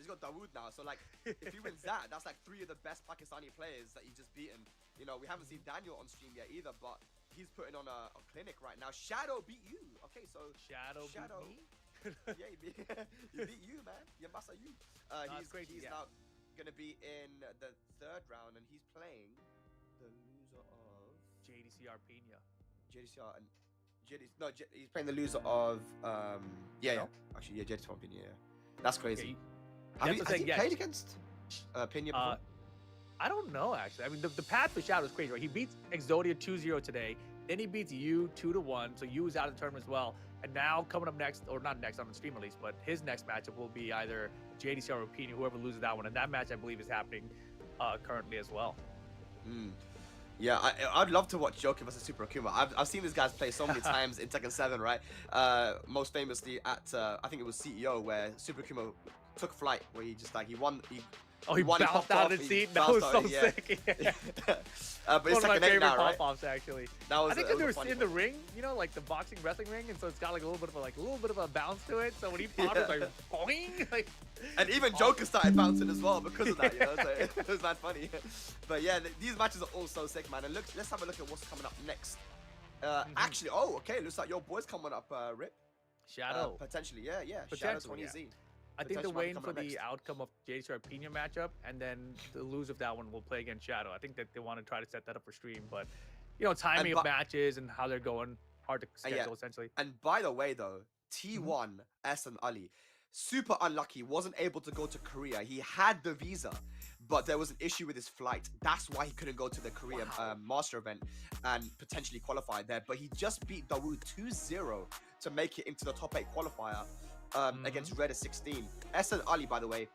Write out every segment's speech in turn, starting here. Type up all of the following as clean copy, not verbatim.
he's got Dawood now. So like, if he wins that, that's like 3 of the best Pakistani players that he's just beaten. You know, we haven't seen Daniel on stream yet either, but he's putting on a clinic right now. Shadow beat you. Okay, so Shadow beat me? Yeah, he beat you, man. Yamasa you. He's now gonna be in the 3rd round, and he's playing the loser of JDCR Pina. JDCR and he's playing the loser of actually JDCR Pina. Yeah, that's crazy. Okay. Has he played against Pina before? I don't know actually. I mean, the path for Shadow is crazy, right? He beats Exodia 2-0 today. Then he beats you 2-1, so you is out of the tournament as well. And now coming up next, or not next on the stream at least, but his next matchup will be either JDCR or Pina, whoever loses that one. And that match, I believe, is happening currently as well. Yeah, I'd love to watch Joker versus Super Akuma. I've seen these guys play so many times in Tekken 7, right? Most famously at, I think it was CEO, where Super Akuma took flight, where he just like, he bounced out of the seat. That was so sick. But one it's of my favorite now, right? pop-offs, actually. I think because they were in the ring, you know, like the boxing wrestling ring, and so it's got like a little bit of a bounce to it. So when he popped, it was like boing, like. And even Joker started bouncing as well because of that, you know. So it was that funny. But yeah, these matches are all so sick, man. And let's have a look at what's coming up next. Actually, okay, looks like your boy's coming up, Rip. Shadow. Potentially, yeah. Shadow 20Z. I think they're waiting for the outcome of JDCR Pina matchup, and then the loser of that one will play against Shadow. I think that they want to try to set that up for stream, but you know, timing of matches and how they're going, hard to schedule essentially. And by the way, though, T1 Ahsan Ali, super unlucky, wasn't able to go to Korea. He had the visa, but there was an issue with his flight. That's why he couldn't go to the Korea Master event and potentially qualify there. But he just beat Dawood 2-0 to make it into the top 8 qualifier. Against Reda 16. Ahsan Ali, by the way,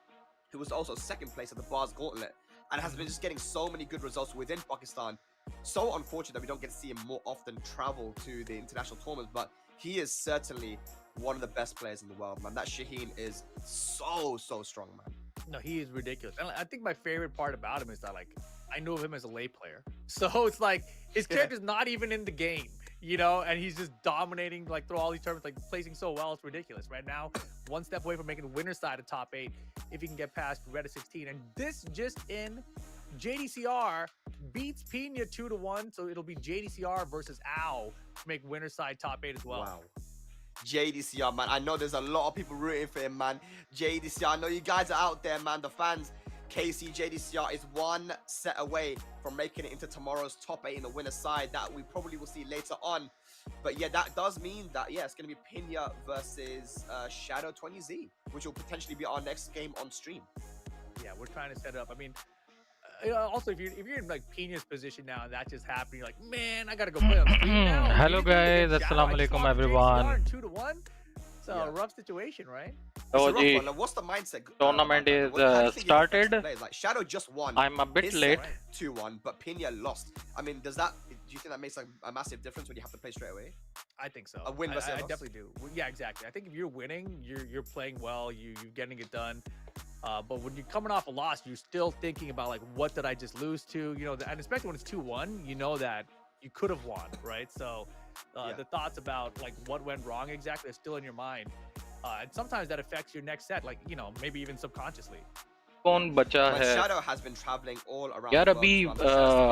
who was also 2nd place at the Bars Gauntlet and has been just getting so many good results within Pakistan. So unfortunate that we don't get to see him more often travel to the international tournaments, but he is certainly one of the best players in the world, man. That Shaheen is so strong, man. No, he is ridiculous. And I think my favorite part about him is that, like, I know of him as a lay player. So it's like his character's not even in the game. You know, and he's just dominating like through all these tournaments, like placing so well, it's ridiculous. Right now, one step away from making the winner's side of top 8 if he can get past Reda 16. And this just in, JDCR beats Pina 2-1, so it'll be JDCR versus Ao to make winner's side top 8 as well. Wow. JDCR, man. I know there's a lot of people rooting for him, man. JDCR, I know you guys are out there, man. The fans. KC JDCR is 1 set away from making it into tomorrow's top 8 in the winner's side that we probably will see later on. But yeah, that does mean that, yeah, it's going to be Pina versus Shadow 20Z, which will potentially be our next game on stream. Yeah, we're trying to set it up. I mean, also, if you're in like Pina's position now and that's just happening, you're like, man, I got to go play on stream now. Hello guys, Assalamu alaikum everyone. 2-1. It's a rough situation, right? So what's the mindset? Tournament is started. Like Shadow just won. I'm a bit late. 2-1, but Pina lost. I mean, do you think that makes like a massive difference when you have to play straight away? I think so. A win versus I definitely do. Yeah, exactly. I think if you're winning, you're playing well, you're getting it done. But when you're coming off a loss, you're still thinking about like, what did I just lose to? You know, and especially when it's 2-1, you know that you could have won, right? So the thoughts about like what went wrong exactly is still in your mind. And sometimes that affects your next set, like, you know, maybe even subconsciously. Shadow has been traveling all around. यार अभी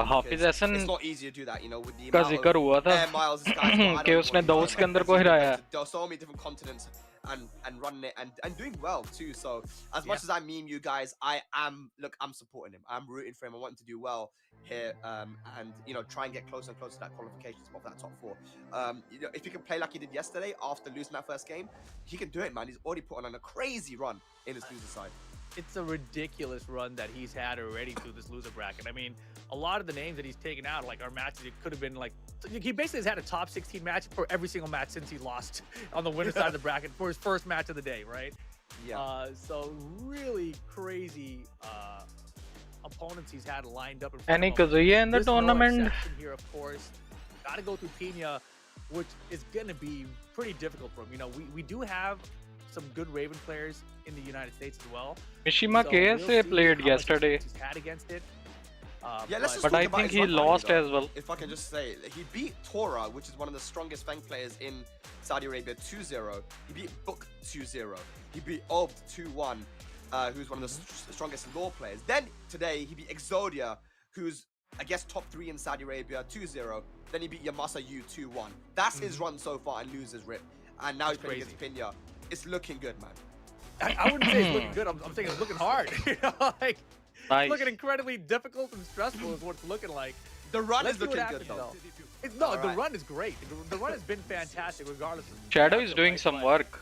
हाफिज Hasan it's not easy to do that, you know, with the का जिक्र हुआ था air miles this guy's got, कि उसने दाउस के अंदर को हिराया. There are so many different continents and running it and doing well too. So as much as I meme you guys, I'm supporting him. I'm rooting for him. I want him to do well here, and you know, try and get closer and closer to that qualification spot for that top 4. You know, if he can play like he did yesterday after losing that first game, he can do it, man. He's already put on a crazy run in his loser side. It's a ridiculous run that he's had already through this loser bracket. I mean, a lot of the names that he's taken out, like our matches, it could have been like, he basically has had a top 16 match for every single match since he lost on the winner's side of the bracket for his first match of the day, right? Yeah. So really crazy opponents he's had lined up in front Any Kazuya in the tournament here, of course. Got to go through Pina, which is going to be pretty difficult for him. You know, we do have some good Raven players in the United States as well. Mishima KSA played yesterday. He's had against it. But I think he lost as well. If I can just say, he beat Tora, which is one of the strongest Fang players in Saudi Arabia, 2-0. He beat Book 2-0. He beat Obd 2-1. who's one of the strongest law players. Then today he beat Exodia, who's I guess top 3 in Saudi Arabia, 2-0. Then he beat Yamasa Yu 2-1. That's his run so far and loses Rip. And now he's playing against Pinya. It's looking good, man. I wouldn't say it's looking good. I'm saying it's looking hard. You know, like Nice. it's looking incredibly difficult and stressful is what it's looking like. The run Let's is see what looking good, happens, though. the run is great. The run has been fantastic regardless of Shadow is doing right? some But, work.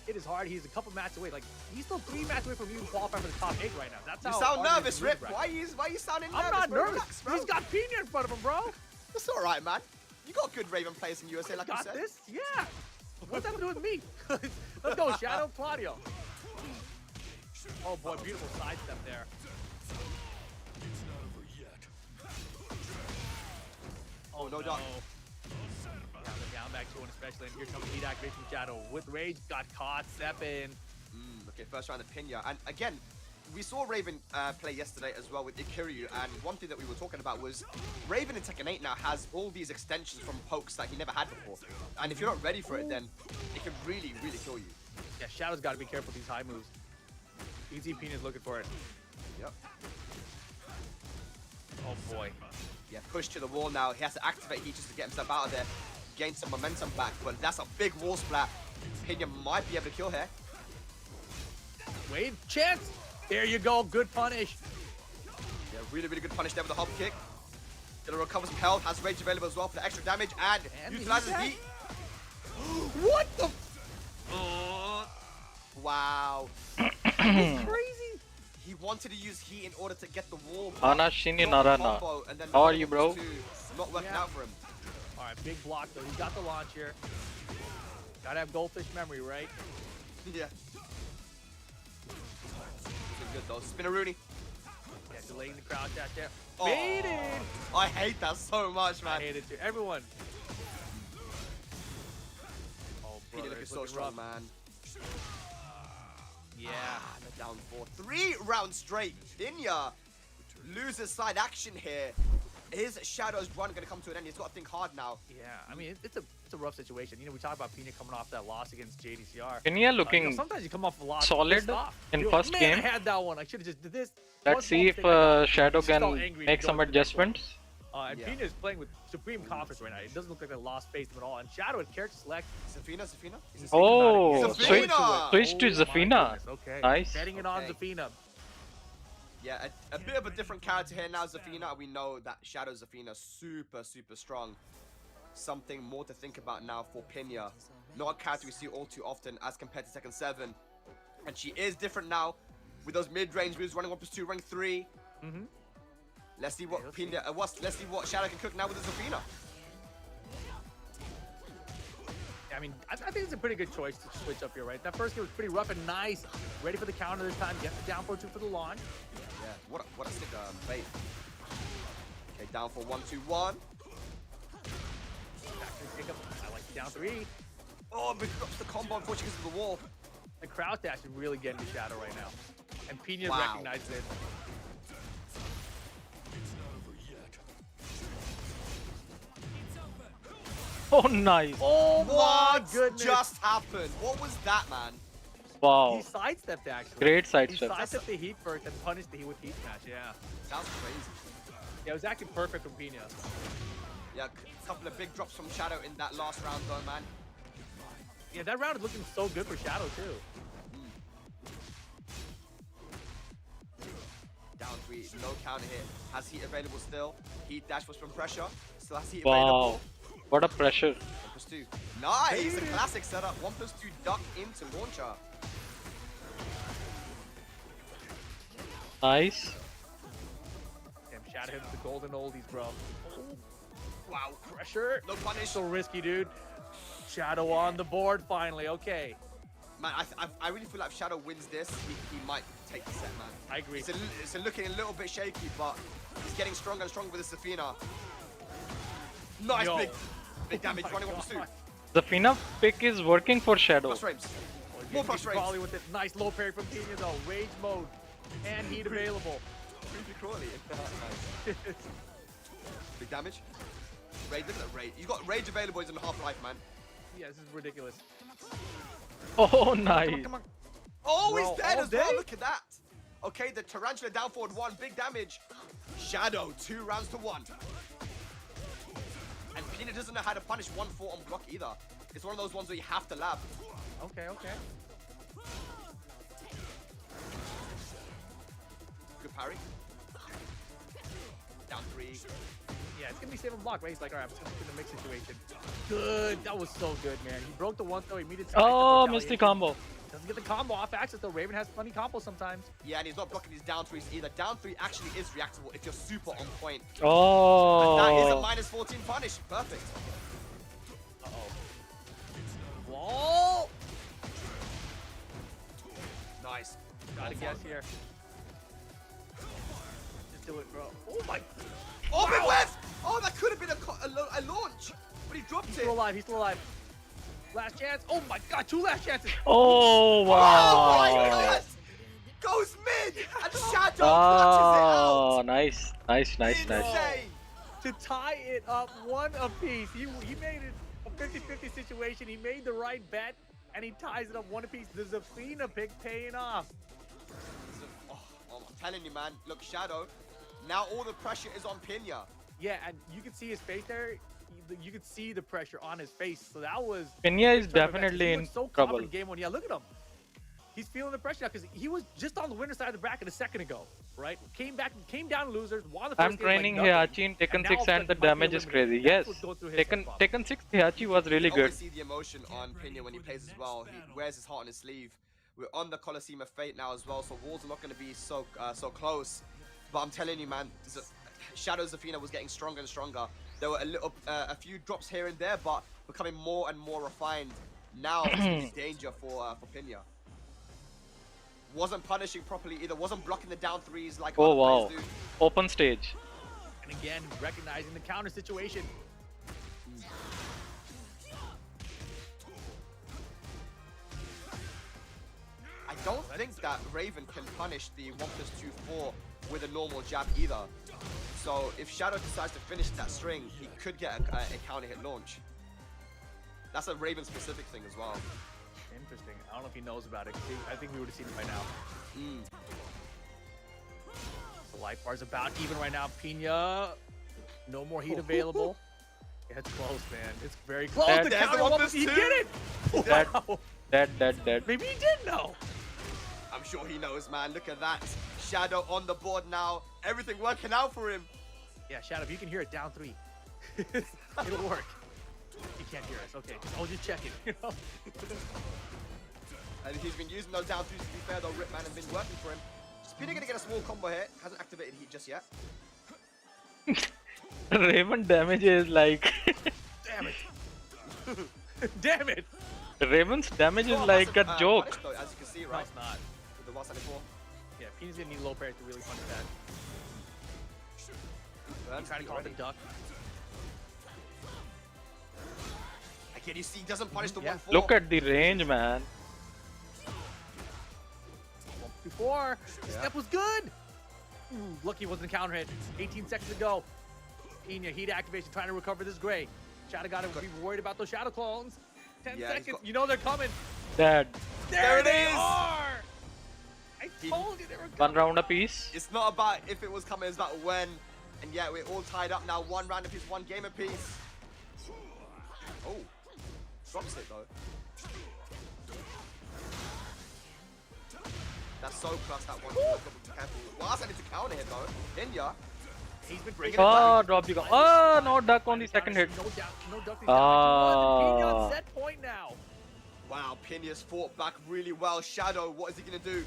It is hard. He's a couple matches away. Like he's still 3 matches away from even qualifying for the top 8 right now. That's You how sound hard it is nervous, to lose Rip. right Why you sounding nervous? I'm not bro? nervous. Relax, bro. He's got Pina in front of him, bro. It's all right, man. You got good Raven players in USA, like you Got said. this? Yeah. What's that to do with me? Let's go, Shadow Claudio. Oh boy, beautiful sidestep there. Oh, no doubt. Down back to one, especially. And here comes heat activation from Shadow with Rage. Got caught, step in. Okay, first round of Pinya. And again, we saw Raven play yesterday as well with Ikiryu. And one thing that we were talking about was Raven in Tekken 8 now has all these extensions from pokes that he never had before. And if you're not ready for it, then it can really, really kill you. Yeah, Shadow's got to be careful with these high moves. Easy Pina's looking for it. Yep. Oh boy. Yeah, push to the wall now. He has to activate heat just to get himself out of there. Gain some momentum back, but that's a big wall splat. Pinya might be able to kill here. Wave chance. There you go. Good punish. Yeah, really, really good punish there with the hop kick. Gonna recover some health. Has rage available as well for the extra damage and utilizes heat. What the? Wow. That's crazy. He wanted to use heat in order to get the wall. Ana Shini Narana. How are you, bro? Not working out for him. All right, big block though. He's got the launch here. Gotta have goldfish memory, right? Yeah. Looking good though. Spinneroonie. Yeah, delaying the crowd dash there. Oh, Baited. I hate that so much, man. I hate it too. Everyone. Oh, Pinya brother, looking it's so looking strong, rough. man. Yeah. They're down for 3 rounds straight. Pinya loses side action here. His Shadow's run going to come to an end. He's got to think hard now. Yeah, I mean, it's a rough situation. You know, we talk about Pina coming off that loss against JDCR. Pinya looking sometimes you come off a loss solid pissed off. in You're first like, man, game. I had that one. I should have just did this. Let's One see small if mistake I got. Shadow Just felt can angry to make go some to the next one. adjustments. And Pina is playing with supreme confidence right now. It doesn't look like they lost faith at all. And Shadow at character select. Zafina? Is it Oh, Zafina! switch to Oh my Zafina. goodness, okay. Nice. Betting it on Okay. Zafina. Yeah, a bit of a different character here now, Zafina. We know that Shadow Zafina super, super strong. Something more to think about now for Pinya. Not a character we see all too often as compared to Tekken 7. And she is different now with those mid-range moves, running 1+2, running 3. Mm-hmm. Let's see what Pinya, let's see what Shadow can cook now with the Zafina. I mean, I think it's a pretty good choice to switch up here, right? That first game was pretty rough and nice. Ready for the counter this time. Get the down 4-2 for the launch. Yeah, what a sick bait. Okay, down for 1-2-1. Pick up. I like the down 3. Oh, but drops the combo unfortunately because of the wall. The crowd dash is really getting to Shadow right now. And Pina's Wow. recognized it. Oh, nice. Oh my What goodness. just happened? What was that, man? Wow. He sidestepped actually. Great He sidestep. sidestepped the heat first and punished the heat with heat smash, yeah. That was crazy. Yeah, it was actually perfect from Pina. Yeah, a couple of big drops from Shadow in that last round though, man. Yeah, that round is looking so good for Shadow too. Down 3, no counter hit. Has heat available still. Heat dash was from pressure. Still has heat Wow. available. What a pressure. 1+2. Nice! A classic setup. 1+2 duck into launcher. Nice. Damn, Shadow hits the golden oldies, bro. Wow. Pressure. No punish. So risky, dude. Shadow on the board finally. Okay. Man, I really feel like if Shadow wins this, he might take the set, man. I agree. It's looking a little bit shaky, but he's getting stronger and stronger with the Zafina. Nice Yo. big damage, Oh my running 1+2. God. The Fina pick is working for Shadow. Plus frames. Oh, More he's plus frames. Crawley with it. Nice low parry from Pina though. Rage mode. And heat available. Creepy crawly. Nice. Big damage. Rage, look at that rage. You got rage available, he's in half-life, man. Yeah, this is ridiculous. Oh, nice. Come on. Oh, Bro, he's dead all as well. day? Look at that. Okay, the Tarantula down forward 1, big damage. Shadow, 2 rounds to 1. And Pina doesn't know how to punish 1-4 on block either. It's one of those ones where you have to lab. Okay, okay. Good parry. Down 3. Yeah, it's gonna be save and block, right? He's like, all right, I'm just gonna put in the mix situation. Good, that was so good, man. He broke the one throw, he made it. Oh, missed the combo. Doesn't get the combo off access though. Raven has funny combos sometimes. Yeah, and he's not blocking his down 3s either. Down 3 actually is reactable if you're super on point. And that is a Oh. minus 14 punish. Perfect. Uh-oh. Whoa! Nice. Gotta guess here. Just do it, bro. Oh my. Oh, big whiff! Oh, that could have been a launch, but he dropped He's it. still alive, he's still alive. Last chance. Oh my god, 2 last chances. Oh, Oh my wow. god! Goes mid and Shadow Oh, clutches nice. Nice, it nice, out. nice. Insane. To tie it up 1 apiece. He made it a 50-50 situation. He made the right bet and he ties it up 1 apiece. The Zafina pick paying off. Oh, I'm telling you, man. Look, Shadow. Now all the pressure is on Pina. Yeah, and you can see his face there. You could see the pressure on his face. So that was. Pena is big time event. definitely He in looked so trouble. confident in game 1. Yeah, look at him. He's feeling the pressure now because he was just on the winner's side of the bracket a second ago, right? Came down losers. Won the first I'm game training like nothing, Heihachi in and Tekken now 6 all of a and the sudden might be damage is eliminated. crazy. That's Yes. what's going through his head, Bob. Tekken 6 Heihachi was really You always good. see the emotion on Pina when he plays as well. He wears his heart on his sleeve. We're on the Colosseum of Fate now as well, so walls are not going to be so close. But I'm telling you, man, Shadow Zafina was getting stronger and stronger. There were a few drops here and there, but becoming more and more refined. Now it's going to be danger for Pina. Wasn't punishing properly either. Wasn't blocking the down 3s like Oh, other wow. players do. Open stage. And again, recognizing the counter situation. I don't think that Raven can punish the 1+2/4 with a normal jab either. So if Shadow decides to finish that string, he could get a counter hit launch. That's a Raven specific thing as well. Interesting. I don't know if he knows about it. 'Cause I think we would have seen it by now. The life bar's about even right now. Pina, no more heat available. Yeah, it's close, man. It's very close. That- The There's counter the one, 1+2. he did it. That- Wow. Dead. Maybe he did know. I'm sure he knows, man. Look at that. Shadow on the board now. Everything working out for him. Yeah, Shadow, if you can hear it down 3, it'll work. He can't hear us. Okay, I was just checking. You know. And he's been using those down 3s to be fair, though. Ripman has been working for him. Spinner gonna get a small combo here. Hasn't activated heat just yet. Raven damage is like. Damn it. Damn it. Raven's damage is Oh, like a massive, joke. punish, though, as you can see, No, right? it's not. With the 174. Yeah, Pina's gonna need low parry to really punish that. Burns, Trying to call it a duck. Again, you see, he doesn't punish the Yeah. 1-4. Look at the range, man. Before, the step was good. Ooh, lucky it wasn't a counter hit. 18 seconds to go. Pina, heat activation, trying to recover this gray. Shadow got to be worried about those shadow clones. 10 Yeah, he's seconds. got- You know they're coming. Dead. There it they is. are. I told you they were One coming. round apiece. It's not about if it was coming, it's about when. And yeah, we're all tied up now. 1 round apiece, 1 game apiece. Oh, drops it though. That's so plus that one. Be careful. Last I need to counter hit though. Inya. He's been Bring it bringing Oh, back. drop the gun. Oh, no duck on the second hit. No doubt. No duck. Ah. Pina on set point now. Wow, Pina's fought back really well. Shadow, what is he gonna do?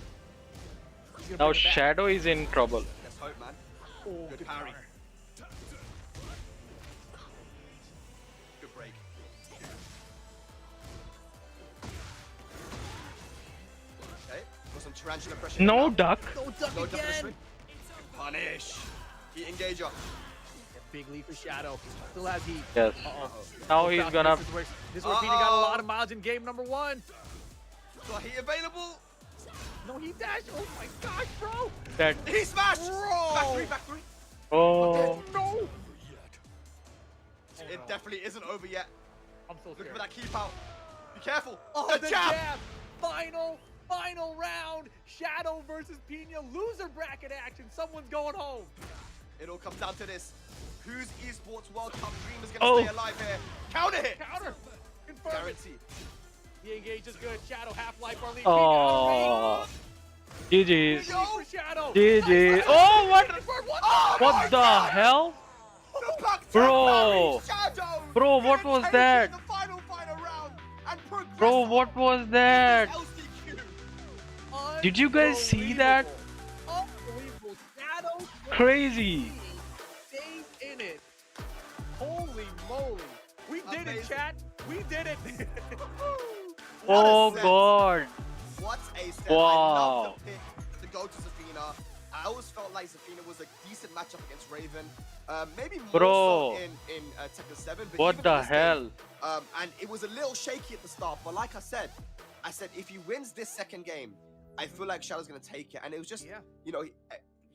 He's gonna Now bring it back. Shadow is in trouble. Let's hope, man. Oh, Good parry. counter. Good break. Okay, got some tarantula pressure. No now. duck. No duck No duck again. Punish. Heat engager. A big lead for Shadow. Still has heat. Yes. Uh-oh. Now Oh, he's gosh, gonna. This is where Pina got a lot of miles in game number 1. Got heat available. No heat dash. Oh my gosh, bro. Dead. He smashed. Bro. Back 3, back 3. Oh. No. It definitely isn't over yet. I'm so Look scared. for that keep out. Be careful. Oh, the jab. Final Final round, Shadow versus Pina, loser bracket action. Someone's going home. It all comes down to this. Whose Esports World Cup dream is going to stay alive here? Counter hit! Counter. Confirm it. Guarantee. The engage is good. Shadow half-life early. Oh. GG's. For Shadow. GG. Oh, what? Oh What the hell? The back Bro. Shadow. Bro, what was that? The final round and Bro, what was that? LCQ. Did you guys see that? Unbelievable. Shadow. Crazy. Stays in it. Holy moly. We did it, Amazing. chat. We did it. What a Oh set. god. What a set. Wow. I love the pick to go to Zafina. I always felt like Zafina was a decent matchup against Raven. Maybe more Bro. so in Tekken 7. But What even the in this game, hell? and it was a little shaky at the start. But like I said if he wins this second game, I feel like Shadow's going to take it. And it was just, you know,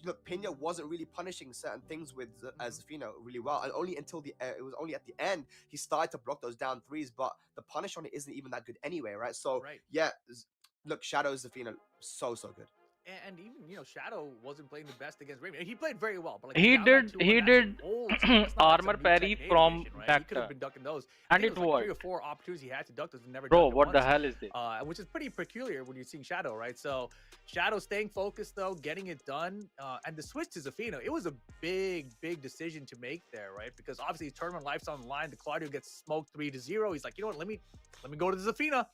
look, Pina wasn't really punishing certain things with Zafina really well, and only until it was only at the end he started to block those down threes. But the punish on it isn't even that good anyway, right? So yeah, look, Shadow Zafina so good. And even, you know, Shadow wasn't playing the best against Raven. He played very well, but like He down by did- 2 he and did that's old, so that's not like armor some new parry Tekken from animation, right? He back could have to- been ducking those. And I think it was like 3 or worked. 4 opportunities he had to duck those and never Bro, ducked it what the once. hell is this? Which is pretty peculiar when you're seeing Shadow, right? So Shadow staying focused though, getting it done, and the switch to Zafina, it was a big decision to make there, right? Because obviously tournament life's on the line. The Claudio gets smoked 3-0. He's like, you know what? Let me go to the Zafina,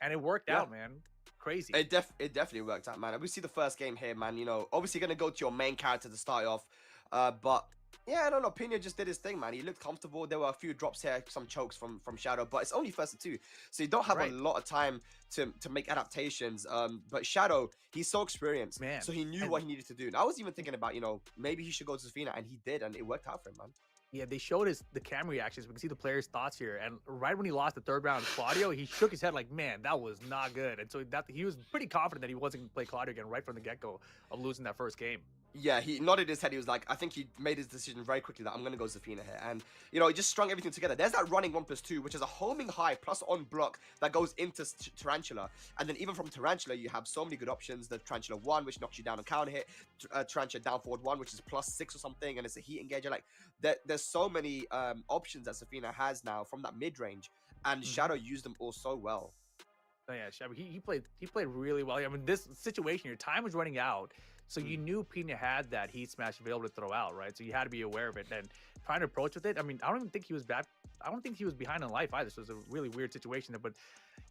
and it worked out, man. Crazy. It definitely worked out, man. And we see the first game here, man. You know, obviously gonna go to your main character to start off, but yeah, I don't know. Pina just did his thing, man. He looked comfortable. There were a few drops here, some chokes from Shadow, but it's only first and 2, so you don't have a lot of time to make adaptations. But Shadow, he's so experienced, Man, so he knew what he needed to do. And I was even thinking about, you know, maybe he should go to Zafina, and he did, and it worked out for him, man. Yeah, they showed the camera reactions. We can see the players' thoughts here. And right when he lost the 3rd round to Claudio, he shook his head like, man, that was not good. And so he was pretty confident that he wasn't going to play Claudio again right from the get-go of losing that first game. Yeah, he nodded his head. He was like, I think he made his decision very quickly that I'm going to go Zafina here. And, you know, he just strung everything together. There's that running 1+2, which is a homing high plus on block that goes into Tarantula. And then even from Tarantula, you have so many good options. The Tarantula 1, which knocks you down on counter hit. Tarantula down forward 1, which is +6 or something. And it's a heat engager. Like, there's so many options that Zafina has now from that mid-range. And Shadow used them all so well. Oh, yeah, Shadow, he played really well. I mean, this situation, your time was running out. So you knew Pina had that heat smash available to throw out, right? So you had to be aware of it and trying to approach with it. I mean, I don't even think he was bad. I don't think he was behind in life either. So it was a really weird situation there. But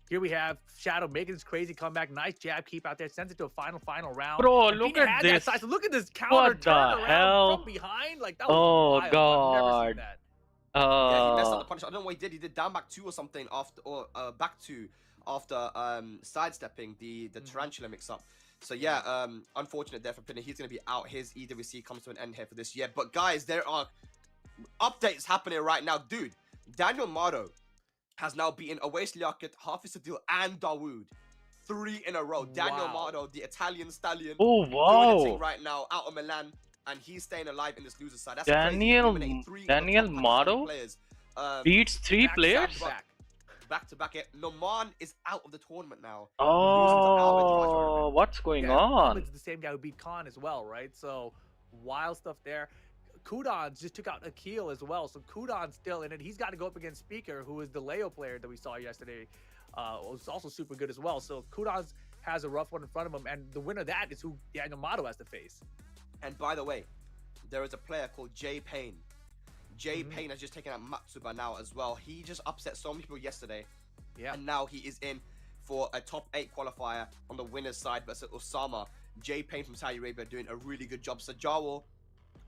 here we have Shadow making this crazy comeback. Nice jab keep out there. Sends it to a final round. Bro, And look Pina at had that this. size. So look at this counter What the turnaround hell? from behind. Like, that was Oh, wild. I've never seen God. that. Yeah, he messed up the punish. I don't know what he did. He did down back 2 or something after, or back 2 after sidestepping the Tarantula mix-up. So yeah, unfortunate there for Pina. He's going to be out. His EWC comes to an end here for this year. But guys, there are updates happening right now. Dude, Daniel Mardo has now beaten Awais Liaquat, Hafiz Tanveer, and Dawood 3 in a row. Daniel Wow. Mardo, the Italian stallion, Oh, doing the thing wow. right now out of Milan, and he's staying alive in this loser side. That's Daniel- crazy. He eliminated 3 of the Daniel top Mardo players. Beats 3 Back to players? back. Back to back. Noman is out of the tournament now. Oh, what's going on? It's the same guy who beat Khan as well, right? So wild stuff there. Kudon just took out Akil as well. So Kudon's still in it. He's got to go up against Speaker, who is the Leo player that we saw yesterday. Was also super good as well. So Kudon has a rough one in front of him. And the winner of that is who Daniel Mato has to face. And by the way, there is a player called Jay Payne. Jay Payne has just taken out Matsuba now as well. He just upset so many people yesterday. Yeah. And now he is in for a top 8 qualifier on the winner's side versus Osama. Jay Payne from Saudi Arabia doing a really good job. Sajawal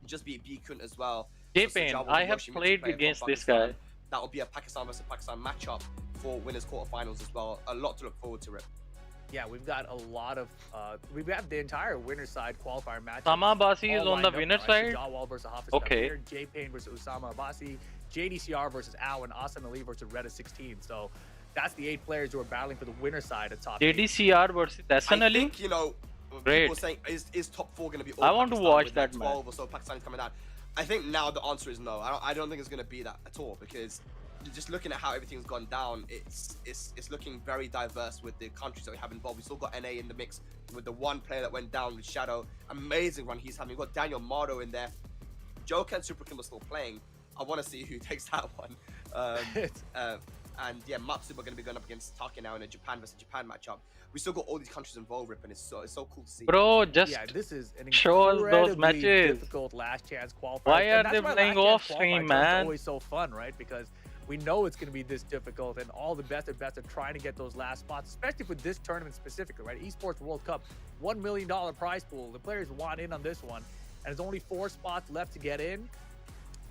just beat Bikun as well. Jay So Payne, Sajawal, I the have Yoshimitsu played player from against this Pakistan. guy. That will be a Pakistan versus Pakistan matchup for winners quarterfinals as well. A lot to look forward to, Rip. Yeah, we've got a lot of we've got the entire winner's side qualifier match. Osama Abassi is all on the lined up, winner's right? side? Sajawal versus Hafiz Okay. Tanveer, Jay Payne versus Osama Abassi, JDCR versus Al, and Ahsan Ali versus Reda 16. So that's the 8 players who are battling for the winner's side at top 8. JDCR versus Ahsan I Ali? think, you know, Great. people saying, is top 4 going to be all I want to Pakistan watch with that like match. 12 or so Pakistanis coming out? I think now the answer is no. I don't think it's going to be that at all, because just looking at how everything's gone down, it's looking very diverse with the countries that we have involved. We still got NA in the mix with the one player that went down with Shadow. Amazing run he's having. We've got Daniel Mardo in there. Joker and Super Kim are still playing. I want to see who takes that one. And yeah, Matsu are going to be going up against TEKKEN now in a Japan versus Japan matchup. We still got all these countries involved, Rip, and it's so cool to see. Bro, just Yeah, this is an show us those incredibly matches. difficult last chance qualifier. Why And are that's they why playing last chance off stream, qualifiers man? are always so fun, right? Because we know it's going to be this difficult, and all the best of best are trying to get those last spots, especially for this tournament specifically, right? Esports World Cup, $1 million prize pool. The players want in on this one, and there's only 4 spots left to get in.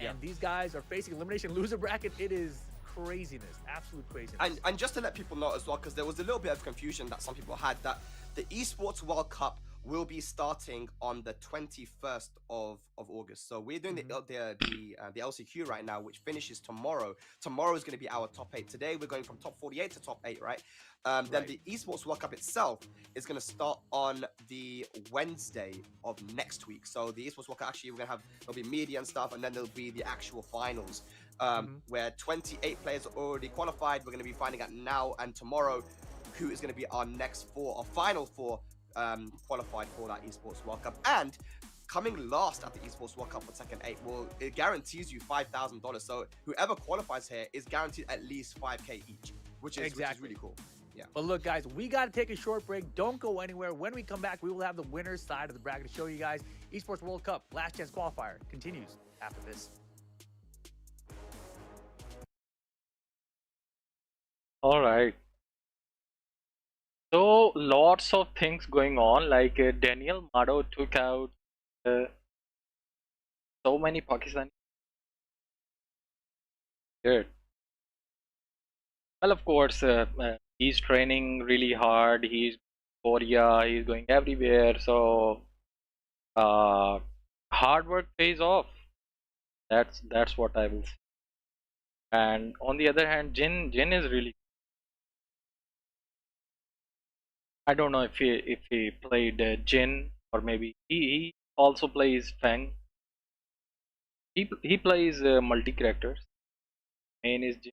And these guys are facing elimination loser bracket. It is craziness, absolute craziness. And just to let people know as well, because there was a little bit of confusion that some people had, that the Esports World Cup will be starting on the 21st of August. So we're doing the LCQ right now, which finishes tomorrow. Tomorrow is going to be our top 8. Today we're going from top 48 to top 8, right? Then the Esports World Cup itself is going to start on the Wednesday of next week. So the Esports World Cup, actually, we're going to have, there'll be media and stuff, and then there'll be the actual finals, where 28 players are already qualified. We're going to be finding out now and tomorrow who is going to be our next 4, or final 4, qualified for that Esports World Cup. And coming last at the Esports World Cup for Tekken 8, well, it guarantees you $5,000. So whoever qualifies here is guaranteed at least 5K each, which is really cool. Yeah. But look, guys, we got to take a short break. Don't go anywhere. When we come back, we will have the winner's side of the bracket to show you guys. Esports World Cup last chance qualifier continues after this. all right. So lots of things going on. Like Daniel Mado took out so many Pakistani. Good. Well, of course, he's training really hard. He's Korea. He's going everywhere. So hard work pays off. That's what I will say. And on the other hand, Jin is really. I don't know if he played Jin, or maybe he also plays Fang. He plays multi characters. Main is Jin.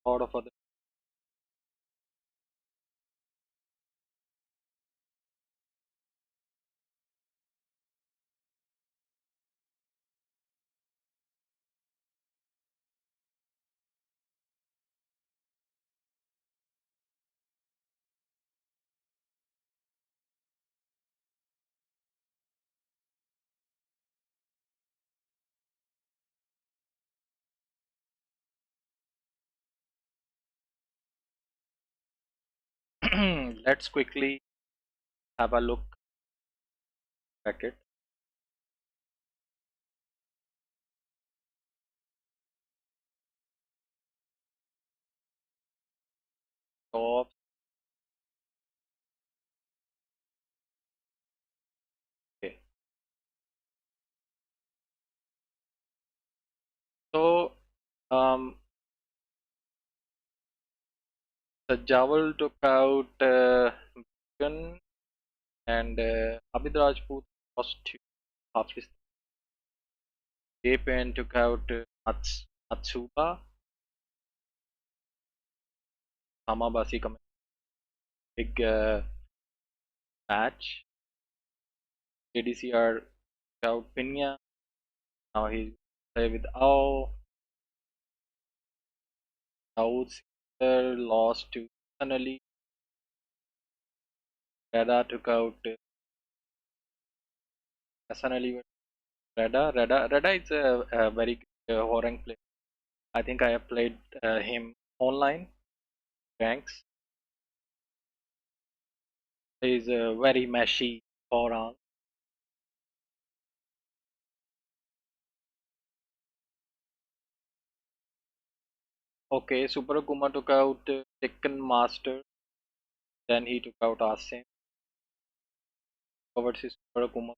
Lot of other. Let's quickly have a look at it. Top. Okay. So Sajawal took out Gun, and Abid Rajput lost to Hafiz. JPN took out Matsuba. Osama Abassi coming. Big match. JDCR took out Pinya. Now he's play with Ao. Dawood Sister lost to Ahsan Ali. Reda took out Ahsan Ali. Reda is a very good rank player. I think I have played him online ranks. He's a very meshy forearm. Okay, Super Akuma took out Tekken Master. Then he took out Asim. Covered his Super Akuma.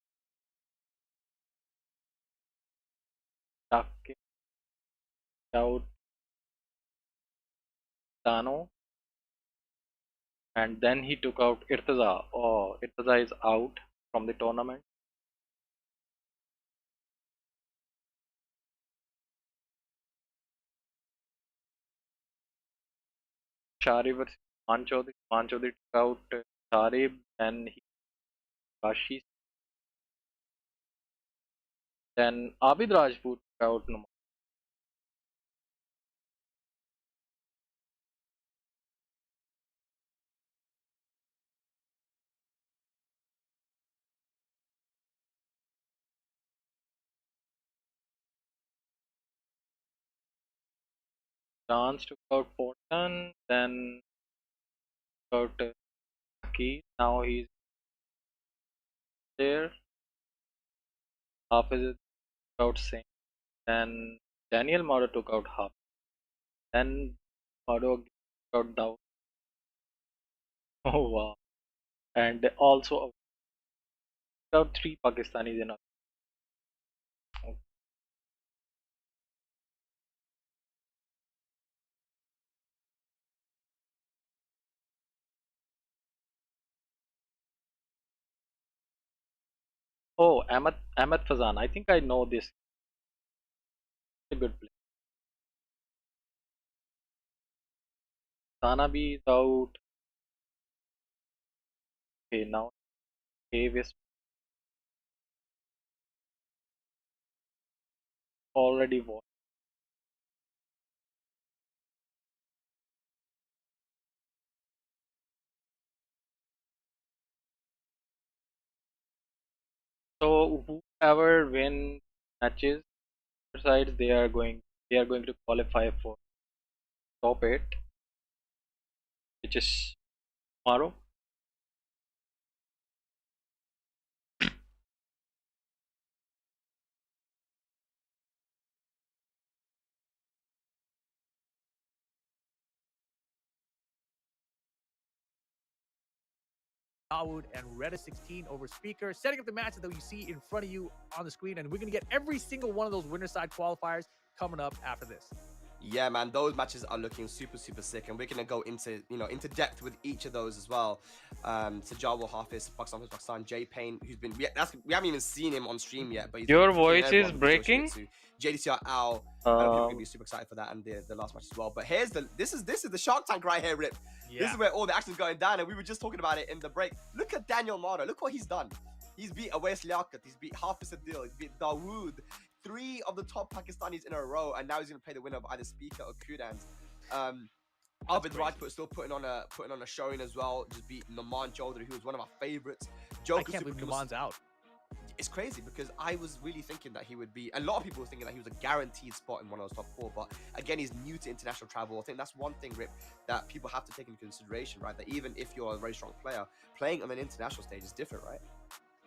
Take out Dano. And then he took out Irtaza. Oh, Irtaza is out from the tournament. Shari versus Manchodri. Manchodri took out Sharib, and he Kashi. Then Abid Rajput took out Numan. Dance took out Fortune, then took out Aki. Now he's there. Hafiz took out Singh. Then Daniel Maudo took out Hafiz. Then Maudo took out Daud. Oh wow. And also took out 3 Pakistanis in a. Oh, Ahmed Fazan. I think I know this. A good player. Sanabi is out. Okay, now Davis already won. So whoever win matches, sides they are going to qualify for top 8, which is tomorrow. Dawood and Reda 16 over speaker, setting up the matches that you see in front of you on the screen. And we're going to get every single one of those winner side qualifiers coming up after this. Yeah, man, those matches are looking super sick, and we're gonna go into depth with each of those as well. Sajawal, Hafiz, Pakistan, J Pain, who's been we haven't even seen him on stream yet, but Your voice is breaking. JDCR Al, I know people are gonna be super excited for that and the last match as well. But here's this is the Shark Tank right here, Rip. Yeah. This is where all the action's going down, and we were just talking about it in the break. Look at Daniel Maudo. Look what he's done. He's beat Awais Liaquat. He's beat Hafiz Adil. He's beat Dawood. 3 of the top Pakistanis in a row, and now he's going to play the winner of either Speaker or Kudans. Abid Rajput still putting on a showing as well. Just beat Naman Chaudhary, who was one of our favorites. I can't believe Naman's out. It's crazy because I was really thinking that he would be. A lot of people were thinking that he was a guaranteed spot in one of those top 4, but again, he's new to international travel. I think that's one thing, Rip, that people have to take into consideration, right? That even if you're a very strong player, playing on an international stage is different, right?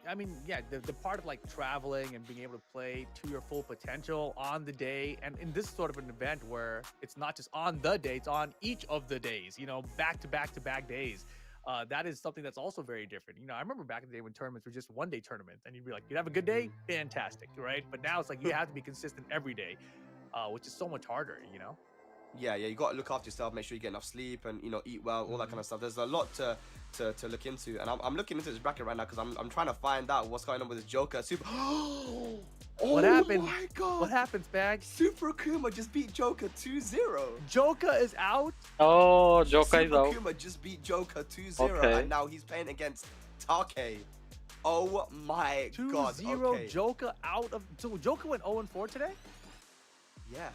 I mean, yeah, the part of like traveling and being able to play to your full potential on the day, and in this sort of an event where it's not just on the day, it's on each of the days, you know, back to back days. That is something that's also very different. You know, I remember back in the day when tournaments were just one-day tournaments, and you'd be like, you'd have a good day, fantastic, right? But now it's like you have to be consistent every day, which is so much harder, you know? Yeah, you got to look after yourself, make sure you get enough sleep, and eat well, all that kind of stuff. There's a lot to look into, and I'm looking into this bracket right now because I'm trying to find out what's going on with this Joker. Super. Oh What happened? my God! What happened, Spag? Super Akuma just beat Joker 2-0. Joker is out. Oh, Joka is out. Super Akuma just beat Joker 2-0, Okay. and now he's playing against Take. Oh my 2-0 God! Okay. Joker out of. So Joker went 0-4 today. Yeah.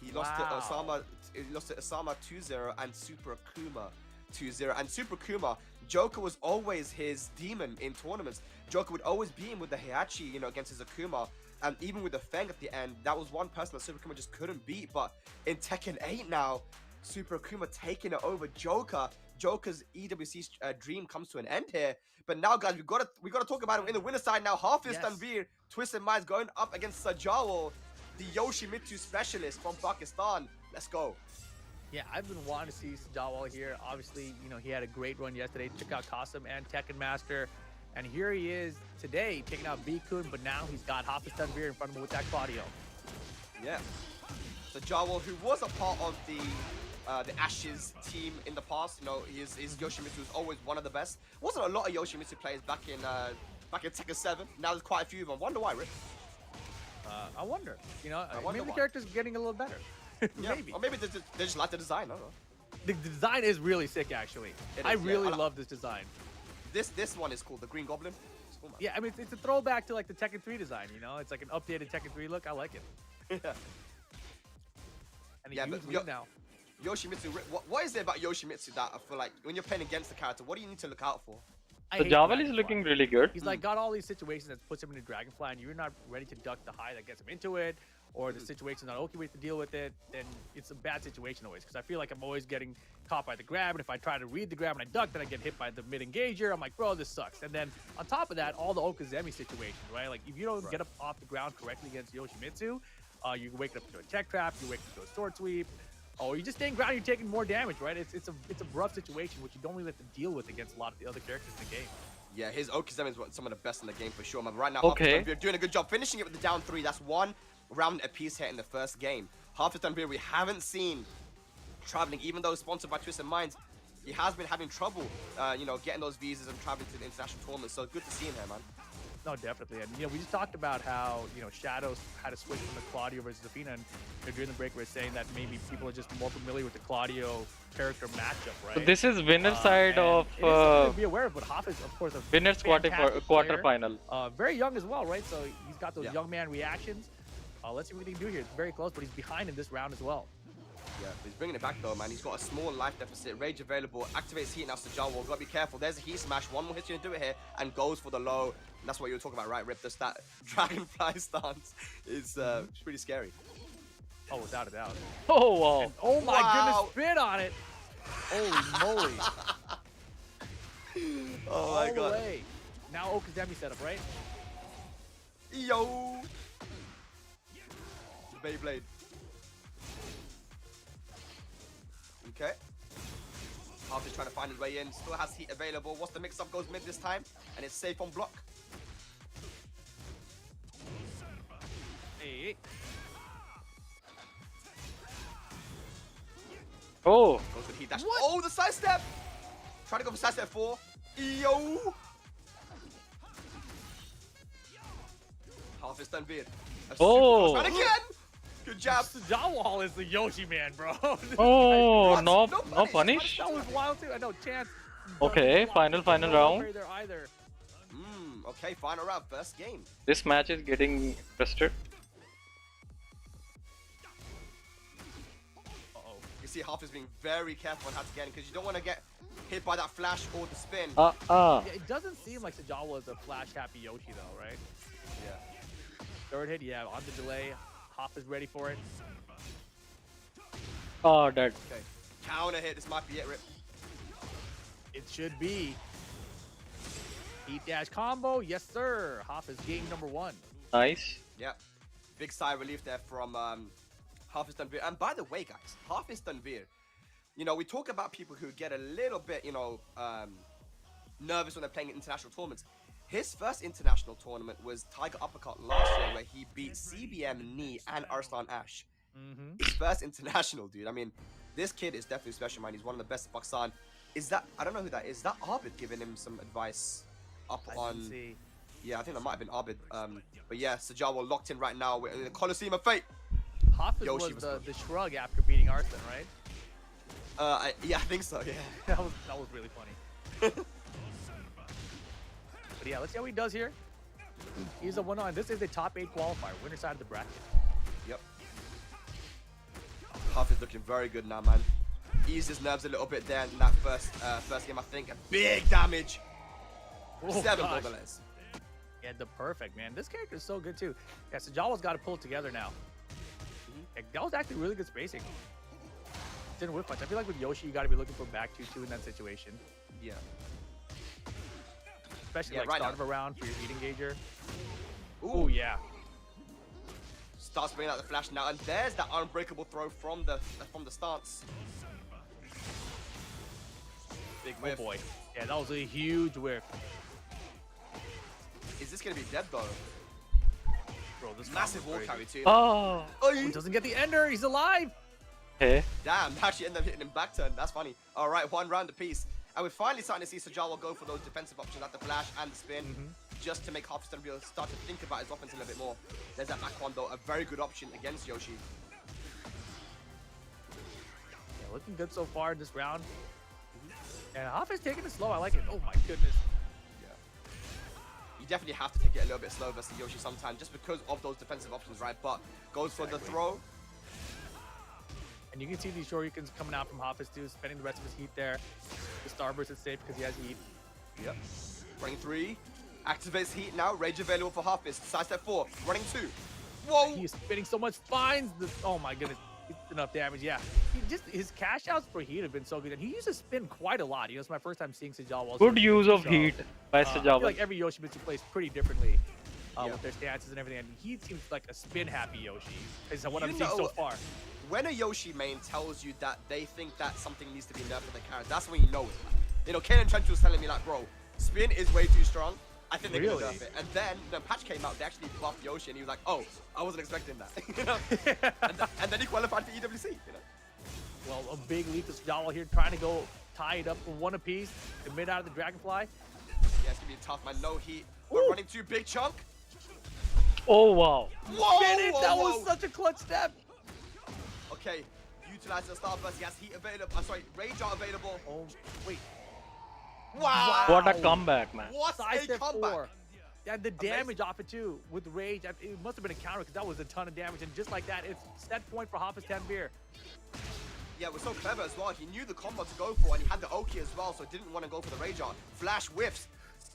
He lost to Osama. He lost to Osama 2-0 and Super Akuma 2-0. And Super Akuma, Joker was always his demon in tournaments. Joker would always beat him with the Heihachi, against his Akuma. And even with the Feng at the end, that was one person that Super Akuma just couldn't beat. But in Tekken 8 now, Super Akuma taking it over Joker. Joker's EWC dream comes to an end here. But now, guys, we gotta talk about him in the winner side now. Hafiz Tanveer, Twisted Minds going up against Sajawal, the Yoshimitsu specialist from Pakistan. Let's go. Yeah, I've been wanting to see Sajawal here. Obviously, he had a great run yesterday. Took out Qasim and Tekken Master. And here he is today, taking out B-Kun, but now he's got Hafiz Tanveer in front of him with that Claudio. Yeah. Sajawal, who was a part of the Ashes team in the past, his Yoshimitsu was always one of the best. Wasn't a lot of Yoshimitsu players back in Tekken 7. Now there's quite a few of them. Wonder why, Rick? I wonder. wonder Maybe the why. character's getting a little better. Yeah. Maybe. Or maybe they just like the design. I don't know. the design is really sick, actually. It I is, yeah. really love this design. This one is called the Green Goblin. It's cool, man. Yeah, I mean, it's a throwback to like the Tekken 3 design, you know? It's like an updated Tekken 3 look. I like it. Yeah. And Yeah, a but huge lead now. Yoshimitsu, what is it about Yoshimitsu that I feel like when you're playing against the character, what do you need to look out for? I So hate Jawal is Dragonfly. looking really good. He's like got all these situations that puts him into Dragonfly, and you're not ready to duck the high that gets him into it, or the situation's not okay with to deal with it, then it's a bad situation always. Because I feel like I'm always getting caught by the grab, and if I try to read the grab and I duck, then I get hit by the mid engager. I'm like, bro, this sucks. And then on top of that, all the Okazemi situations, right? Like if you don't get up off the ground correctly against Yoshimitsu, you wake up to a tech trap, you wake up to a sword sweep. Oh, you're just staying ground, you're taking more damage, right? It's a rough situation, which you don't really have to deal with against a lot of the other characters in the game. Yeah, his Okizeme is some of the best in the game for sure, man. But right now, Okay. Hafiz Tanveer doing a good job finishing it with the down 3. That's 1 round apiece here in the first game. Hafiz Tanveer, we haven't seen traveling, even though sponsored by Twisted Minds. He has been having trouble, you know, getting those visas and traveling to the international tournament. So good to see him here, man. No, definitely. And, you know, we just talked about how, you know, Shadows had to switch from the Claudio versus Zafina. And during the break, we were saying that maybe people are just more familiar with the Claudio character matchup, right? So this is winner side and of it is something to be aware of, but Hafiz, of course, a winners fantastic quarter player. final. Very young as well, right? So he's got those Yeah. young man reactions. Let's see what he can do here. It's very close, but he's behind in this round as well. Yeah, he's bringing it back though, man. He's got a small life deficit. Rage available. Activates heat now. Sajawal. Gotta be careful. There's a heat smash. One more hit's gonna do it here and goes for the low. That's what you were talking about, right, Rip? That dragonfly stance is it's pretty scary. Oh, without a doubt. Oh wow. And, oh my Wow. goodness, spin on it. Holy moly. Oh All my the god. way. Now Okazemi setup, right? Yo. Beyblade. Okay. Hafiz trying to find his way in. Still has heat available. What's the mix-up? Goes mid this time, and it's safe on block. Hey. Oh. Goes with heat dash. What? Oh, the side step. Trying to go for side step 4. Yo. Hafiz Tanveer. Oh. Trying again. Good job. Sajawal is the Yoshi man, bro. Oh, What? no, No no punish. punish. That was wild too. I know, Chance. Okay, doesn't block final the round. play there either. Okay, final round, first game. This match is getting interested. Uh-oh. You see Hafiz being very careful on how to get in because you don't want to get hit by that flash or the spin. Yeah, it doesn't seem like Sajawal is a flash happy Yoshi though, right? Yeah. Third hit, yeah, on the delay. Hop is ready for it. Oh, dead. Okay. Counter hit. This might be it, Rip. It should be. Heat dash combo, yes sir. Hop is game number 1. Nice. Yeah. Big sigh of relief there from Hafiz Tanveer. And by the way, guys, Hafiz Tanveer, you know, we talk about people who get a little bit, you know, nervous when they're playing international tournaments. His first international tournament was Tiger Uppercut last year, where he beat CBM, Knee, and Arslan Ash. His first international, dude. I mean, this kid is definitely special, man. He's one of the best in Pakistan. Is that, I don't know who that is. Is that Abid giving him some advice up on... See. Yeah, I think that might have been Abid. But yeah, Sajawal locked in right now. We're in the Colosseum of Fate. Hafiz Yoshi was was the shrug after beating Arslan, right? Yeah, I think so, yeah. that was really funny. But yeah, let's see how he does here. He's a 1-on. This is the top 8 qualifier, winner side of the bracket. Yep. Hafiz looking very good now, man. Eased his nerves a little bit there in that first game, I think. A big damage. Oh, 7 gosh. Borderlands. Yeah, the perfect, man. This character is so good, too. Yeah, Sajawal's got to pull it together now. Yeah, that was actually really good spacing. Didn't whip much. I feel like with Yoshi, you got to be looking for back 2-2 in that situation. Yeah. Especially Yeah, like right start now. of a round for your heat engager. Ooh, Oh, yeah. Starts bringing out the flash now, and there's that unbreakable throw from the stance. Big Oh, whiff. boy. Yeah, that was a huge whiff. Is this gonna be dead though? Bro, this Massive combo's wall crazy. carry too. Oh. Oh, He doesn't get the ender. He's alive. Okay. damn! Actually, ended up hitting him back turn. That's funny. All right, 1 round apiece, and we're finally starting to see Sajawal go for those defensive options at the flash and the spin, just to make Hafiz Tanveer start to think about his offense a little bit more. There's that back one though, a very good option against Yoshi. Yeah, looking good so far in this round. And Hafiz taking it slow. I like it. Oh my goodness. You definitely have to take it a little bit slow versus Yoshi sometimes, just because of those defensive options, right? But goes for the throw. And you can see these Shoryukens coming out from Hafiz too, spending the rest of his heat there. The Starburst is safe because he has heat. Yep. Running 3. Activates heat now. Rage available for Hafiz. Sidestep 4. Running 2. Whoa! He is spinning so much. Finds the. Oh my goodness. It's enough damage. Yeah. His cash outs for heat have been so good. And he used to spin quite a lot. You know, it's my first time seeing Sajawal. Good use of heat by I feel Sajawal. like every Yoshimitsu plays pretty differently with their stances and everything. And he seems like a spin-happy Yoshi, is what I'm seeing so far. When a Yoshi main tells you that they think that something needs to be nerfed for the character, that's when you know it. You know, Kanan Trench was telling me like, bro, spin is way too strong. I think they're gonna nerf it. And then the patch came out, they actually buffed Yoshi, and he was like, oh, I wasn't expecting that. You know? and then he qualified for EWC. You know? Well, a big leap to Sajawal here, trying to go tie it up for one apiece to mid out of the Dragonfly. Yeah, it's gonna be tough, man. No heat. We're running 2 big chunk. Oh wow. Whoa! That was such a clutch step. Okay, utilizing the Starburst. He has heat available. I'm sorry, Rage Art available. Oh, wait. Wow! What a comeback, man. What Side a step comeback! 4. And the damage off it too with Rage. It must have been a counter because that was a ton of damage. And just like that, it's set point for Hafiz Tanveer. Yeah, it was so clever as well. He knew the combo to go for, and he had the Oki as well, so didn't want to go for the Rage Art. Flash whiffs.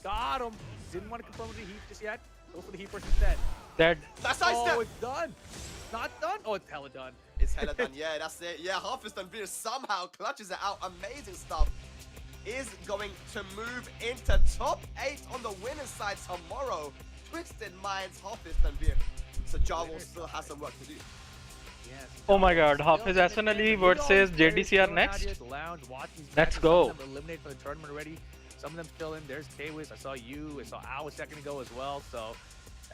Got him. Didn't want to confirm with the heat just yet. Go for the heat first instead. That That's side Oh, step. it's done. Not done. Oh, it's hella done. It's hella done. Yeah, that's it. Yeah, Hafiz Tanveer somehow clutches it out. Amazing stuff. Is going to move into top 8 on the winner's side tomorrow. Twisted Minds, Hafiz Tanveer. So Sajawal still has some work to do. Yes. Oh my god, Hafiz Ahsan Ali versus JDCR next. Let's go. Some of them eliminated from the tournament already. Some of them still in. There's K-Wiz. I saw you. I saw Al a second ago as well. So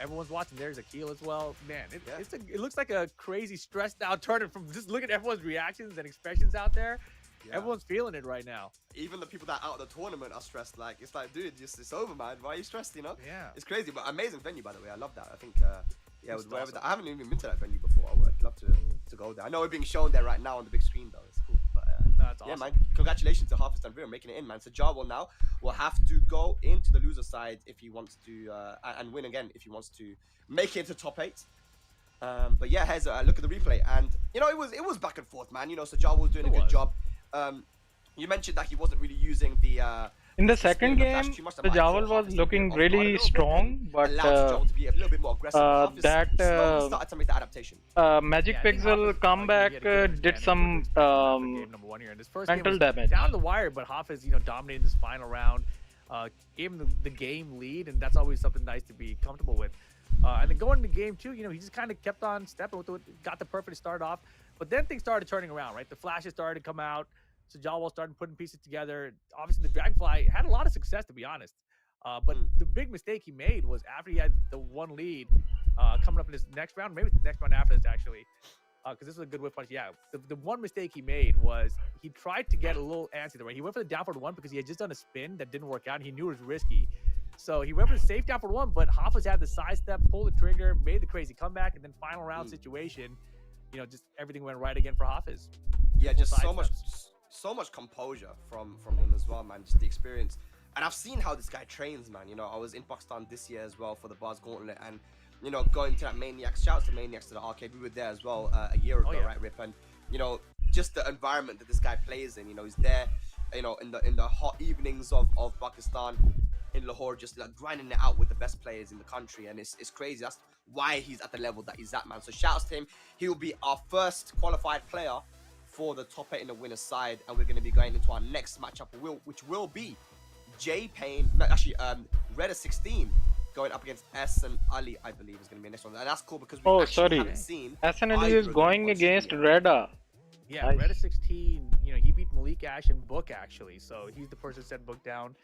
everyone's watching. There's Akil as well. Man, it looks like a crazy stressed out tournament from just looking at everyone's reactions and expressions out there. Yeah. Everyone's feeling it right now. Even the people that are out of the tournament are stressed. Like, it's like, dude, it's over, man. Why are you stressed, you know? Yeah. It's crazy, but amazing venue, by the way. I love that. I think, yeah, with wherever I haven't even been to that venue before. I'd love to go there. I know we're being shown there right now on the big screen, though. It's cool. But, that's awesome. Yeah, man. Congratulations to Hafiz Tanveer making it in, man. Sajawal now will have to go into the loser side if he wants to, and win again if he wants to make it into top 8. But yeah, here's a look at the replay, and you know it was back and forth, man. You know, Sajawal was doing a good job. You mentioned that he wasn't really using the. In the second game, Sajawal was looking really strong, but to be a little bit more aggressive. that started to make the adaptation. Magic Pixel comeback did some game number 1 here, and this first mental game was damage. down the wire, but Hafiz, you know, dominated this final round, gave him the game lead, and that's always something nice to be comfortable with. And then going into game 2, you know, he just kind of kept on stepping with it, got the perfect start off, but then things started turning around, right? The flashes started to come out. Sajawal started putting pieces together. Obviously, the Dragonfly had a lot of success, to be honest. But the big mistake he made was after he had the 1 lead coming up in his next round, maybe the next round after this, actually, because this was a good whip punch. Yeah, the one mistake he made was he tried to get a little antsy there. Right? He went for the down forward 1 because he had just done a spin that didn't work out, and he knew it was risky. So he went for the safe down forward 1, but Hafiz had the side step, pulled the trigger, made the crazy comeback, and then final round situation, you know, just everything went right again for Hafiz. Yeah, just so much composure from him as well, man. Just the experience, and I've seen how this guy trains, man. You know, I was in Pakistan this year as well for the Bars Gauntlet, and you know, going to that Maniacs. Shouts to Maniacs to the arcade. We were there as well a year ago, right, Rip? And you know, just the environment that this guy plays in. You know, he's there, you know, in the hot evenings of Pakistan, in Lahore, just like grinding it out with the best players in the country, and it's crazy. That's why he's at the level that he's at, man. So shouts to him. He will be our first qualified player for the top 8 in the winner's side, and we're going to be going into our next matchup, which will be Reda 16 going up against Ahsan Ali, I believe is going to be the next one, and that's cool because we haven't seen. Ahsan Ali is going against Reda. Yeah, nice. Reda 16, you know, he beat Malik Ash and Book actually, so he's the person that sent Book down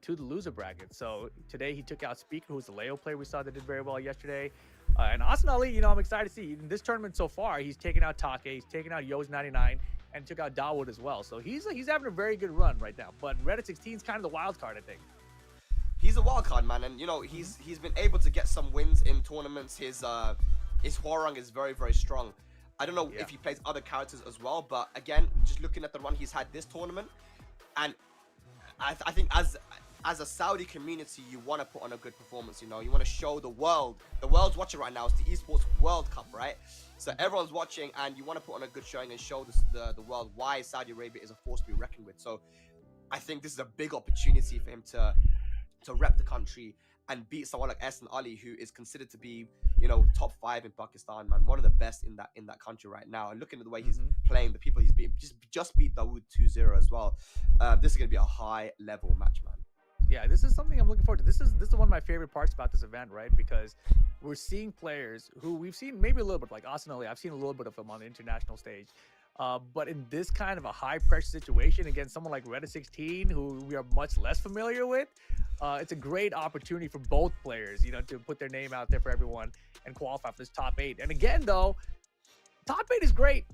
to the loser bracket. So today he took out Speaker, who's the Leo player we saw that did very well yesterday. And Ahsan Ali, you know, I'm excited to see. In this tournament so far, he's taken out Take, he's taken out Yo's 99, and took out Dawood as well. So he's having a very good run right now. But Reda 16 is kind of the wild card, I think. He's a wild card, man, and you know he's been able to get some wins in tournaments. His Hwarang is very, very strong. I don't know Yeah. if he plays other characters as well, but again, just looking at the run he's had this tournament, and I think as a Saudi community, you want to put on a good performance. You know, you want to show the world's watching right now. It's the Esports World Cup, right? So everyone's watching, and you want to put on a good showing and show the world why Saudi Arabia is a force to be reckoned with. So I think this is a big opportunity for him to rep the country and beat someone like Ahsan Ali, who is considered to be, you know, top 5 in Pakistan, man, one of the best in that country right now. And looking at the way he's playing, the people he's beating, just beat Dawood 2-0 as well. This is gonna be a high level match, man. Yeah, this is something I'm looking forward to. This is one of my favorite parts about this event, right? Because we're seeing players who we've seen maybe a little bit, like Ahsan Ali. I've seen a little bit of him on the international stage. But in this kind of a high pressure situation against someone like Reda 16, who we are much less familiar with, it's a great opportunity for both players, you know, to put their name out there for everyone and qualify for this top 8. And again, though, top 8 is great.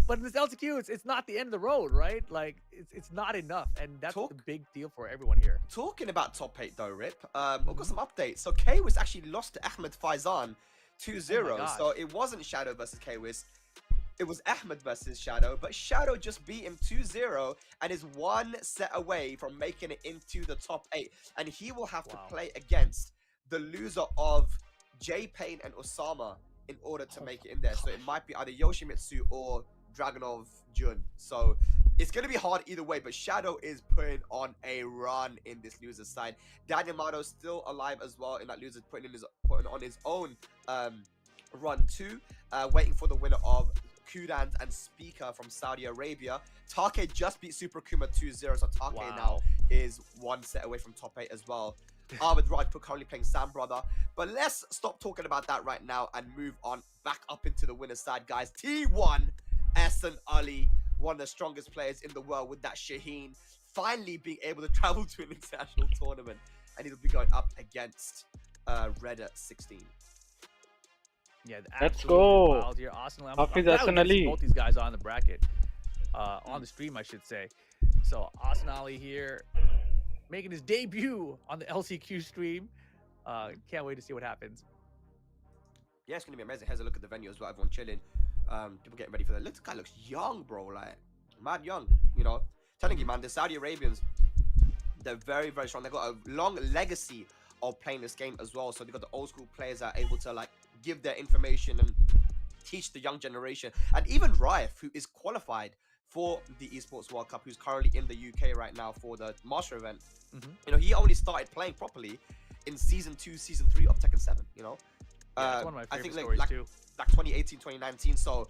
But in this LCQ, it's not the end of the road, right? Like, it's not enough. And that's the big deal for everyone here. Talking about top 8, though, Rip, we've got some updates. So, Kwis actually lost to Ahmed Faizan 2-0. So, it wasn't Shadow versus Kwis. It was Ahmed versus Shadow. But Shadow just beat him 2-0 and is 1 set away from making it into the top 8. And he will have to play against the loser of J Payne and Osama in order to make it in there. So, it might be either Yoshimitsu or Dragonov Jun. So it's going to be hard either way, but Shadow is putting on a run in this loser's side. Daniel Mato still alive as well in that loser, putting on his own run too, waiting for the winner of Kudans and Speaker from Saudi Arabia. Take just beat Super Kuma 2-0, so Take now is 1 set away from top 8 as well. Ahmed Rajput currently playing Sam Brother. But let's stop talking about that right now and move on back up into the winner's side, guys. T1 Ahsan Ali, one of the strongest players in the world with that Shaheen, finally being able to travel to an international tournament, and he'll be going up against Reda 16. Yeah, let's go. Wild here. Hafiz Ali. Both these guys are on the bracket, on the stream, I should say. So Ahsan Ali here, making his debut on the LCQ stream. Can't wait to see what happens. Yeah, it's gonna be amazing. Here's a look at the venue as well. Everyone chilling. People getting ready for that. This guy looks young, bro. Like, mad young, you know. Telling you, man, the Saudi Arabians, they're very, very strong. They've got a long legacy of playing this game as well. So they've got the old school players that are able to, like, give their information and teach the young generation. And even Raif, who is qualified for the Esports World Cup, who's currently in the UK right now for the Master event. You know, he only started playing properly in Season 2, Season 3 of Tekken 7, you know. Yeah, that's one of my favorite stories like, too. Like 2018, 2019. So,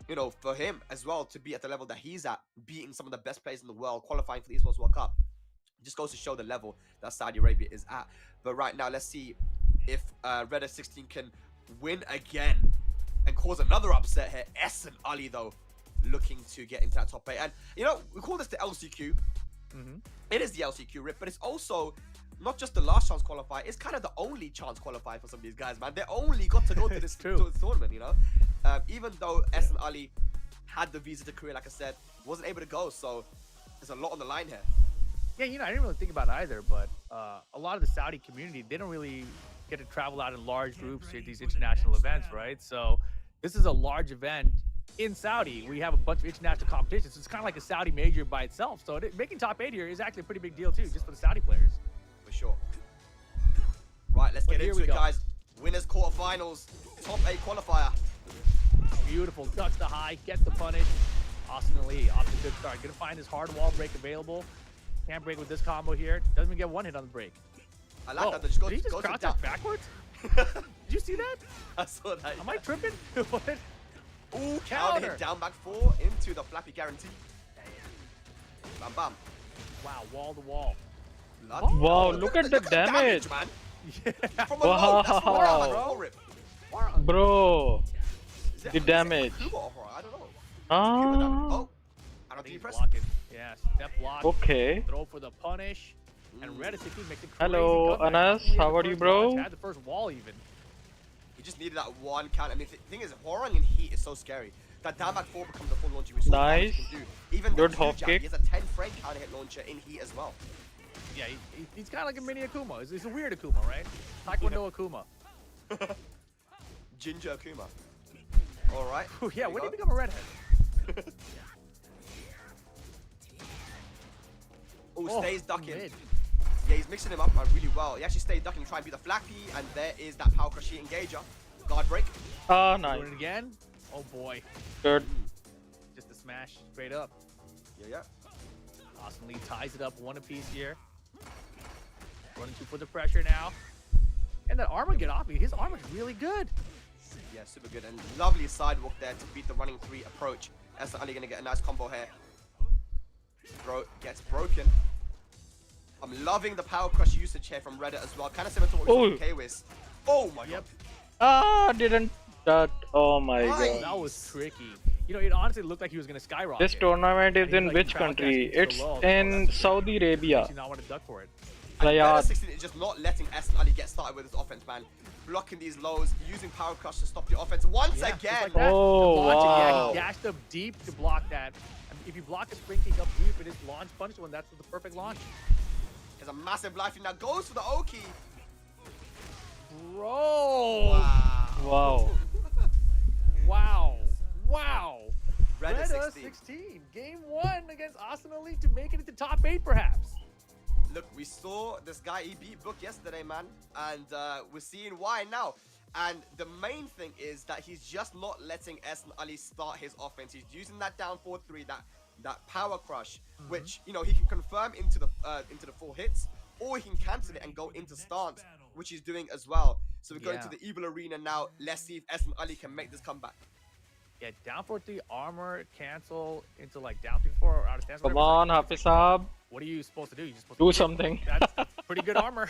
you know, for him as well to be at the level that he's at, beating some of the best players in the world, qualifying for the Esports World Cup, just goes to show the level that Saudi Arabia is at. But right now, let's see if Reda 16 can win again and cause another upset here. Ahsan Ali, though, looking to get into that top 8. And, you know, we call this the LCQ. It is the LCQ, Rip, but it's also not just the last chance qualifier, it's kind of the only chance qualifier for some of these guys, man. They only got to go to this tournament, you know? Even though Ahsan Ali had the visa to Korea, like I said, wasn't able to go, so there's a lot on the line here. Yeah, you know, I didn't really think about it either, but a lot of the Saudi community, they don't really get to travel out in large groups to these international events, right? So this is a large event in Saudi. We have a bunch of international competitions, so it's kind of like a Saudi major by itself. So making top 8 here is actually a pretty big deal too, just for the Saudi players. For sure. Right, let's get into it, guys. Winners quarterfinals, top 8 qualifier. Beautiful, ducks the high, gets the punish. Ahsan Ali off to a good start. Gonna find his hard wall break available. Can't break with this combo here. Doesn't even get one hit on the break. I like that. Just did he just crouch us backwards? Did you see that? I saw that. Am I tripping? What? Ooh, counter hit down back 4 into the flappy guarantee. Bam, bam. Wow, wall to wall. Wow, look at the damage, man. Yeah. From a low, that's bro. The damage. I don't know. Oh, I don't think you press it. Yeah, step block. Okay. Throw for the punish. And Reda 16 makes it crazy. Hello, Anas. How are you, bro? Had the first wall even. He just needed that one count. I mean, the thing is, Horang in heat is so scary. That down back 4 becomes a full launcher. Nice. Even good the hop kick. He has a 10 frame counter hit launcher in heat as well. Yeah, he's kind of like a mini Akuma. It's a weird Akuma, right? Taekwondo Akuma. Ginger Akuma. All right. Ooh, yeah, There when you did he go. become a redhead? Oh, stays ducking. mid. Yeah, he's mixing him up really well. He actually stayed ducking, trying to be the Flappy, and there is that Power Crush engager. Guard break. Ah, nice. Doing it again. Oh boy. Good. Just a smash straight up. Yeah. Ahsan Ali ties it up one apiece here. Running to put the pressure now. And that armor get off me. His armor's really good. Yeah, super good. And lovely sidewalk there to beat the running 3 approach. Ahsan Ali gonna get a nice combo here. Bro gets broken. I'm loving the Power Crush usage here from Reda as well. Kind of similar to what we saw from K-Wiz. Oh my god. Ah, didn't that. Oh my Nice. god. That was tricky. You know, it honestly looked like he was going to skyrocket. This tournament is And he, in like, which found country? that into the It's low. in Saudi Arabia. Did not want to duck for it. And Reda Riyadh. 16 is just not letting Ahsan Ali get started with his offense, man. Blocking these lows, using Power Crush to stop the offense once Yeah, just again. like that. Oh, The launch again. wow. He dashed up deep to block that. I mean, if you block a spring kick up deep, it is launch punish one. That's the perfect launch. There's a massive life lead now. Goes for the Oki. Bro. Wow. Wow. Wow. Wow. Reda Reda 16. 16. Game 1 against Ahsan Ali to make it into top 8 perhaps. Look, we saw this guy, he beat Book yesterday, man. And we're seeing why now. And the main thing is that he's just not letting Ahsan Ali start his offense. He's using that down 4-3, that Power Crush, which, you know, he can confirm into the 4 hits, or he can cancel it and go into stance, which he's doing as well. So we're going to the Evil Arena now. Let's see if Ahsan Ali can make this comeback. Yeah, down 4-3, armor, cancel into like down 3-4 or out of stance. Come whatever. on, Hafiz Saab. What are you supposed to do? You're just supposed Do to something. That's pretty good armor.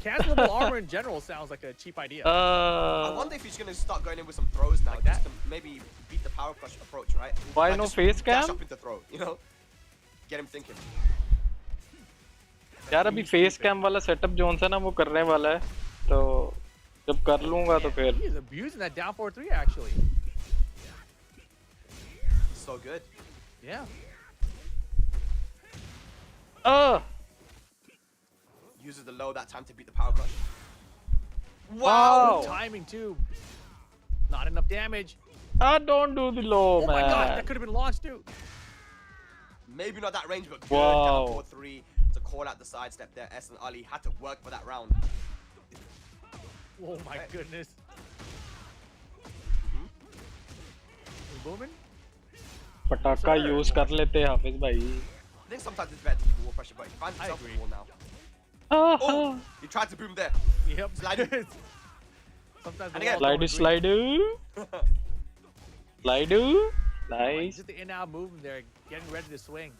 Cancelable armor in general sounds like a cheap idea. I wonder if he's going to start going in with some throws now, Like just that? to maybe beat the Power Crush approach, right? Why Like no just face dash cam? up into throw, you know? Get him thinking. यार अभी face cam वाला setup zone सा ना वो करने वाला है तो जब कर लूंगा तो फिर He is abusing that down 4-3 actually. So good. Yeah. Uses the low that time to beat the Power Crush. Wow. Good timing too. Not enough damage. Don't do the low, Oh my gosh, man. that could have been launched too. Maybe not that range, but good. Wow. Down 4-3 to call out the sidestep there. Ahsan Ali had to work for that round. Oh my goodness. Booming? पटाखा use कर लेते हैं हाफिज भाई I think sometimes it's better to keep wall pressure, but he finds I himself agree. in the wall now. Oh, he tried to boom there. Yep. Slide. Sometimes And again, slide nice Just the in-out movement there, getting ready to swing.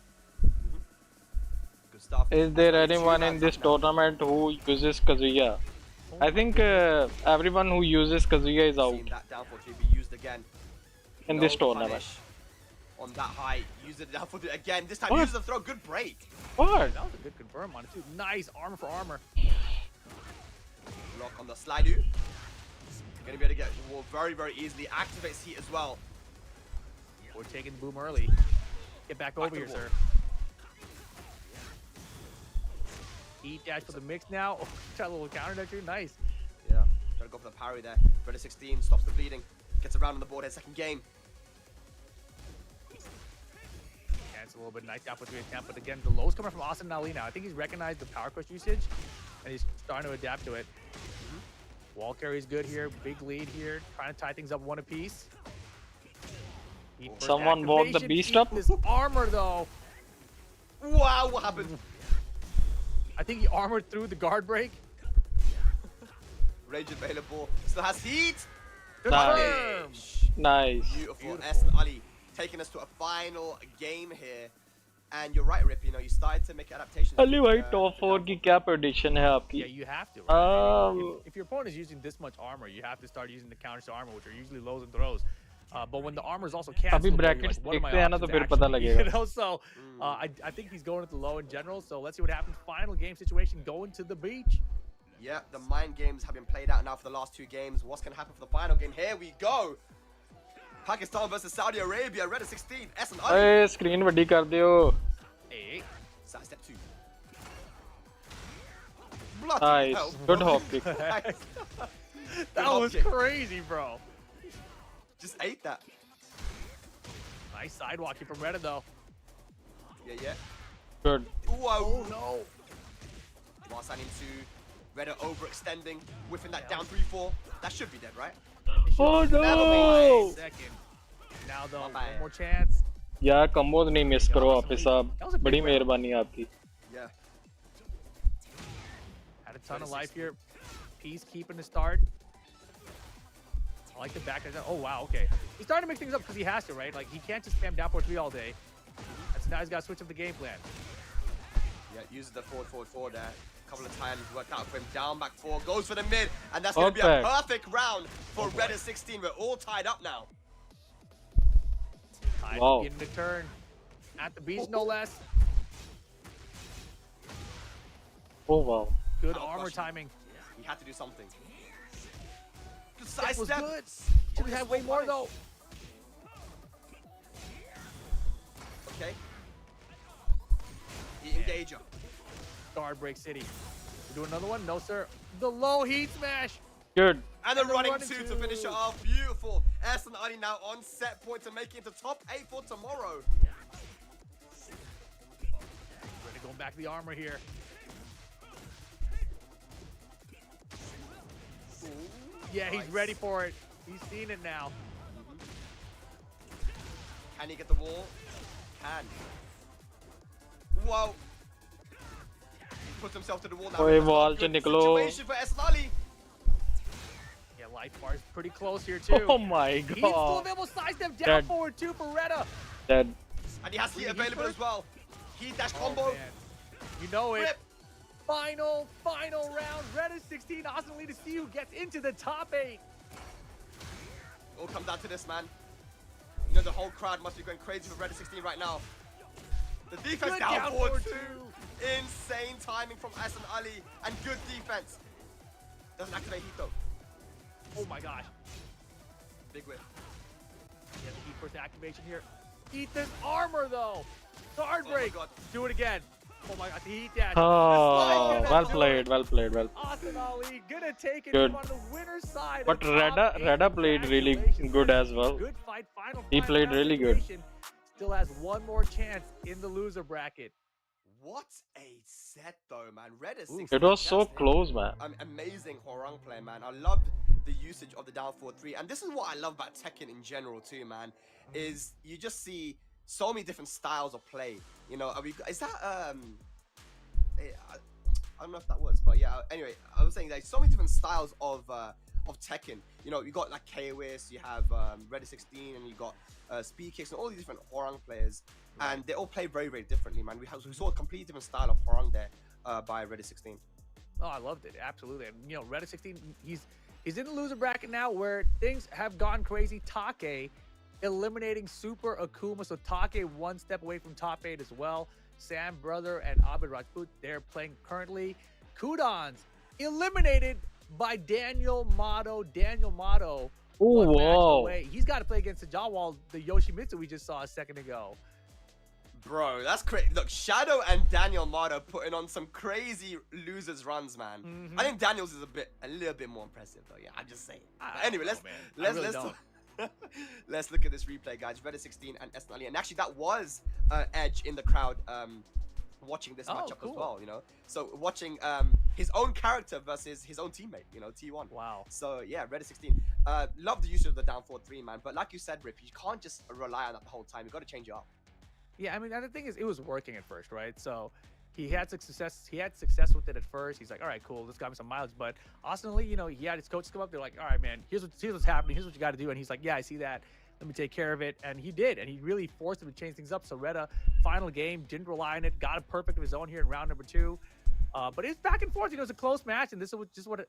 Good stuff. is there That's anyone two in rounds this up now. tournament who uses Kazuya I think everyone who uses Kazuya is out Seen that down 4-3 be used again. in No this tournament punish on that high. Use it down 4-3 again. This time What? use the throw. Good break. what That was a good confirm on it too. Nice armor for armor. Lock on the slide-oo. Gonna be able to get the wall very, very easily. Activates heat as well. We're taking boom early. Get back over to here, the sir. Heat dash for the mix now. Oh, try a little counter there too. Nice. Yeah. Trying to go for the parry there. Reda 16 stops the bleeding. Gets around on the board here. Second game. Cancel a little bit. Nice down for 3 attempt. But again, the low's coming from Ahsan Ali now. I think he's recognized the power crush usage and he's starting to adapt to it. Wall carry's good here. Big lead here. Trying to tie things up one apiece. Heat first Someone woke the activation. beast Heat up? This armor though. Wow, what happened? I think he armored through the guard break. Rage available. Still has heat. Confirm. nice Beautiful. Ahsan Ali taking us to a final game here. And you're right, Rip. You know, you started to make adaptations. Ali भाई to, top 4 की क्या prediction है आपकी Yeah, you have to. Right? I mean, Um, if your opponent is using this much armor, you have to start using the counters to armor, which are usually lows and throws. But when the armor is also canceled, you're brackets like, what are my देखते हैं ना options तो फिर पता actually? लगेगा। You know, so I think he's going at the low in general. So let's see what happens. Final game situation, going to the beach. Yeah, the mind games have been played out now for the last 2 games. What's going to happen for the final game? Here we go. Pakistan versus Saudi Arabia. Reda 16. Ahsan Ali. अरे screen बड़ी कर दियो Hey, Side step 2. Bloody nice hell, good bro. hop kick that Hop was kick. crazy, bro. Just ate that. Nice sidewalking from Reda though. Yeah. Good. Whoa. Oh no. Whilst I need to Reda overextending, whiffing that down 3-4. That should be dead, right? Oh Never no! mind. Second. Now though, My bad. one more chance. यार कम्बोज नहीं miss करो Awesome हाफिज lead. साहब That was a big बड़ी round. मेहरबानी आपकी Yeah. Had a ton of 26. life here. Peace keeping the start. I like the back. Oh wow, okay. He's starting to mix things up because he has to, right? Like he can't just spam down 4-3 all day. And so now he's got to switch up the game plan. Yeah, uses the forward there. Couple of times worked out for him. Down, back 4, goes for the mid, and that's going to be a perfect round for Reda 16. We're all tied up now. Time Wow. getting the turn at the beach, no less. Oh wow. Good Oh, armor gosh. timing. He had to do something. Good That side was step. good. Should have had way more though. Okay. The engager. Guard break city. We do another one? No sir. The low heat smash. Good. And the And the running running 2 to two. finish it off. Beautiful. Ahsan Ali now on set point to make it into top 8 for tomorrow. Ready going back to the armor here. Ooh, Yeah, he's nice. ready for it. He's seen it now. Can he get the wall? Can. Whoa. He puts himself to the wall now. Oi, That's not a wall good se niklo. situation for Ahsan Ali. Yeah, life bar is pretty close here too. Oh my He's still god. available. Side step down Dead. forward two for Reda. Dead. And he has heat Heat available first? as well. Heat dash Oh, combo. man. You know it. Rip. Final round. Reda 16. Ahsan Ali to see who gets into the top 8. All come down to this, man. You know the whole crowd must be going crazy for Reda 16 right now. The defense Good down down forward forward two. Insane timing from Ahsan Ali and good defense. Doesn't activate heat though. Oh my gosh. Big whip. Yeah, the heat first activation here. Eat this armor though. Guard Oh my break. God. Do it again. Oh my god, the heat dash. Oh, Gonna well do played, it. well played, well. Ahsan Ali gonna take it Good. on the winner's side. But of top Reda 8. played really Congratulations. good as well. Good fight. Final. He final played round really good. situation. Still has one more chance in the loser bracket. What a set though, man. Reda Oof. 16. It was so that's close, man. amazing Horang play, man. I loved the usage of the down 4-3. And this is what I love about Tekken in general too, man. Is you just see so many different styles of play. You know, is that I don't know if that was, but yeah. Anyway, I was saying there's so many different styles of Tekken. You know, you got like KOS, you have Reda 16, and you got Speed Kicks, and all these different Horang players, and they all play very, very differently, man. We saw a completely different style of Horang there by Reda 16. Oh, I loved it. Absolutely. And, you know, Reda 16, he's in the loser bracket now where things have gone crazy. Take eliminating Super Akuma. So Take one step away from top 8 as well. Sam Brother and Abid Rajput, they're playing currently. Kudans eliminated by Daniel Motto. Daniel Motto. Oh, one match wow. away. He's got to play against Sajawal, the Yoshimitsu we just saw a second ago. Bro, that's crazy. Look, Shadow and Daniel Mata putting on some crazy losers runs, man. Mhm. I think Daniel's is a little bit more impressive though. Yeah, I'm just saying. I But anyway, don't know, man. I let's really let's don't. let's look at this replay, guys. Reda 16 and Ahsan Ali, and actually that was Edge in the crowd watching this Oh, matchup cool. as well. You know, so watching his own character versus his own teammate. You know, T1. Wow. So yeah, Reda 16. Love the use of the down 4-3, man. But like you said, Rip, you can't just rely on that the whole time. You got to change it up. Yeah, I mean, and the thing is, it was working at first, right? So he had success. He had success with it at first. He's like, all right, cool, this got me some mileage. But Ahsan Ali, you know, he had his coaches come up. They're like, all right, man, here's what's happening. Here's what you got to do. And he's like, yeah, I see that. Let me take care of it. And he did. And he really forced him to change things up. So Reda, final game, didn't rely on it. Got a perfect of his own here in round number 2. But it's back and forth. You know, it's a close match, and this is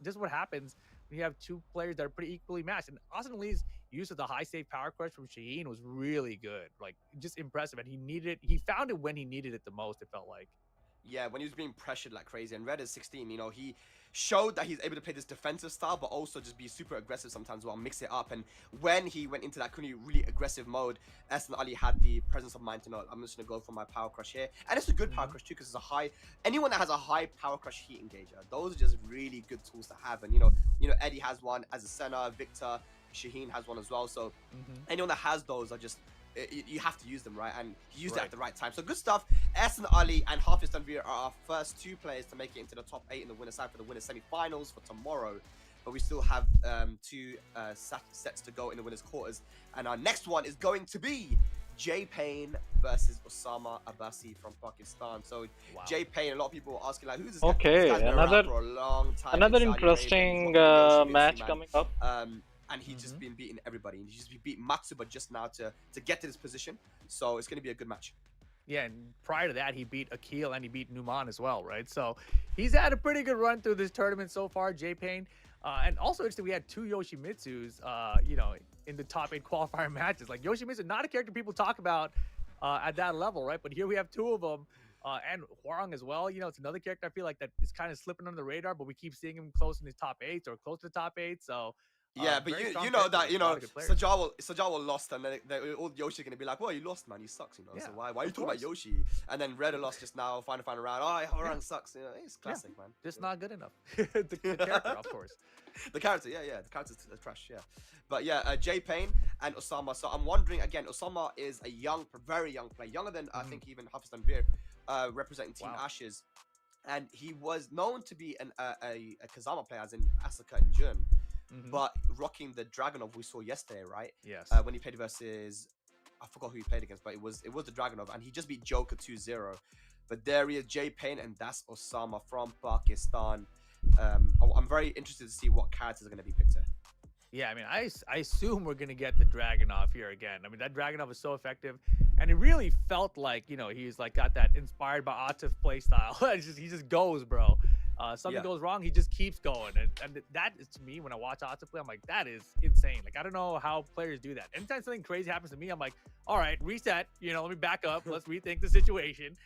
just what happens when you have two players that are pretty equally matched. And Ahsan Ali's use of the high save power crush from Shaheen was really good, like just impressive. And he needed it. He found it when he needed it the most. It felt like. Yeah, when he was being pressured like crazy. And Reda's 16, you know, he showed that he's able to play this defensive style, but also just be super aggressive sometimes while mix it up. And when he went into that really aggressive mode, Ahsan Ali had the presence of mind to know, I'm just going to go for my power crush here. And it's a good power crush too, because it's a high, anyone that has a high power crush heat engager, those are just really good tools to have. And, you know, Eddie has one as a center, Victor, Shaheen has one as well. So anyone that has those are just, you have to use them, right? And he used it at the right time. So good stuff. Ahsan Ali and Hafiz Tanveer are our first 2 players to make it into the top 8 in the winner's side for the winner's semi-finals for tomorrow. But we still have 2 sets to go in the winner's quarters. And our next one is going to be J Payne versus Osama Abassi from Pakistan. So J Payne, a lot of people are asking like, who's this guy? Okay, This guy's been around for a long time another in Saudi Arabia. interesting He's one of the Yoshi match man. coming up. And he's just been beating everybody. He just beat Matsuba just now to get to this position. So it's going to be a good match. Yeah, and prior to that, he beat Akil and he beat Numan as well, right? So he's had a pretty good run through this tournament so far, J Payne. And also interesting, we had 2 Yoshimitsus, you know, in the top 8 qualifier matches. Like Yoshimitsu, not a character people talk about at that level, right? But here we have 2 of them. And Hwarang as well. You know, it's another character I feel like that is kind of slipping under the radar, but we keep seeing him close in his top 8 or close to the top 8. So yeah, but you know that, you know, Sajawal lost, and then all Yoshi are gonna be like, well, you lost, man, he sucks, you know. Yeah, so why are you talking about Yoshi? And then Reda lost just now, final round. Oh, Hwarang sucks. You know, it's classic, man. Just not good enough. the character, of course. The character, yeah, the character's trash, yeah. But yeah, J Payne and Osama. So I'm wondering again, Osama is a very young player, younger than I think even Hafiz Tanveer, representing Team Ashes, and he was known to be a Kazama player, as in Asuka and Jun. But rocking the Dragonov we saw yesterday, right? Yes. When he played versus, I forgot who he played against, but it was the Dragonov, and he just beat Joker 2-0. But there he is, J Payne, and that's Osama from Pakistan. I'm very interested to see what characters are going to be picked here. Yeah, I mean, I assume we're going to get the Dragonov here again. I mean, that Dragonov is so effective, and it really felt like, you know, he's like got that inspired by Atif play style. He just goes, bro. Something goes wrong, he just keeps going. And that is, to me, when I watch Atif play, I'm like, that is insane. Like, I don't know how players do that. Anytime something crazy happens to me, I'm like, all right, reset. You know, let me back up. Let's rethink the situation.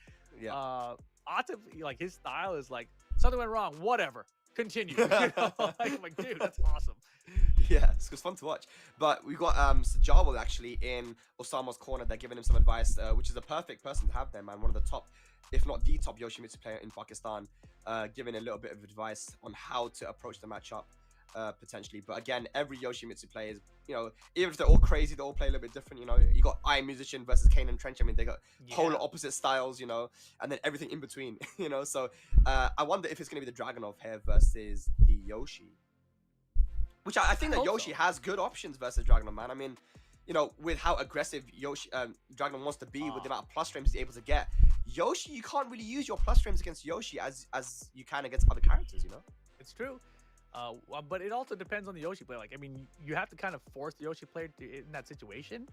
Yeah. Atif, like, his style is like, something went wrong, whatever. Continue. You know? I'm like, dude, that's awesome. Yeah, it's fun to watch. But we got Sajawal actually in Osama's corner. They're giving him some advice, which is a perfect person to have there, man. One of the top, if not the top Yoshimitsu player in Pakistan, giving a little bit of advice on how to approach the matchup, potentially. But again, every Yoshimitsu player is, you know, even if they're all crazy, they all play a little bit different. You know, you got Iron Musician versus Kane and Trench. I mean, they got polar opposite styles, you know, and then everything in between, you know. So I wonder if it's going to be the Dragonov here versus the Yoshi. Which I think that Yoshi has good options versus Dragonov, man. I mean, you know, with how aggressive Yoshi Dragonov wants to be, with the amount of plus frames he's able to get, Yoshi, you can't really use your plus frames against Yoshi as you can against other characters, you know? It's true. But it also depends on the Yoshi player. Like, I mean, you have to kind of force the Yoshi player in that situation.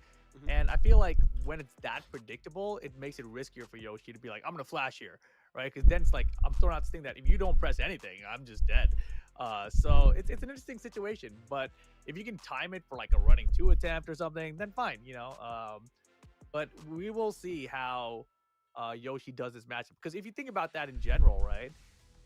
And I feel like when it's that predictable, it makes it riskier for Yoshi to be like, I'm going to flash here, right? Because then it's like, I'm throwing out this thing that if you don't press anything, I'm just dead. So it's an interesting situation. But if you can time it for like a running 2 attempt or something, then fine, you know. But we will see how Yoshi does this matchup. Because if you think about that in general, right?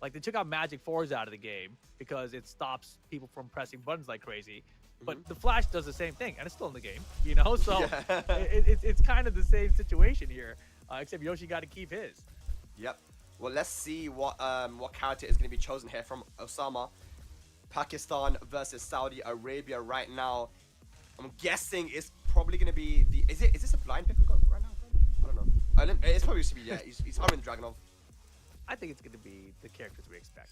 Like, they took out Magic 4s out of the game because it stops people from pressing buttons like crazy. But the Flash does the same thing, and it's still in the game, you know? So it's kind of the same situation here, except Yoshi got to keep his. Yep. Well, let's see what character is going to be chosen here from Osama. Pakistan versus Saudi Arabia right now. I'm guessing it's probably going to be the... Is this a blind pick we got right now? I don't know. It's probably going to be, yeah, he's hovering the Dragonov. I think it's going to be the characters we expect.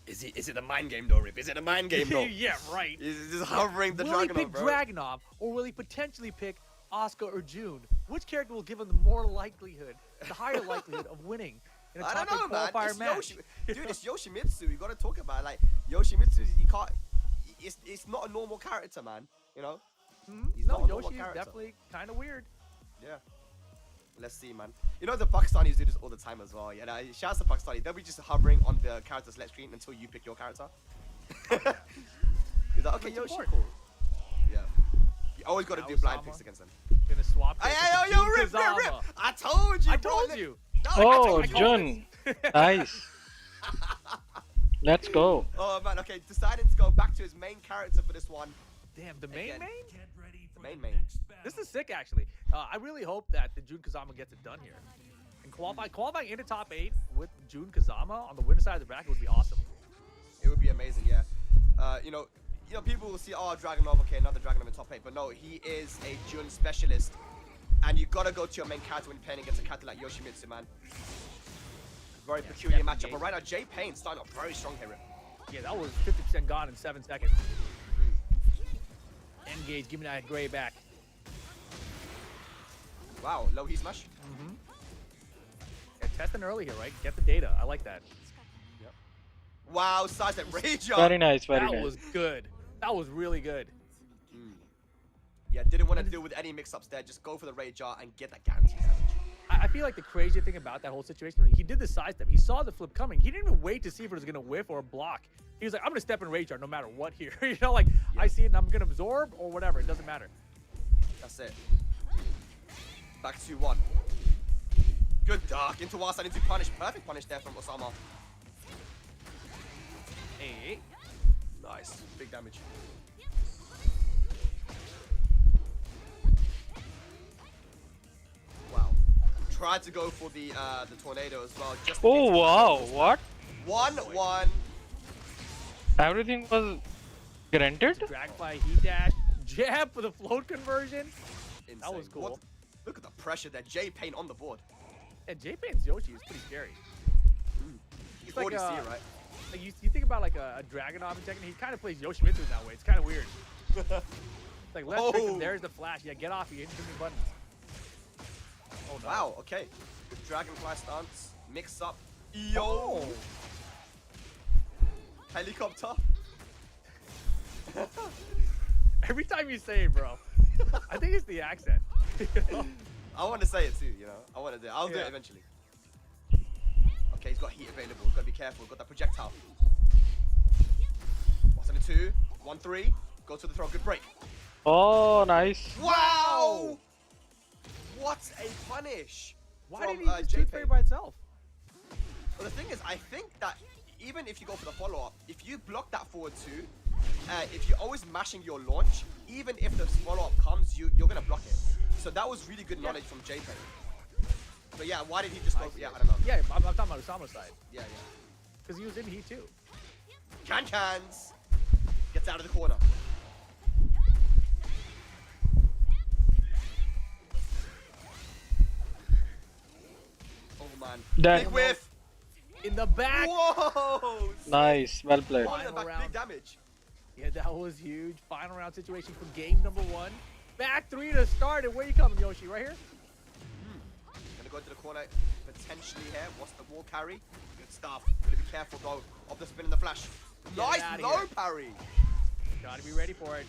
Is it a mind game though, Rip? Is it a mind game though? Yeah, right. He's just hovering the Dragonov, Will he pick Dragonov, or will he potentially pick Asuka or Jun? Which character will give him the more likelihood, the higher likelihood of winning in a top 8 qualifier match? Dude, it's Yoshimitsu. You got to talk about it. Like, Yoshimitsu, you can't... It's not a normal character, man. You know? He's not a normal Yoshi is character. definitely kind of weird. Yeah. Let's see, man. You know, the Pakistanis do this all the time as well. Yeah, shout out to Pakistani. They'll be just hovering on the character select screen until you pick your character. He's like, okay, Yoshi, cool. Yeah. You always got to do blind picks against them. Gonna swap. Yo, Rip. I told you, I bro. told you. Oh, I call Jun. this. Nice. Let's go. Oh man, okay, deciding to go back to his main character for this one. Damn, the main Again. main? The main. This is sick, actually. I really hope that the Jun Kazama gets it done here. And qualifying into top 8 with Jun Kazama on the winner side of the bracket would be awesome. It would be amazing, yeah. You know, people will see, oh, Dragonov, okay, another Dragonov in top 8, but no, he is a Jun specialist, and you gotta go to your main character when playing against a character like Yoshimitsu, man. Very peculiar matchup, but right now, Jay Payne starting off very strong here. Yeah, that was 50% gone in 7 seconds. Engage, give me that gray back. Wow, low heat smash. Yeah, testing early here, right? Get the data. I like that. Wow, size that rage Very nice, very That nice. was good. That was really good. Yeah, didn't want to deal with any mix-ups there. Just go for the rage art and get that guaranteed damage. I feel like the crazy thing about that whole situation, he did the side step. He saw the flip coming. He didn't even wait to see if it was going to whiff or block. He was like, I'm going to step in rage art no matter what here. You know, like, I see it and I'm going to absorb or whatever. It doesn't matter. That's it. Back to 1. Good dark into Wasan into punish. Perfect punish there from Osama. Hey. Nice. Big damage. Wow. Tried to go for the tornado as well. Just in Oh case. wow, what? 1-1. Everything was granted? Dragonfly, heat dash, jab for the float conversion. Insane. That was cool. What? Look at the pressure there. Jay Payne on the board. And J-Pain's Yoshi is pretty scary. He's like, 40 C, right? Like you think about like a Dragonov in Tekken, he kind of plays Yoshimitsu in that way. It's kind of weird. Like left trick and there's the flash. Yeah, get off. You hit too many buttons. Oh no. Wow, okay. Good Dragonfly stance. Mix up. Yo! Oh. Helicopter. Every time you say it, bro, I think it's the accent. You know? I want to say it too, you know. I want to do it. I'll do it Yeah. eventually. Okay, he's got heat available. Gotta be careful. Got that projectile. What's on the 2? 1-3. Go to the throw. Good break. Oh, nice. Wow! What a punish! Why from, did he just Jay shoot Payne. by itself? Well, the thing is, I think that even if you go for the follow-up, if you block that forward 2, if you're always mashing your launch, even if the follow-up comes, you're gonna block it. So that was really good knowledge from Jay Payne. But yeah, why did he just go? Yeah, I don't know. Yeah, I'm talking about Osama's side. Yeah. Because he was in heat too. Cans gets out of the corner. Oh man. That- Big whiff. In the back. Whoa. Nice, well played. Oh, in the back, Round. big damage. Yeah, that was huge. Final round situation for game number 1. Back 3 to start. And where you coming, Yoshi? Right here? Gonna go into the corner potentially here. What's the wall carry? Good stuff. Gonna be careful though of the spin and the flash. Get Nice outta low here. parry. Gotta be ready for it.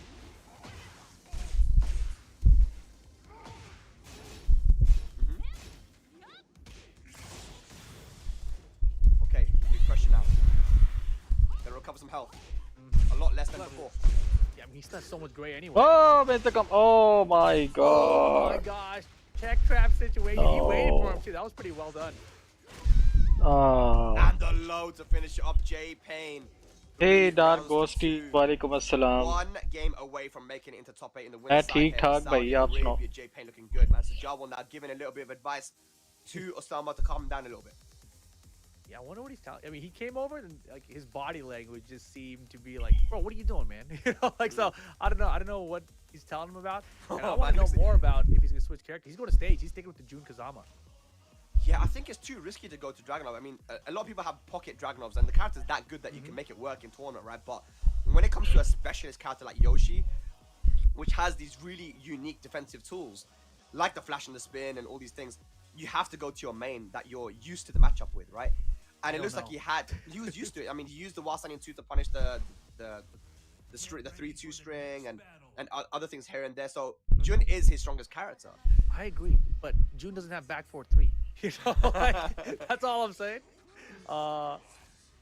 Okay, big pressure now. Gonna recover some health. A lot less than before. Yeah, I mean, he's got so much gray anyway. Oh, missed the come. Oh my Oh my god. gosh. Check trap situation. He waited for him too. That was pretty well done. Oh. And the low to finish it off Jay Payne. Hey, 3 Dark rounds to Ghosty. 2. Walaikum assalam. 1 game away from making it into top 8 in the winner's Yeah, side here. ठीक-ठाक Saudi भैया, आप सुनाओ। Arabia, Jay Payne looking good, man. Sajawal now giving a little bit of advice to Osama to calm him down a little bit. Yeah, I wonder what he's telling. I mean, he came over and like his body language just seemed to be like, bro, what are you doing, man? You know, like so. I don't know what he's telling him about. And I Oh, want man, to know listen. more about if he's gonna switch character. He's going to stage. He's sticking with the Jun Kazama. Yeah, I think it's too risky to go to Dragonov. I mean, a lot of people have pocket Dragonovs, and the character's that good that you can make it work in tournament, right? But when it comes to a specialist character like Yoshi, which has these really unique defensive tools, like the flash and the spin and all these things, you have to go to your main that you're used to the matchup with, right? And it looks like he was used to it. I mean, he used the Wasanian 2 to punish the 3-2 string and other things here and there. So Jun is his strongest character. I agree, but Jun doesn't have back 4-3. You know, like, that's all I'm saying. Well,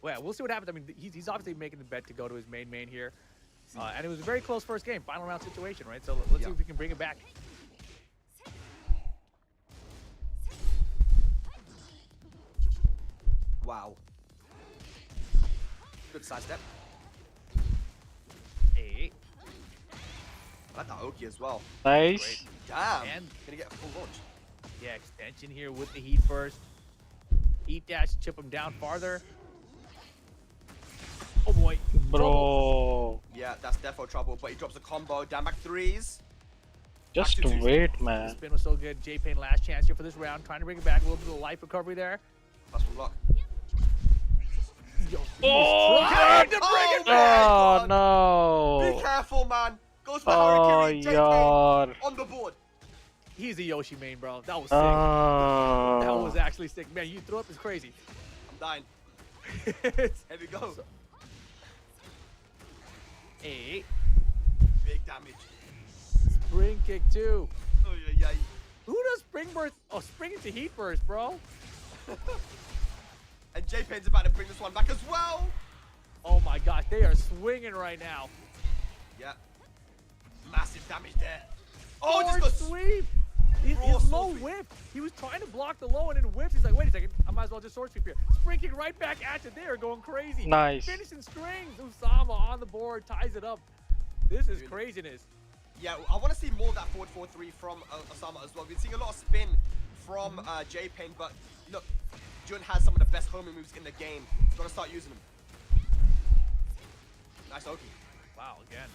yeah, we'll see what happens. I mean, he's obviously making the bet to go to his main here. And it was a very close first game, final round situation, right? So let's see if we can bring it back. Wow. Good sidestep. Hey. I like that Oki as well. Nice. Damn. And Gonna get a full launch. yeah, extension here with the heat burst. Heat dash, chip him down farther. Oh boy. Trouble. Bro. Yeah, that's defo trouble, but he drops a combo. Down back threes. Just Back to two. wait, The man. spin was so good. J-Pain last chance here for this round. Trying to bring it back. A little bit of life recovery there. Plus one block. Yo, Oh, trying God. to bring it Oh, back. Oh, Be no. careful, man. Goes for the Oh, Hurricane. J-Pain yaar. on the board. He's a Yoshi main, bro. That was sick. Oh. That was actually sick. Man, you throw up is crazy. I'm dying. It's- Here we go. Hey, Big damage. spring kick too. Oh, yeah, yeah. Who does spring burst? Oh, spring into heat burst, bro. And J-Pain's about to bring this one back as well. Oh my gosh, they are swinging right now. Yeah. Massive damage there. Oh, just Forward got sweep. His Raw sword low sweep. whip. He was trying to block the low and then whips. He's like, wait a second, I might as well just sword sweep here. Spring kick right back at you. They are going crazy. Nice. Finishing strings. Usama on the board, ties it up. This is Really? craziness. Yeah, I want to see more of that forward 4-3 from Osama as well. We've seen a lot of spin from J-Pain, but look, Jun has some of the best homing moves in the game. He's got to start using them. Nice Oki. Wow, again.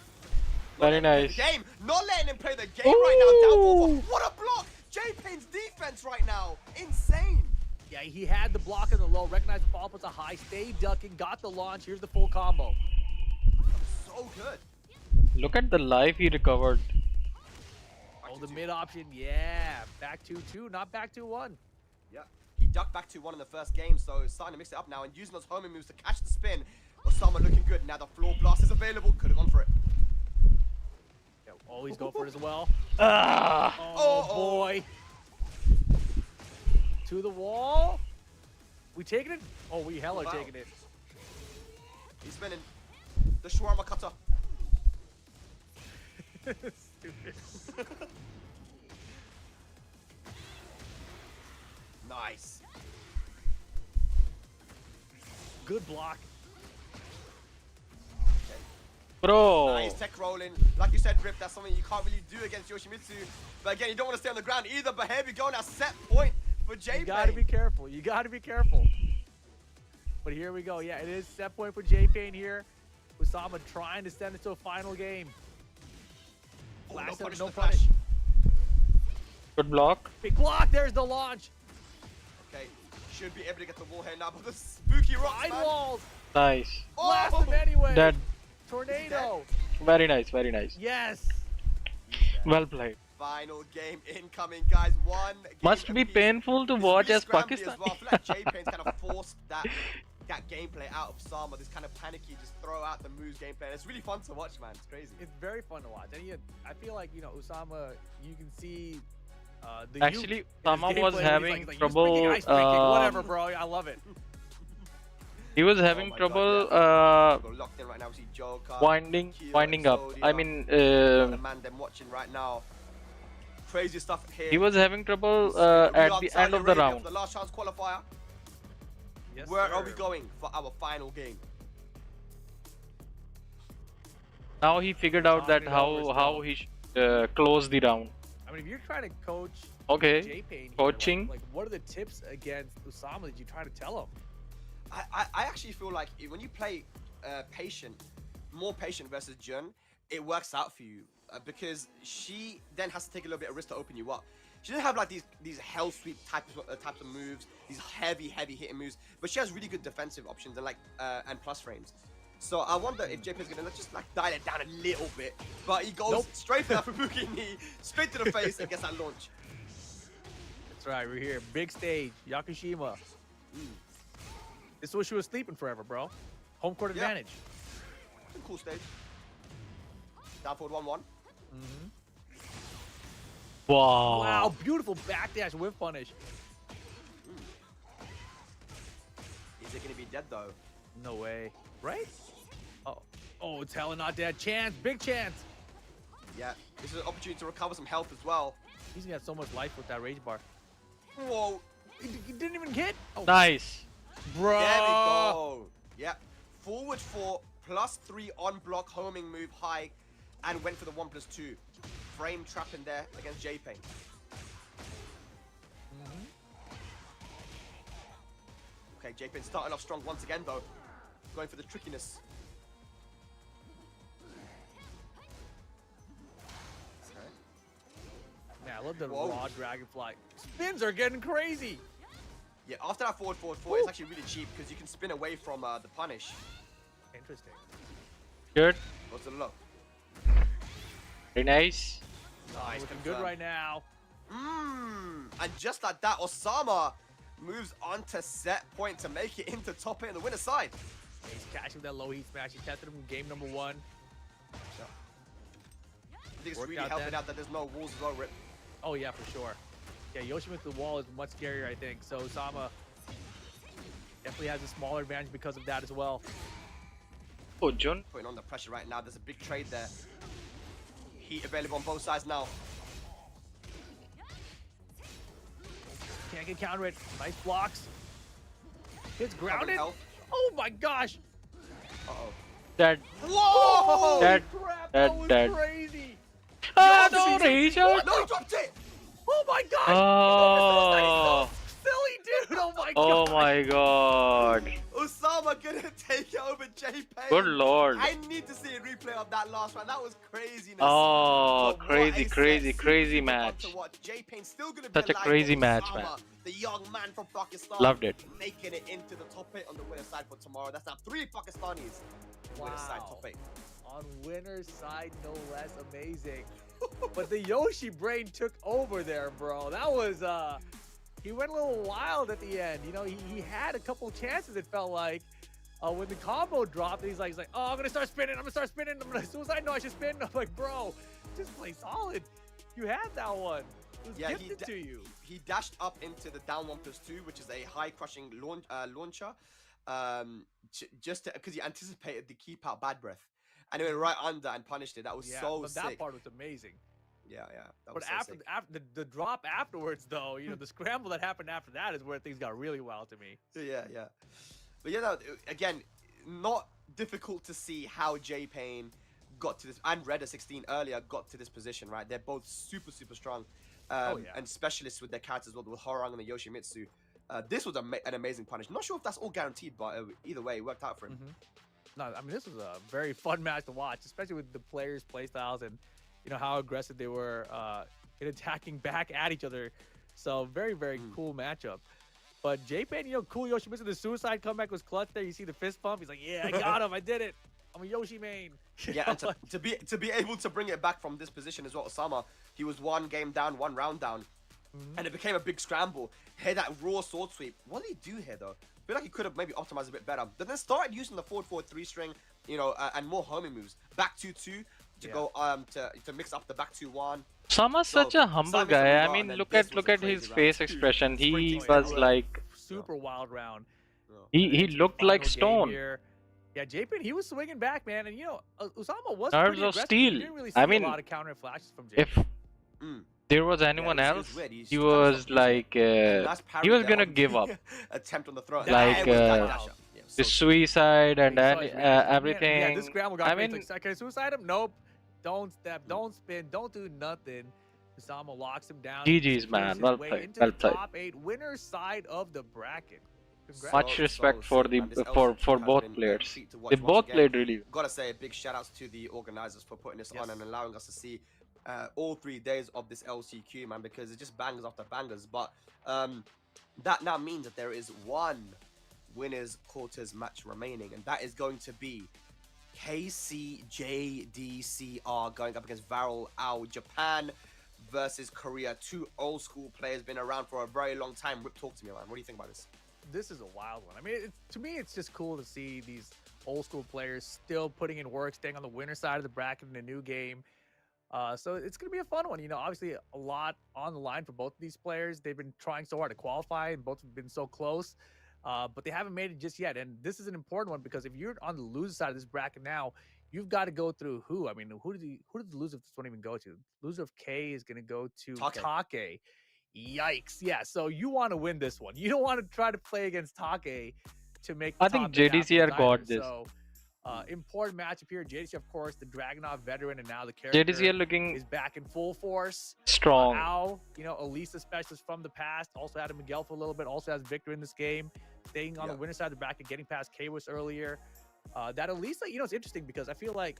Very nice. Game, not letting him play the game right now. Down 4-4. Ooh. What a block! J-Pain's defense right now, insane. Yeah, he had the block in the low, recognized the follow-up was a high, stayed ducking, got the launch. Here's the full combo. So good. Look at the life he recovered. Back Oh, to the two. mid option, yeah. Back 2-2, not back 2-1. Yeah, he ducked back 2-1 in the first game, so he's starting to mix it up now and using those homing moves to catch the spin. Osama looking good. Now the floor blast is available. Could have gone for it. Yeah, always go for it as well. Ah. Oh, Oh. boy. To the wall. We taking it? Oh, we hella Wow. taking it. He's spinning. The shawarma cutter. Stupid. Nice. Good block. Bro. Nice tech rolling. Like you said, Rip, that's something you can't really do against Yoshimitsu. But again, you don't want to stay on the ground either. But here we go now. Set point for J-Pain. You gotta be careful. You gotta be careful. But here we go. Yeah, it is set point for J-Pain here. Usama trying to send it to a final game. Oh, no Last set, punish no the flash. punish. Good block. Big block. There's the launch. Okay, should be able to get the wall here now. But the spooky rocks, Side man. walls. Nice. Blast Oh, him anyway. Dead. Tornado. Very nice. Very nice. Yes. Well played. final game incoming, guys. One game Must be apiece. painful to It's watch really as scrambly Pakistan. As well. I feel like J-Pain's kind of forced that gameplay out of Sama. This kind of panicky, just throw out the moves gameplay. It's really fun to watch, man. It's crazy. It's very fun to watch. And I feel like, you know, Usama, you can see the Actually, youth in his Usama was gameplay when having he's like, trouble, ice breaking, whatever, bro. I love it. He was having my God, trouble We're locked in right now. We see Joker, winding Kyo, up. I Exodia, mean, the man them watching right now. Crazy stuff here. he was having trouble We are at the Saudi end of the Arabia round. for the last chance qualifier. Yes, Where are we sir. going for our final game? Now he figured out that Talking it over how still. he should close the round. I mean, if you're trying to coach Okay, J-Pain, coaching. like what are the tips against Usama that you try to tell him? I actually feel like when you play more patient versus Jun, it works out for you because she then has to take a little bit of risk to open you up. She doesn't have like these hell sweep types of moves, these heavy hitting moves, but she has really good defensive options and and plus frames. So I wonder if JP's gonna just like dial it down a little bit, but he goes Nope. straight for that Fubuki knee, straight to the face and gets that launch. That's right, we're here. Big stage, Yakushima. This is what she was sleeping forever, bro. Home court Yeah. advantage. Cool stage. Down forward 1-1. Wow. Wow, beautiful backdash whip punish. Is it gonna be dead though? No way. Right? Oh, it's hella not dead. Chance, big chance. Yeah. This is an opportunity to recover some health as well. He's gonna have so much life with that rage bar. Whoa. He didn't even hit. Oh, Nice. Bro. There we go. Yep. Forward 4, +3 on block, homing move high, and went for the 1+2. Frame trap in there against J-Pain. Okay, J-Pain starting off strong once again though. Going for the trickiness. Man, I love the Whoa. raw dragonfly. Spins are getting crazy. Yeah, after that forward 4, it's actually really cheap because you can spin away from the punish. Interesting. Good. Goes to the low. Very nice. Nice. Looking good confirmed. right now. And just like that, Osama moves on to set point to make it into top 8 on the winner's side. He's catching with that low heat smash. He tested him in game number 1. I think it's Worked really out helping then. out that there's no walls as well, Rip. Oh yeah, for sure. Yeah, Yoshi with the wall is much scarier, I think. So Osama definitely has a smaller advantage because of that as well. Oh, Jun. Putting on the pressure right now. There's a big trade there. Heat available on both sides now. Can't get counter it. Nice blocks. It's Covering grounded. health. Oh my gosh. Uh-oh. That. Whoa! That. Holy crap, that- was that- crazy. Ah, Yoshi, no, Reda. No, he dropped it! Oh my gosh. Oh. Silly dude. Oh my Oh god. my god. Osama gonna take it over J-Pain. Good lord. I need to see a replay of that last round. That was craziness. Oh, But what crazy, a crazy, set. crazy Super fun match. to watch. J-Pain still gonna be Such a alive, crazy but match, Osama, man. the young man from Pakistan. Loved it. Making it into the top 8 on the winner's side for tomorrow. That's now 3 Pakistanis. Winner's side, top 8. On winner's side, no less amazing. But the Yoshi brain took over there, bro. That was, he went a little wild at the end. You know, he had a couple chances, it felt like. When the combo dropped, he's like, oh, I'm gonna start spinning. As soon as I know I should spin, I'm like, bro, just play solid. You had that one. It was Yeah, gifted to you. He dashed up into the down 1+2, which is a high crushing launcher, just because he anticipated the keep out bad breath, and he went right under and punished it. That was Yeah, so but sick. that part was amazing. Yeah, that But was so after, sick. the drop afterwards, though, you know, the scramble that happened after that is where things got really wild to me. Yeah. But yeah, no, again, not difficult to see how J-Pain got to this, and Reda 16 earlier got to this position, right? They're both super strong, and specialists with their characters, well, with Horang and the Yoshimitsu. This was an amazing punish. Not sure if that's all guaranteed, but either way, it worked out for him. No, I mean, this was a very fun match to watch, especially with the players' playstyles and, you know, how aggressive they were in attacking back at each other. So very cool matchup. But J-Pain, you know, cool Yoshimitsu, the suicide comeback was clutch there. You see the fist pump. He's like, yeah, I got him. I did it. I'm a Yoshi main. Yeah, and to be able to bring it back from this position as well, Osama, he was 1 game down, 1 round down, and it became a big scramble. Here, that raw sword sweep. What did he do here, though? I feel like he could have maybe optimized a bit better. But then started using the forward 3-string, you know, and more homing moves. Back 2-2 to go to mix up the back 2-1. Sama's such a humble Simon guy. I Simon mean, and look this at was a his crazy round. face expression. He Sprinting was everywhere. like, Super wild round. he looked like Final game stone. here. Yeah, J-Pain, he was swinging back, man. And, you know, Usama was Nerves pretty of aggressive. steel. You didn't really see I mean, a lot of counter flashes from J-Pain. If there was anyone it was else, weird. He he kind of was stopped like, Nice parry he was there gonna on give the up. attempt on the throw. Like, It was that Wow. dasher. Yeah, The so suicide and He saw then his reaction. everything. Yeah, this scramble got I me. mean, Like, can I suicide him? Nope. Don't step. Don't spin. Don't do nothing. Usama locks him down. GG's, secures man. his Well way played. into Well the played. top 8 winner's side of the bracket. Congrats. Much So respect for sick, the man. This for LCQ has both been a players. treat to watch They once both again. played really. Gotta say a big shout outs to the organizers for putting this on Yes. and allowing us to see all 3 days of this LCQ, man, because it just bangers after bangers. But that now means that there is 1 winners quarters match remaining, and that is going to be JDCR going up against Varel Ao, Japan versus Korea. 2 old school players, been around for a very long time. Rip, talk to me, man. What do you think about this? This is a wild one. I mean, to me, it's just cool to see these old school players still putting in work, staying on the winner side of the bracket in a new game. So it's going to be a fun one. You know, obviously a lot on the line for both of these players. They've been trying so hard to qualify, and both have been so close, but they haven't made it just yet. And this is an important one because if you're on the loser side of this bracket now, you've got to go through who? I mean, who did the loser of this one even go to? Loser of K is going to go to Take. Yikes. Yeah, so you want to win this one. You don't want to try to play against Take to make. I the think top eight JDCR afterwards got either. this. So important matchup here. JDCR, of course, the Dragunov veteran, and now the character JDCR looking is back in full force. strong. Al, you know, Elisa specialist from the past, also had a Miguel for a little bit, also has Victor in this game, staying on the winner side of the bracket, getting past Kwis earlier. That Elisa, you know, it's interesting because I feel like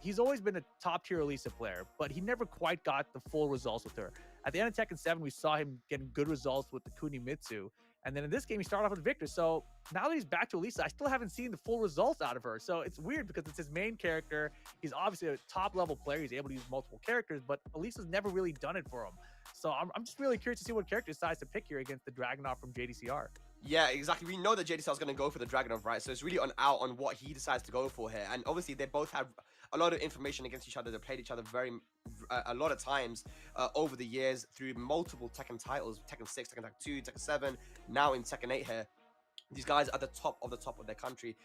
he's always been a top tier Elisa player, but he never quite got the full results with her. At the end of Tekken 7, we saw him getting good results with the Kunimitsu. And then in this game, he started off with Victor. So now that he's back to Elisa, I still haven't seen the full results out of her. So it's weird because it's his main character. He's obviously a top level player. He's able to use multiple characters, but Elisa's never really done it for him. So I'm just really curious to see what character he decides to pick here against the Dragunov from JDCR. Yeah, exactly. We know that JDCR is going to go for the Dragunov, right? So it's really on what he decides to go for here. And obviously, they both have a lot of information against each other. They played each other a lot of times over the years through multiple Tekken titles, Tekken 6, Tekken 2, Tekken 7, now in Tekken 8 here. These guys are the top of their country.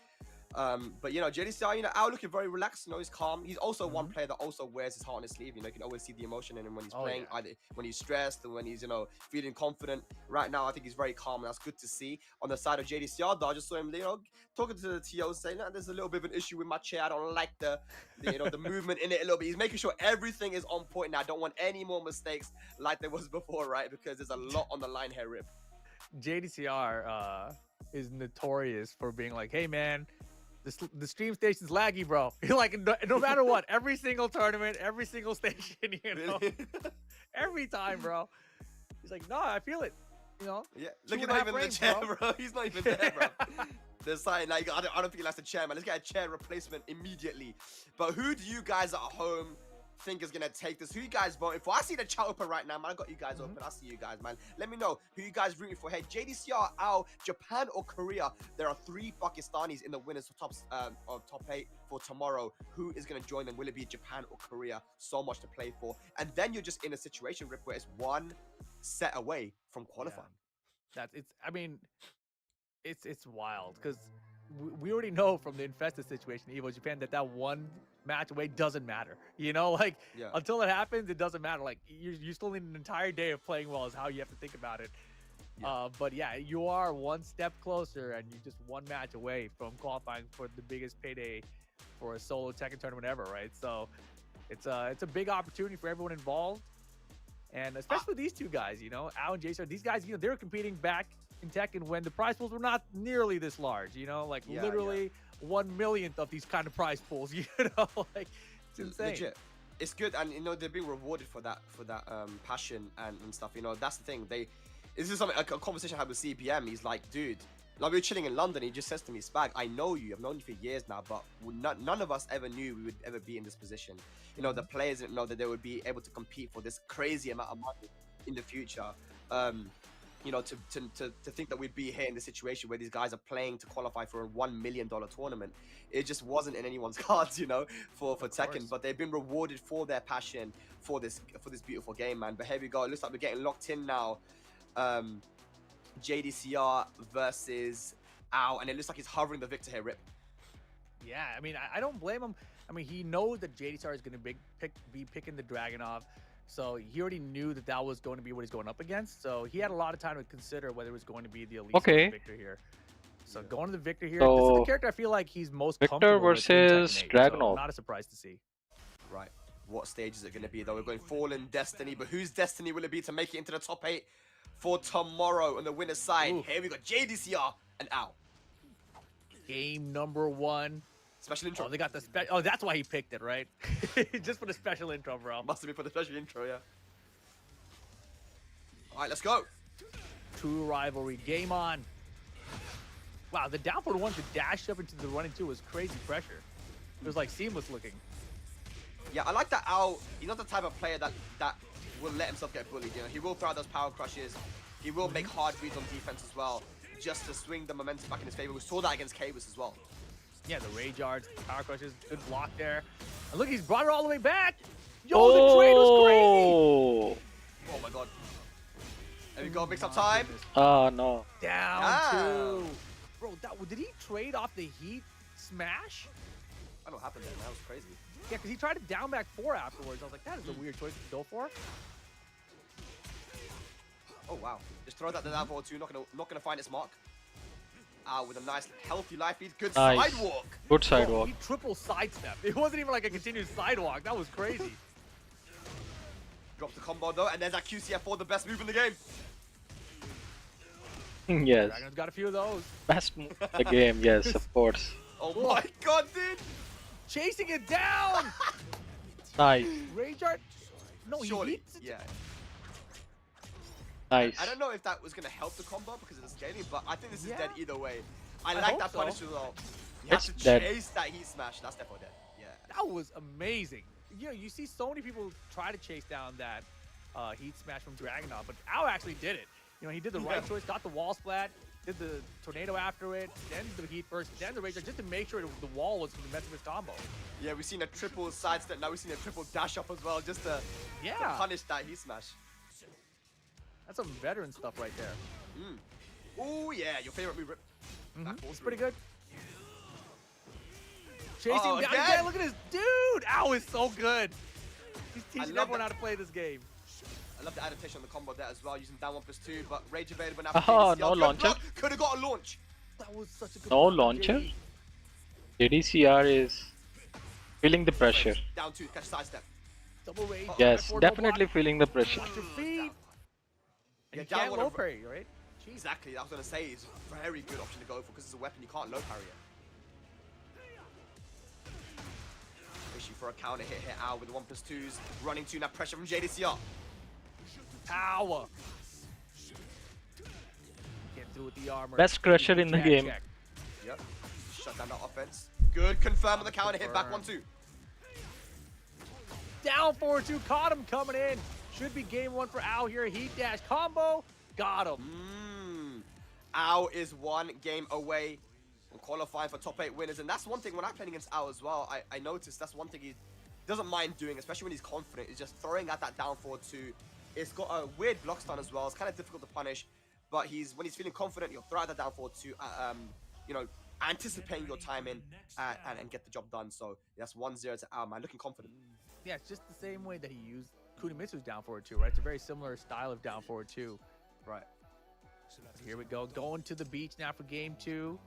But, you know, JDCR, you know, Al looking very relaxed. You know, he's calm. He's also one player that also wears his heart on his sleeve. You know, you can always see the emotion in him when he's playing, either when he's stressed or when he's, you know, feeling confident. Right now, I think he's very calm, and that's good to see. On the side of JDCR, though, I just saw him, you know, talking to the TO, saying, nah, there's a little bit of an issue with my chair. I don't like the you know, the movement in it a little bit. He's making sure everything is on point now. I don't want any more mistakes like there was before, right? Because there's a lot on the line here, Rip. JDCR is notorious for being like, hey, man, the stream station's laggy, bro. Like, no matter what, every single tournament, every single station, you know, every time, bro. He's like, no, I feel it, you know. Yeah, look, he's not even in the chair, bro. He's not even there, bro. There's something like, I don't think he likes the chair, man. Let's get a chair replacement immediately. But who do you guys at home think is gonna take this? Who you guys voting for? I see the chat open right now, man. I got you guys open. I see you guys, man. Let me know who you guys rooting for. Hey, JDCR, Al, Japan or Korea? There are 3 Pakistanis in the winners of top 8 for tomorrow. Who is gonna join them? Will it be Japan or Korea? So much to play for, and then you're just in a situation, Rip, where it's 1 set away from qualifying. Yeah. I mean, it's wild because we already know from the Infested situation, Evo Japan, that 1 match away doesn't matter. You know, like until it happens, it doesn't matter. Like you still need an entire day of playing well is how you have to think about it. But yeah, you are 1 step closer, and you're just 1 match away from qualifying for the biggest payday for a solo Tekken tournament ever, right? So it's a big opportunity for everyone involved, and especially these 2 guys. You know, Al and JDCR, these guys, you know, they were competing back in Tekken when the prize pools were not nearly this large, you know, like literally 1/1,000,000th of these kind of prize pools, you know, like it's insane. Legit. It's good, and you know they're being rewarded for that passion and stuff. You know, that's the thing. This is something, a conversation I had with CPM. He's like, dude, like we were chilling in London. He just says to me, Spag, I know you. I've known you for years now, but none of us ever knew we would ever be in this position. You know, the players didn't know that they would be able to compete for this crazy amount of money in the future. You know, to think that we'd be here in the situation where these guys are playing to qualify for a $1 million tournament, it just wasn't in anyone's cards, you know, for Tekken. But they've been rewarded for their passion for this beautiful game, man. But here we go. It looks like we're getting locked in now. JDCR versus Al, and it looks like he's hovering the victor here, Rip. Yeah, I mean, I don't blame him. I mean, he knows that JDCR is going to be picking the Dragunov. So he already knew that was going to be what he's going up against. So he had a lot of time to consider whether it was going to be the Elise or the Victor here. So going to the Victor here. So, this is the character I feel like he's most Victor comfortable versus with. Dragunov. So not a surprise to see. Right. What stage is it going to be, though? We're going Fallen Destiny, but whose destiny will it be to make it into the top 8 for tomorrow on the winner's side? Here we got JDCR and Al. Game number 1. Special intro. Oh, they got the oh, that's why he picked it, right? Just for the special intro, bro. Must have been for the special intro, yeah. All right, let's go. True rivalry. Game on. Wow, the down for 1 to dash up into the running 2 was crazy pressure. It was like seamless looking. Yeah, I like that Al. He's not the type of player that will let himself get bullied. You know, he will throw out those power crushes. He will make hard reads on defense as well, just to swing the momentum back in his favor. We saw that against Kwis as well. Yeah, the rage yards, power crushes, good block there. And look, he's brought it all the way back. Yo, the trade was crazy. Oh my god. There we go, mix up time. Oh no. Down 2. Bro, did he trade off the heat smash? I don't know what happened there, man. That was crazy. Yeah, because he tried to down back 4 afterwards. I was like, that is a weird choice to go for. Oh wow. Just throw that down for 2, not gonna find its mark. Out with a nice, healthy life lead. Good Nice. sidewalk. Good Bro, sidewalk. he triple sidestep. It wasn't even like a continuous sidewalk. That was crazy. Drops the combo though, and there's that QCF4, the best move in the game. Yes. Dragon's got a few of those. Best move in the game. Yes, of course. Oh my god, dude. Chasing it down. Nice. Rage art. No, he Surely, hits it. yeah. Nice. I don't know if that was going to help the combo because of the scaling, but I think this is Yeah. dead either way. I like hope that so. punish as well. You have It's to dead. chase that heat smash. That's definitely dead. Yeah. That was amazing. You know, you see so many people try to chase down that heat smash from Dragunov, but Ao actually did it. You know, he did the right Yeah. choice, got the wall splat, did the tornado after it, then the heat burst, then the rage art, just to make sure the wall was going to mess with his combo. Yeah, we've seen a triple sidestep. Now we've seen a triple dash up as well, just to Yeah, punish that heat smash. that's some veteran stuff right there. Oh yeah, your favorite move. Back It's through. pretty good. Chasing Uh-oh, down again? again. Look at this dude. Ao is so good. He's teaching love everyone that. how to play this game. I love the adaptation on the combo there as well, using down 1+2, but rage available now. Oh, no launcher. Could have got a launch. That was such a good No block from launcher. JD. JDCR is feeling the pressure. Down 2, catch sidestep. Double rage. Yes, forward, no definitely block. feeling the pressure. Watch your feet. And Yeah, you down can't one low of- parry, right? Jeez. Exactly, I was going to say, it's a very good option to go for because it's a weapon you can't low parry it. Issue for a counter hit here out with the 1+2s. Running 2, now pressure from JDCR. Power. Get through with the armor. Best crusher in the Jab game. check. Yep. Shut down that offense. Good, confirm on the counter hit, back Confirm. 1-2. Down 4-2. Caught him coming in. Should be game one for Ao here. Heat dash combo. Got him. Ao is 1 game away from qualifying for top 8 winners, and that's one thing when I'm playing against Ao as well. I noticed that's one thing he doesn't mind doing, especially when he's confident. Is just throwing at that down 4-2. It's got a weird block stun as well. It's kind of difficult to punish, but when he's feeling confident, he'll throw at that down 4-2. You know, anticipating your timing and get the job done. So that's 1-0 to Ao, man. Looking confident. Yeah, it's just the same way that he used Kunimitsu's down forward 2, right? It's a very similar style of down forward 2. Right. Here we go. Going to the beach now for game 2.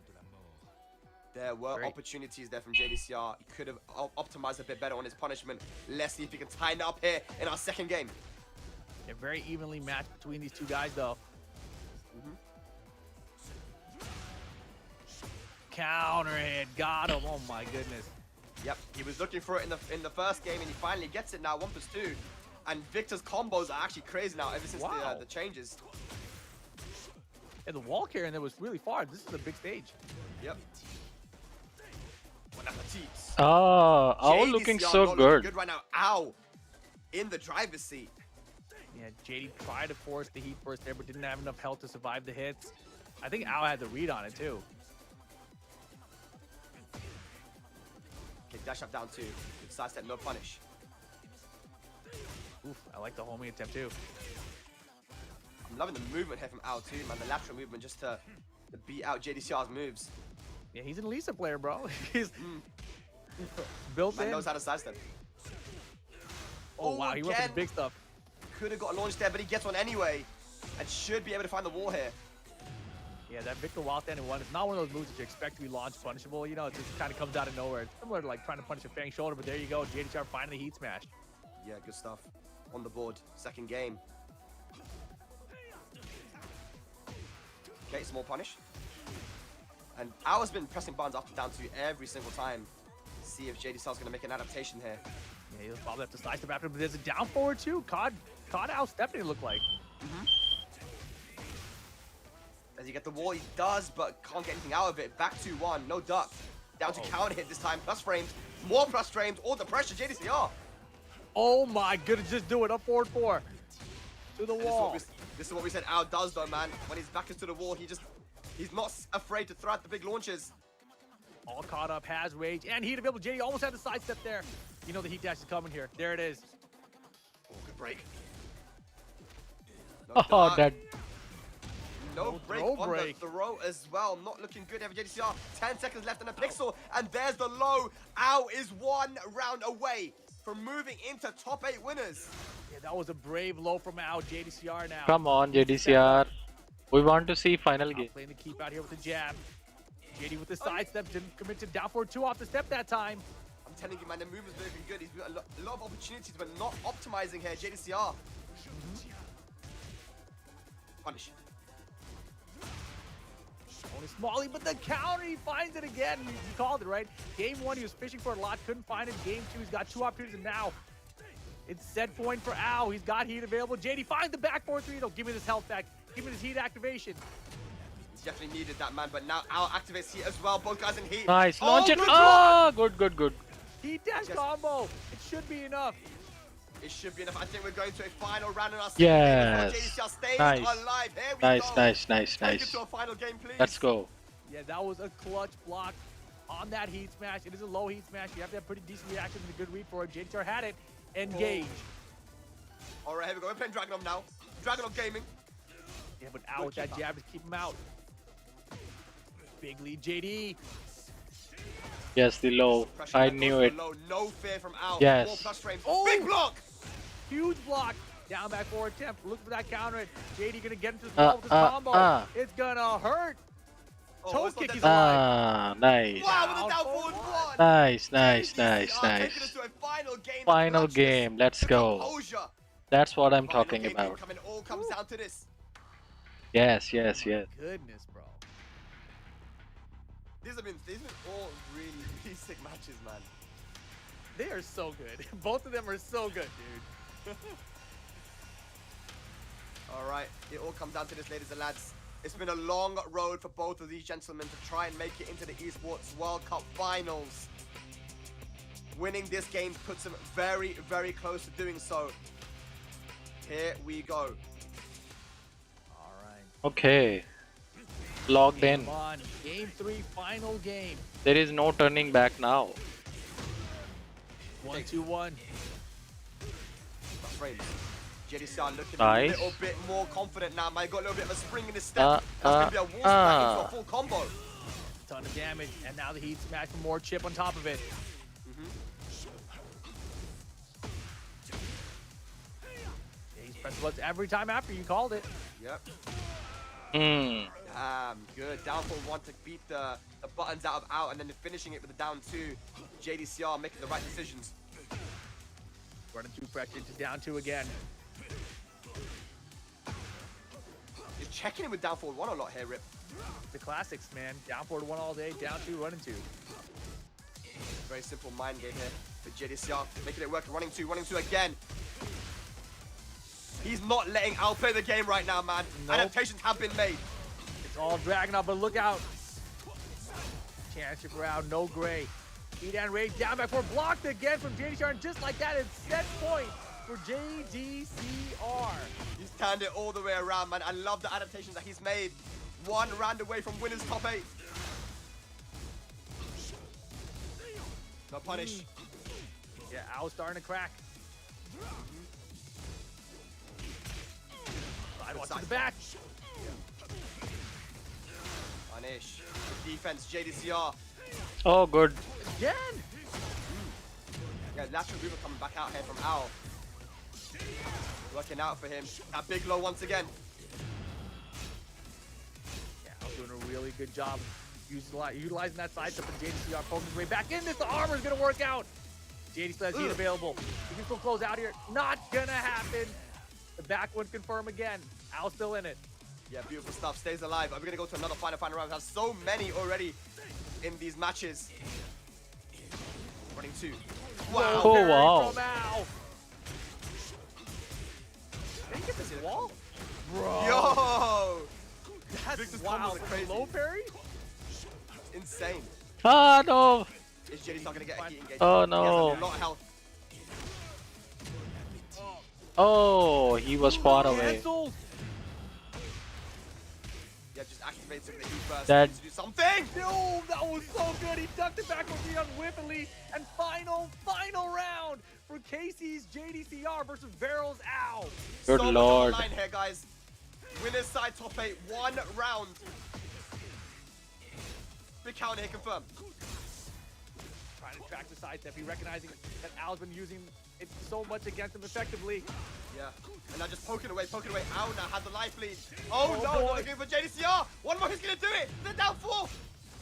There were Great. opportunities there from JDCR. He could have optimized a bit better on his punishment. Let's see if he can tighten it up here in our second game. They're very evenly matched between these two guys, though. Counter hit. Got him. Oh, my goodness. Yep, he was looking for it in the first game, and he finally gets it now. 1+2, and Victor's combos are actually crazy now ever since Wow. the changes. And the wall carrying there was really far. This is a big stage. Yep. Bon appetit. Ah, Ao JDCR looking not so looking good. good right now. Ow, in the driver's seat. Yeah, JD tried to force the heat burst there, but didn't have enough health to survive the hits. I think Ao had the read on it, too. Okay, dash up down 2. Good sidestep, no punish. Oof, I like the homing attempt, too. I'm loving the movement here from Ow too, man. The lateral movement just to beat out JDCR's moves. Yeah, he's an Lisa player, bro. He's built Man in. knows how to sidestep. Oh, wow, he went for again. the big stuff. Could have got a launch there, but he gets one anyway. And should be able to find the wall here. Yeah, that Victor wild standing one is not one of those moves that you expect to be launch punishable. You know, it just kind of comes out of nowhere. It's similar to like trying to punish a Fang shoulder, but there you go. JDCR finding the heat smash. Yeah, good stuff. On the board, second game. Okay, small punish. And Ao has been pressing buttons up and down 2 every single time. See if JDCR's going to make an adaptation here. Yeah, he'll probably have to slice him after, but there's a down forward too. Caught Ao stepping, it looked like. Does he get the wall? He does, but can't get anything out of it. Back 2-1, no duck. Down to counter hit this time, plus frames. More plus frames, all the pressure, JDCR. Oh my goodness, just do it. Up forward 4. To the And wall. This is what we said Ao does though, man. When his back is to the wall, he's not afraid to throw out the big launches. All caught up, has rage, and heat available. JD almost had the sidestep there. You know the heat dash is coming here. There it is. Oh, good break. No Oh, duck. that No break throw on break. the throw as well. Not looking good. JDCR, 10 seconds left in a pixel. And there's the low. Ao is 1 round away from moving into top 8 winners. Yeah, that was a brave low from Ao. JDCR now. come on, JDCR. We want to see final Ao game. playing the keep out here with the jab. JD with the sidestep, didn't commit to down forward 2 off the step that time. I'm telling you, man, the movement's looking good. He's got a lot of opportunities, but not optimizing here. JDCR. Punish. Only Smalley, but the counter, he finds it again. You called it, right? Game 1, he was fishing for a lot, couldn't find it. Game 2, he's got 2 opportunities, and now it's set point for Al. He's got heat available. JD finds the back 4-3. Don't give me this health back. Give me this heat activation. He's definitely needed that, man, but now Al activates heat as well. Both guys in heat. Nice. Launch it. Good Ah, good. Heat dash combo. It should be enough. It should be enough. I think we're going to a final round in our Yes. JDCR stays Nice. alive. Here we Nice, go. nice. Take it to a final game, please. Let's go. Yeah, that was a clutch block on that heat smash. It is a low heat smash. You have to have pretty decent reaction and a good read for it. JDCR had it. Engage. All right, here we go. We're playing Dragon now. Dragon Gaming. Yeah, but Al with that jab to keep him out. Big lead, JD. Yes, the low. Pressure I that knew goes it. for low. No fear from Al. Yes. 4+ frames. Oh! Big block. Huge block. Down back forward attempt. Look for that counter. JD gonna get into the wall with his combo. It's gonna hurt. Oh, Toe it's not kick, he's that- alive. Nice. Wow, with a Down down forward forward one. one. Nice. Taking us to a final game. of Final clutchness. game. Let's The go. composure. That's what I'm Final talking game about. coming. All comes down to this. Yes. Goodness, bro. These have been all really sick matches, man. They are so good. Both of them are so good, dude. All right, it all comes down to this, ladies and lads. It's been a long road for both of these gentlemen to try and make it into the Esports World Cup finals. Winning this game puts them very, very close to doing so. Here we go. All right. Okay. Logged in. Come on. Game 3, final game. There is no turning back now. 1-2-1. Frames. JDCR looking Nice. a little bit more confident now, man. Got a little bit of a spring in his step. That's going to be a wall into a full combo. Ton of damage, and now the heat smash for more chip on top of it. He's pressing buttons every time after you called it. Yep. Hmm. Good. Down for 1 to beat the buttons out of out, and then finishing it with the down 2. JDCR making the right decisions. Running 2 pressure to down 2 again. You're checking in with down forward 1 a lot here, Rip. The classics, man. Down forward 1 all day, down 2, running 2. Very simple mind game here for JDCR. Making it work. Running 2 again. He's not letting Al play the game right now, man. Nope. Adaptations have been made. It's all dragging up, but look out. Chance to ground, no gray. Heat and raid down back 4, blocked again from JDCR, and just like that, it's set point for JDCR. He's turned it all the way around, man. I love the adaptations that he's made. 1 round away from winners top 8. No punish. Yeah, Al's starting to crack. Sidewalk to the back. Punish. Good defense, JDCR. Oh, good. Again. Yeah, lateral mover coming back out here from Al. Working out for him. That big low once again. Yeah, Al's doing a really good job utilizing that side step, and JDCR poking his way back in this. The armor's gonna work out. JD still has heat available. He can still close out here. Not gonna happen. The back one confirm again. Al's still in it. Yeah, beautiful stuff. Stays alive. Are we gonna go to another final round? We have so many already in these matches. Running 2. Wow. Oh, Parry wow. From Al. Did he get this wall? Bro. Yo! That's Victor's wow. combos are crazy. Low parry? Insane. Ah, no. Is JD's not gonna get a heat engagement? Oh, He no. has a lot of health. Oh, he was far away. Cancelled. Yeah, just activates the heat burst. That- Needs to do something! No, that was so good. He ducked it back with the unwhippingly. And final round for Casey's JDCR versus Veryl's Al. Good so lord. much on the line here, guys. Winners side top 8, 1 round. Big counter here confirmed. Trying to track the side step. He recognizing that Al's been using it so much against him effectively. Yeah, and now just poking away. Al now has the life lead. Oh, Oh, no, boy. not looking for JDCR. One more, he's gonna do it. They're down 4.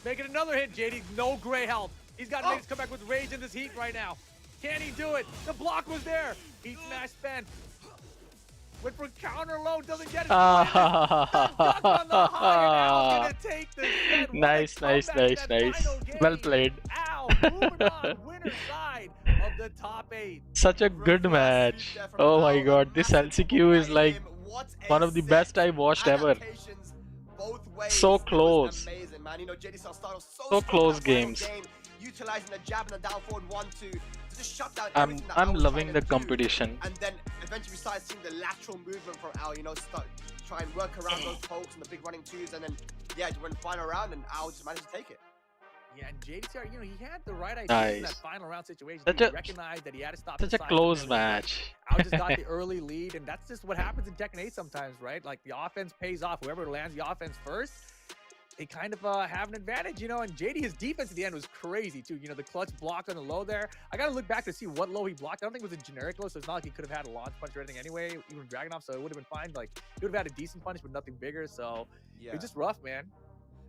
Making another hit, JD. No gray health. He's got to make his comeback with rage in this heat right now. Can he do it? The block was there. Heat smash spent. Went for counter low, doesn't get it. Duck on the high, and Al's gonna take the set. What a Nice, nice, comeback in nice, that nice. final game. Well played. Al moving on, winner side of the top 8. Such a good match. Oh my god, this LCQ is like one of the best I watched ever. Both ways. So It was close. amazing, man. You know, JDCR started off So strong close in that final games. game, utilizing the jab and the down forward 1-2 to just shut down I'm everything that Al was loving trying the to do. competition. And then eventually we started seeing the lateral movement from Al, you know, start try and work around those pokes and the big running twos, and then yeah, just went final round and Al just managed to take it. Yeah, and JDCR, you know, he had the right idea in that Nice. final round situation. Such He a- recognized that he had to stop. Such a the side close from everything. match. Al just got the early lead, and that's just what happens in Tekken 8 sometimes, right? Like, the offense pays off. Whoever lands the offense first, they kind of have an advantage, you know. And JD, his defense at the end was crazy, too. You know, the clutch block on the low there. I got to look back to see what low he blocked. I don't think it was a generic low, so it's not like he could have had a launch punch or anything anyway, even Dragunov, so it would have been fine. Like, he would have had a decent punish, but nothing bigger, so Yeah, it was just rough, man.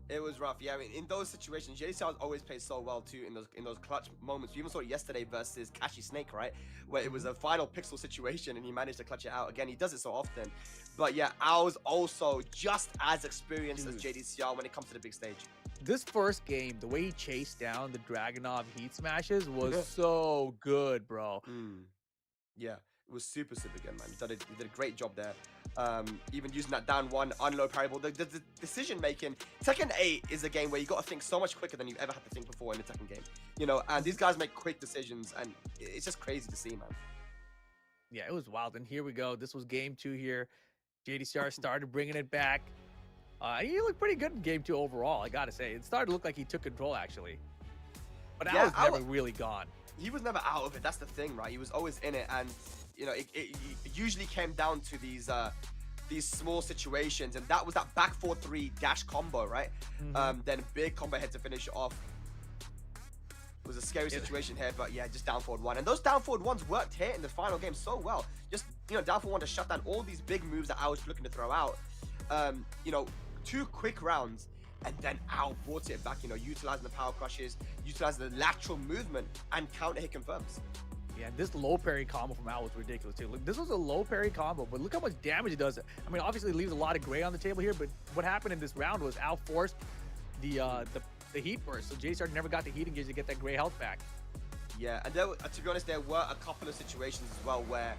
it was rough. Yeah, I mean, in those situations, JDCR always plays so well too. In those clutch moments, we even saw it yesterday versus Kashi Snake, right, where it was a final pixel situation and he managed to clutch it out. Again, he does it so often. But yeah, Al's also just as experienced as JDCR when it comes to the big stage. This first game, the way he chased down the Dragunov heat smashes was so good, bro. Yeah, it was super good, man. He did a great job there. Even using that down one, unload parable. The decision making. Tekken 8 is a game where you got to think so much quicker than you've ever had to think before in a Tekken game. You know, and these guys make quick decisions, and it's just crazy to see, man. Yeah, it was wild. And here we go. This was game 2 here. JDCR started bringing it back. He looked pretty good in game 2 overall, I gotta say. It started to look like he took control, actually. But Yeah, Al was never really gone. He was never out of it. That's the thing, right? He was always in it, and you know, it usually came down to these small situations, and that was that back 4-3 dash combo, right? Then big combo head to finish it off. It was a scary situation here, but yeah, just down forward 1. And those down forward 1s worked here in the final game so well. Just, you know, down forward 1 to shut down all these big moves that I was looking to throw out. You know, 2 quick rounds, and then Al brought it back, you know, utilizing the power crushes, utilizing the lateral movement, and counter hit confirms. Yeah, this low parry combo from Al was ridiculous too. Look, this was a low parry combo, but look how much damage it does. I mean, obviously it leaves a lot of gray on the table here, but what happened in this round was Al forced the heat burst, so JDCR never got the heat engage to get that gray health back. Yeah, and there, to be honest, there were a couple of situations as well where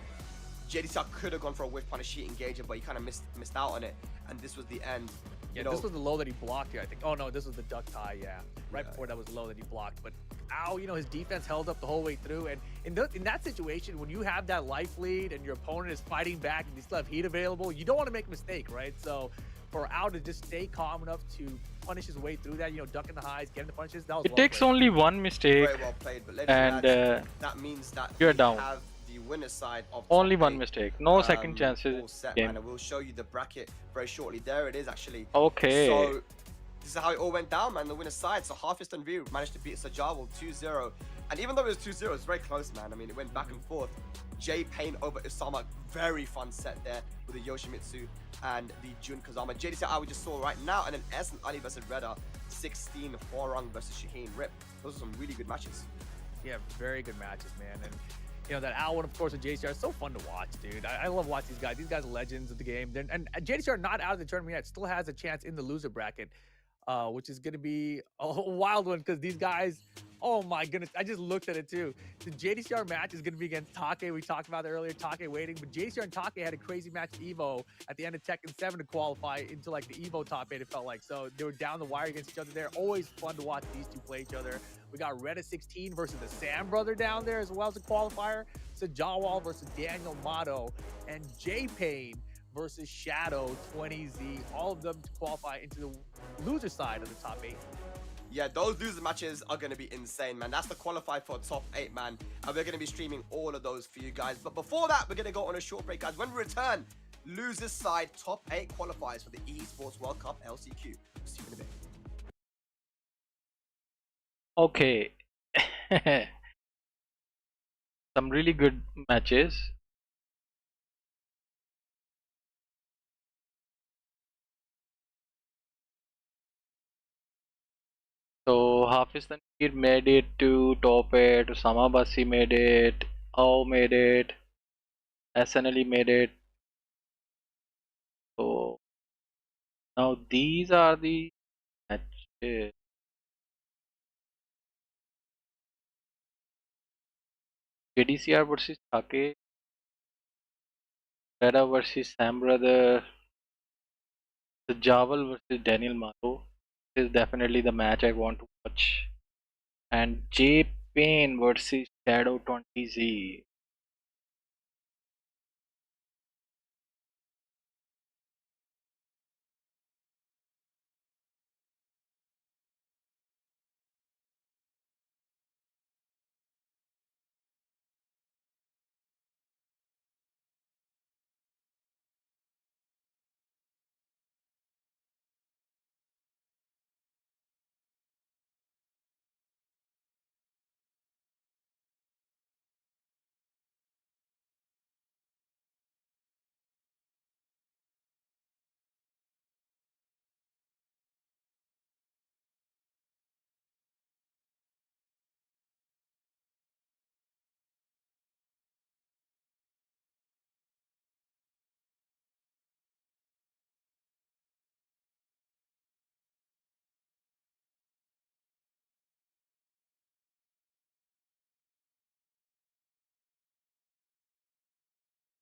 JDCR could have gone for a whiff punish heat engager, but he kind of missed out on it, and this was the end. Yeah, You know, this was the low that he blocked here, I think. Oh no, this was the duck tie, yeah. Right Yeah. before that was the low that he blocked. But Al, you know, his defense held up the whole way through. And in that situation, when you have that life lead and your opponent is fighting back and you still have heat available, you don't want to make a mistake, right? So for Al to just stay calm enough to punish his way through that, you know, ducking the highs, getting the punishes, that was It well takes played. only one mistake, very well played, but ladies and lads, that means that you're we down. have the winner's side of only top one 8, mistake. No second all chances. set, Game. man, and we'll show you the bracket very shortly. There it is, actually. Okay. So this is how it all went down, man. The winner's side. So Hafiz Tanveer managed to beat Sajawal 2-0, and even though it was 2-0, it was very close, man. I mean, it went back and forth. Jay Payne over Osama, very fun set there with the Yoshimitsu and the Jun Kazama. JDCR we just saw right now, and then Ahsan Ali versus Reda, 16 Horang versus Shaheen Rip. Those are some really good matches. Yeah, very good matches, man. And you know, that Al one, of course, with JDCR is so fun to watch, dude. I love watching these guys. These guys are legends of the game. And JDCR not out of the tournament yet, still has a chance in the loser bracket, which is going to be a wild one because these guys, oh my goodness, I just looked at it too. The JDCR match is going to be against Take. We talked about it earlier, Take waiting, but JDCR and Take had a crazy match at Evo at the end of Tekken 7 to qualify into like the Evo top 8, it felt like. So they were down the wire against each other there. Always fun to watch these two play each other. We got Reda 16 versus the Sam brother down there as well as a qualifier. Sajawal versus Daniel Mato, and J Payne versus Shadow 20Z. All of them to qualify into the loser side of the top 8. Yeah, those loser matches are going to be insane, man. That's the qualify for top 8, man. And we're going to be streaming all of those for you guys. But before that, we're going to go on a short break, guys. When we return, losers side top 8 qualifiers for the Esports World Cup LCQ. See you in a bit. Okay. Some really good matches. Hafiz Tanveer made it to top 8, Osama Abassi made it, Ao made it, Ahsan Ali made it. So now these are the matches. JDCR versus Take, Reda versus Sam Brother, Sajawal versus Daniel Mato. This is definitely the match I want to watch. And J Payne versus Shadow 20Z.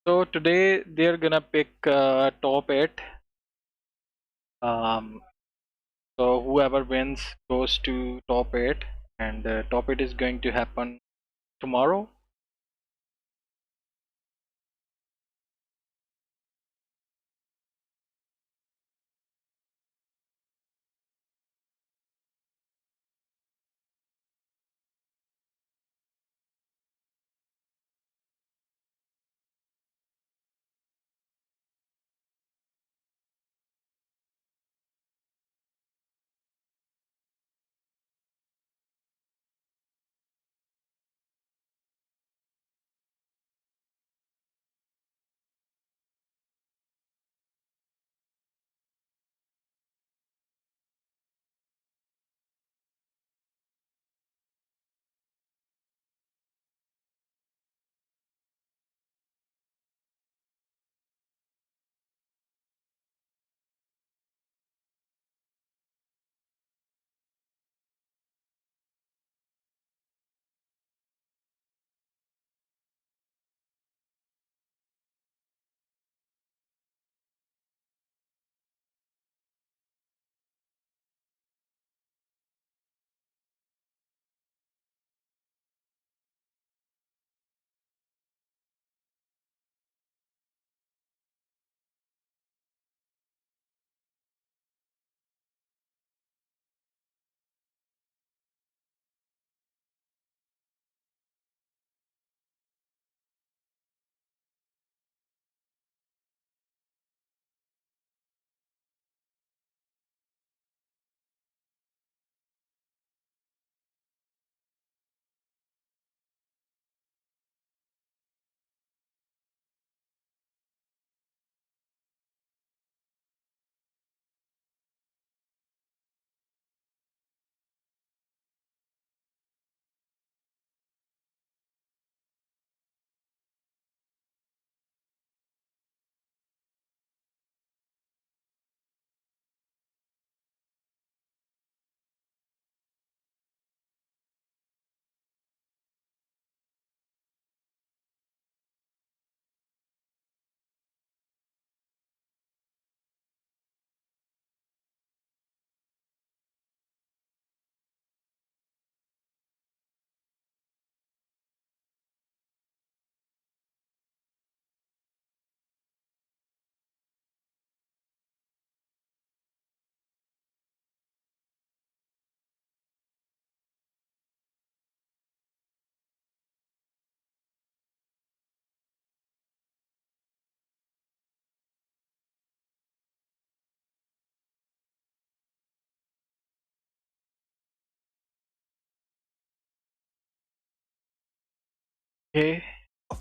So today they're gonna pick top 8. Um, so whoever wins goes to top 8, and top 8 is going to happen tomorrow. Okay,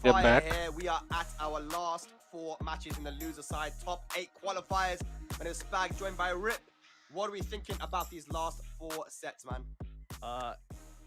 they're Qualifier back. here. We are at our last 4 matches in the loser side, top 8 qualifiers. And it's Spag joined by Rip. What are we thinking about these last 4 sets, man?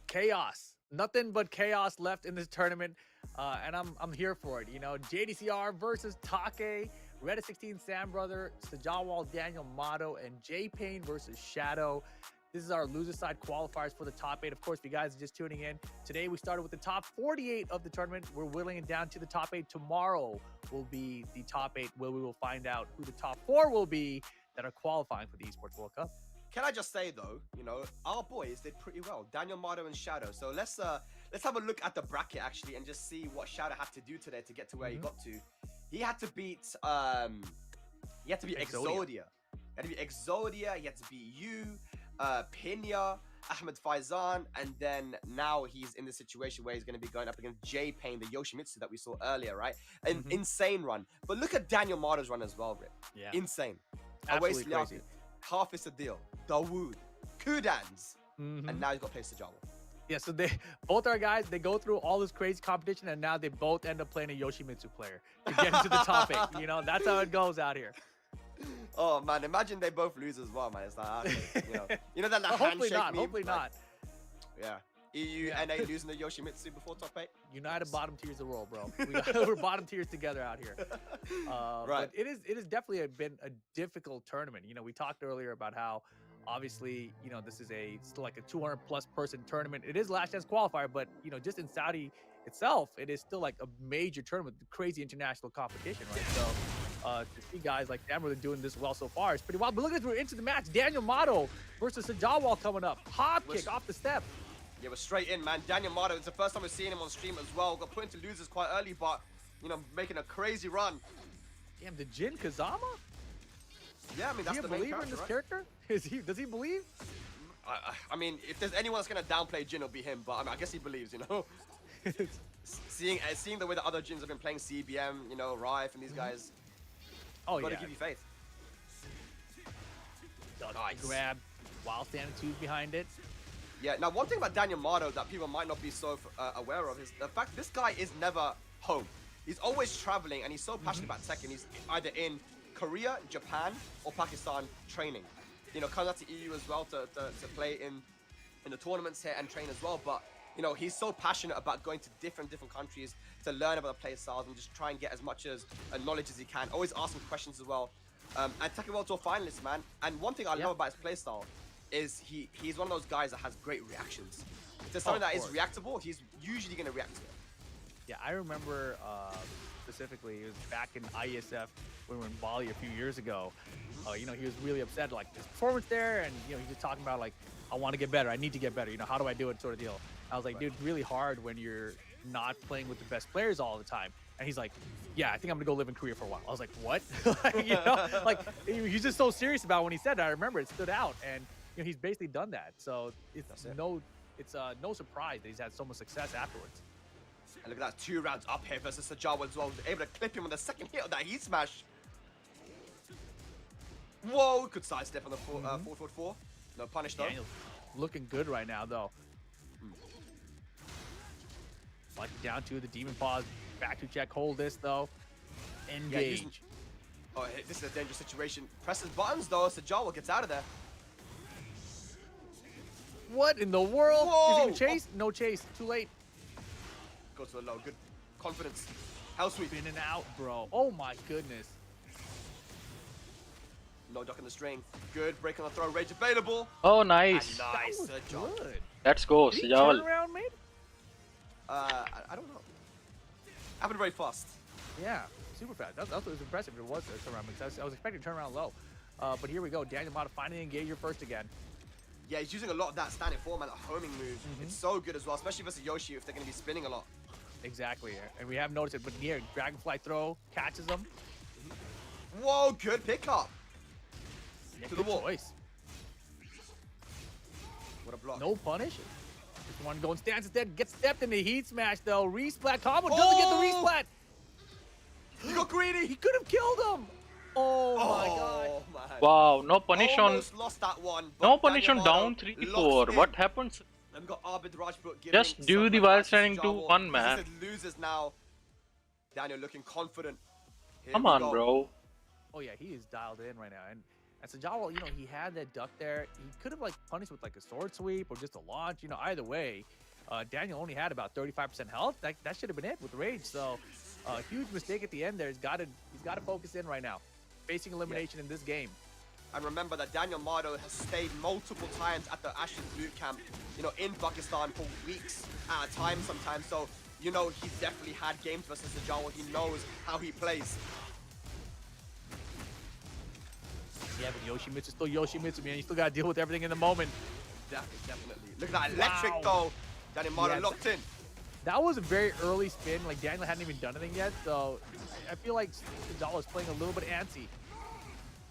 Chaos. Nothing but chaos left in this tournament, and I'm here for it. You know, JDCR versus TEKKEN, Reda 16 Sam Brother, Sajawal Daniel Motto, and J Payne versus Shadow. This is our loser side qualifiers for the top 8. Of course, if you guys are just tuning in, today we started with the top 48 of the tournament. We're whittling it down to the top 8. Tomorrow will be the top 8, where we will find out who the top 4 will be that are qualifying for the Esports World Cup. Can I just say though, you know, our boys did pretty well. Daniel Motto and Shadow. So let's have a look at the bracket actually and just see what Shadow had to do today to get to where he got to. He had to beat Exodia. He had to beat Exodia. He had to beat you, Pinya, Ahmed Faizan, and then now he's in the situation where he's going to be going up against J Payne, the Yoshimitsu that we saw earlier, right? An insane run. But look at Daniel Motto's run as well, Rip. Yeah, insane. absolutely crazy. Hafiz Tanveer, Dawood, Kudans, and now he's got to play Sajawal. Yeah, so they both our guys, they go through all this crazy competition, and now they both end up playing a Yoshimitsu player to get into the top 8. You know, that's how it goes out here. Oh man, imagine they both lose as well, man. It's like, you know that Well, hopefully handshake not. meme? Hopefully Like, not. Yeah. EU, Yeah. NA losing to Yoshimitsu before top 8. United bottom tiers of the world, bro. We're bottom tiers together out here. Right. But it is definitely been a difficult tournament. You know, we talked earlier about how obviously, you know, this is still like a 200 plus person tournament. It is last chance qualifier, but you know, just in Saudi itself, it is still like a major tournament, crazy international competition, right? So to see guys like them really doing this well so far is pretty wild. But look at this, we're into the match. Daniel Motto versus Sajawal coming up. Hop kick off the step. Yeah, we're straight in, man. Daniel Motto, it's the first time we're seeing him on stream as well. Got put into losers quite early, but, you know, making a crazy run. Damn, the Jun Kazama? Yeah, I mean, that's Is he the a main believer in this character, character? Does he believe? I mean, if there's anyone that's going to downplay Jin, it'll be him, but I mean, I guess he believes, you know? seeing the way the other Jins have been playing CBM, you know, Rife and these guys. Oh, Gotta yeah. give you faith. Nice. Grab while standing 2 behind it. Yeah, now one thing about Daniel Motto that people might not be so aware of is the fact this guy is never home. He's always traveling, and he's so passionate about Tekken. He's either in Korea, Japan, or Pakistan training. You know, comes out to EU as well to play in the tournaments here and train as well. But you know, he's so passionate about going to different countries to learn about the play styles and just try and get as much as knowledge as he can. Always asking questions as well. And Tekken World Tour finalist, man. And one thing I love about his play style is he's one of those guys that has great reactions. If there's something that is reactable, he's usually going to react to it. Yeah, I remember specifically, it was back in IESF when we were in Bali a few years ago. You know, he was really upset, like his performance there, and you know, he was talking about like, I want to get better, I need to get better. You know, how do I do it, sort of deal. I was like, dude, it's really hard when you're not playing with the best players all the time. And he's like, yeah, I think I'm gonna go live in Korea for a while. I was like, what? You know, like he's just so serious about when he said that. I remember it stood out, and you know, he's basically done that. So it's no surprise that he's had so much success afterwards. And look at that, 2 rounds up here versus Sajawal as well. Able to clip him on the second hit of that heat smash. Whoa, good sidestep on the 4-4. No punish though. Daniel's looking good right now though. Like down to the demon pause, back to check, hold this though. Engage. Yeah, this is a dangerous situation. Presses buttons though, Sajawal gets out of there. What in the world? Whoa! Is he gonna chase? No chase, too late. Goes to the low, good confidence. Hell sweep. In and out, bro. Oh my goodness. No duck in the string. Good break on the throw, rage available. Oh, nice. And nice Sajawal. Good. Let's go, Did he Sajawal. turn around, mate? I don't know. Happened very fast. Yeah, super fast. That was impressive. It was a turnaround because I was expecting to turn around low. But here we go. Daniel Motto finally engage your first again. Yeah, he's using a lot of that standing format, that homing move. It's so good as well, especially versus Yoshi if they're going to be spinning a lot. Exactly. And we have noticed it. But here, Dragonfly throw catches him. Whoa, good pickup. Yeah, To the good wall. choice. What a block. No punish. This one going stance instead. Gets stepped in the heat smash though. Resplat combo doesn't get the resplat. You got greedy. He could have killed him. Oh my god. Man. Wow, no punish on. Almost lost that one. but No punish on Daniel down Motto 3-4. locks What in. happens? Then we got Abid Rajput giving Just do some the while advice to standing Sajawal. 2-1, man. This is losers now. Daniel looking confident. Here Come we on, go. bro. Oh yeah, he is dialed in right now. And And Sajawal, you know, he had that duck there. He could have like punished with like a sword sweep or just a launch. You know, either way, Daniel only had about 35% health. That should have been it with rage. So, huge mistake at the end there. He's got to focus in right now, facing elimination in this game. And remember that Daniel Mardo has stayed multiple times at the Ashes boot camp, you know, in Pakistan for weeks at a time sometimes. So, you know, he's definitely had games versus Sajawal. He knows how he plays. Yeah, but Yoshimitsu still Yoshimitsu, man. You still got to deal with everything in the moment. Definitely. Look at that electric though. Daniel Mardo locked in. That was a very early spin. Like, Daniel hadn't even done anything yet. So, I feel like Sajawal is playing a little bit antsy.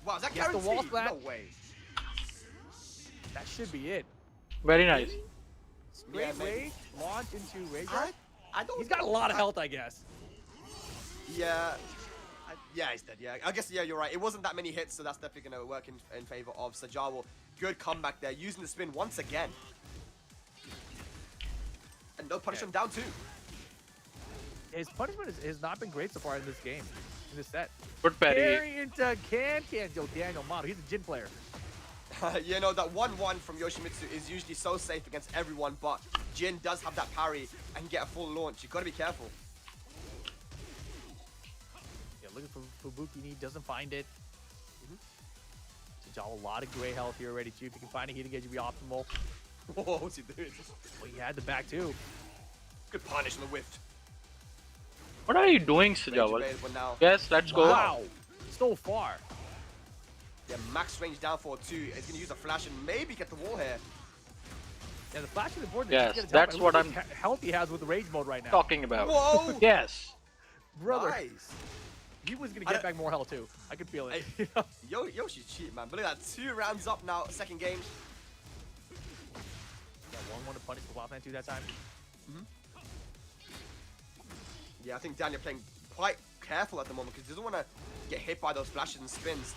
Wow, is that Yes, the guaranteed? wall splash. No way. That should be it. Very nice. Straight rage, launch into rage. I don't He's got a lot of health, I guess. Yeah. Yeah, he's dead. Yeah, I guess, yeah, you're right. It wasn't that many hits, so that's definitely going to work in favor of Sajawal. Good comeback there, using the spin once again. And no punishment down too. His punishment has not been great so far in this game, in this set. Good parry. Carry into can. Yo, Daniel Mardo, he's a Jin player. You know, that 1-1 from Yoshimitsu is usually so safe against everyone, but Jin does have that parry and get a full launch. You've got to be careful. Yeah, looking for Fubukini, doesn't find it. Sajawal, a lot of gray health here already, too. If you can find a heat engage, it'd be optimal. Whoa, what's he doing? Well, he had the back, too. Good punish on the whiff. What are you doing, Sajawal? Yes, let's go. Wow, so far. Yeah, max range down for 2. He's going to use a flash and maybe get the wall here. Yeah, the flash is important. Yes, that's what I'm health he has with the rage mode right now. talking about. Whoa! Yes. Brother, Nice. he was going to get back more health, too. I could feel it. Yoshi's cheap, man. But look at that. 2 rounds up now, second game. Yeah, 1-1 to punish for Wildman 2 that time. Yeah, I think Daniel playing quite careful at the moment because he doesn't want to get hit by those flashes and spins.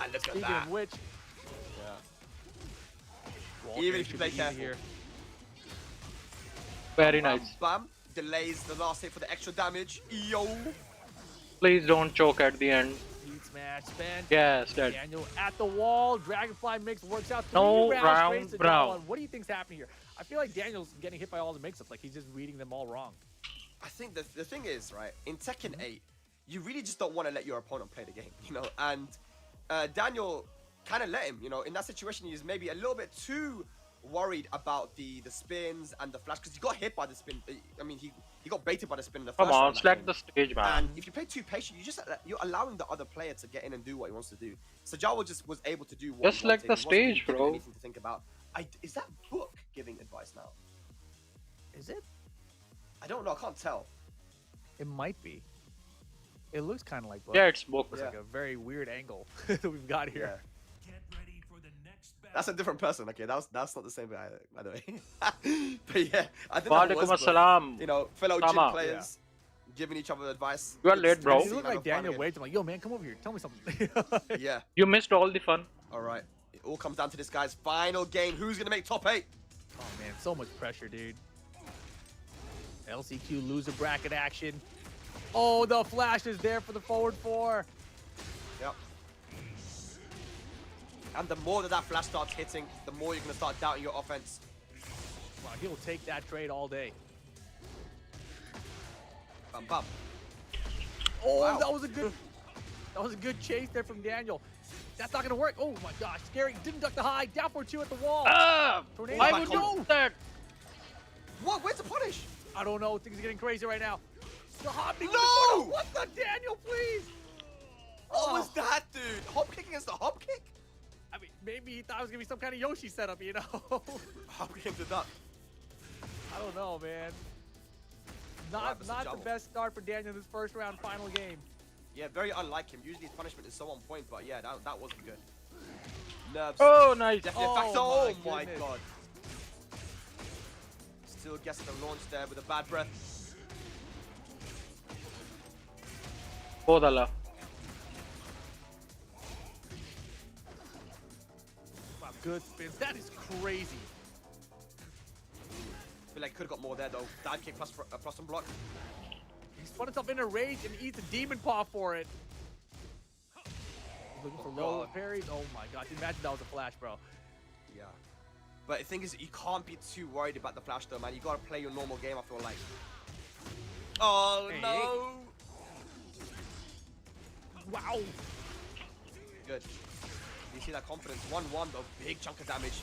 And look at Speaking that. of which, Yeah. Even if you play careful. Here. Very Bam, nice. bam. Delays the last hit for the extra damage. Yo. Please don't choke at the end. Heat smash, spin. Yes, that. Daniel at the wall. Dragonfly mix works out. No 3 rounds round straight to brown. Sajawal. What do you think's happening here? I feel like Daniel's getting hit by all the mix-ups. Like, he's just reading them all wrong. I think the thing is, right, in Tekken 8, you really just don't want to let your opponent play the game, you know, and Daniel kind of let him, you know, in that situation, he's maybe a little bit too worried about the spins and the flash, because he got hit by the spin. I mean, he got baited by the spin in the first Come on, round, select the stage, man. And if you play too patient, you're allowing the other player to get in and do what he wants to do. Sajawal just was able to do what Just he select wanted. the He wasn't really stage, given bro. Anything to think about. Is that book giving advice now? Is it? I don't know. I can't tell. It might be. It looks kind of like book. Yeah, it's book. It's like a very weird angle that we've got here. That's a different person. Okay, that's not the same guy, by the way. But yeah, I think that Walaikum was, assalam. you know, fellow gym Sama. players giving each other advice. You are Good late, bro. to You see, look man, like a fun Daniel game. waits. I'm like, yo, man, come over here. Tell me something. Yeah. You missed all the fun. All right. It all comes down to this guy's final game. Who's gonna make top 8? Oh, man, so much pressure, dude. LCQ loser bracket action. Oh, the flash is there for the forward 4. Yep. And the more that flash starts hitting, the more you're gonna start doubting your offense. Wow, he'll take that trade all day. Bam, bam. Oh, Wow. that was a good chase there from Daniel. That's not gonna work. Oh my gosh, scary. Didn't duck the high. Down for 2 at the wall. Ah! Tornado Why back would home. you do that? What? Where's the punish? I don't know. Things are getting crazy right now. The hopping. No! What the Daniel, please? What was that, dude? Hop kick against the hop kick? I mean, maybe he thought it was gonna be some kind of Yoshi setup, you know? Hop kick into duck. I don't know, man. Alright, Mr. Not the Jumble. best start for Daniel in this first round final game. Yeah, very unlike him. Usually his punishment is so on point, but yeah, that wasn't good. Nerves. Oh, nice. Definitely Oh a factor. Oh my my goodness. god. Still guessing the launch there with a bad breath. Both Allah. Wow, good spins. That is crazy. Feel like could have got more there though. Dive kick plus plus some block. He spun himself in a rage and eats a demon paw for it. Looking for Oh, low God. parries. Oh my god, imagine that was a flash, bro. Yeah. But the thing is, you can't be too worried about the flash though, man. You gotta play your normal game, I feel like. Oh, Hey. no! Wow. Good. You see that confidence? 1-1 though, big chunk of damage.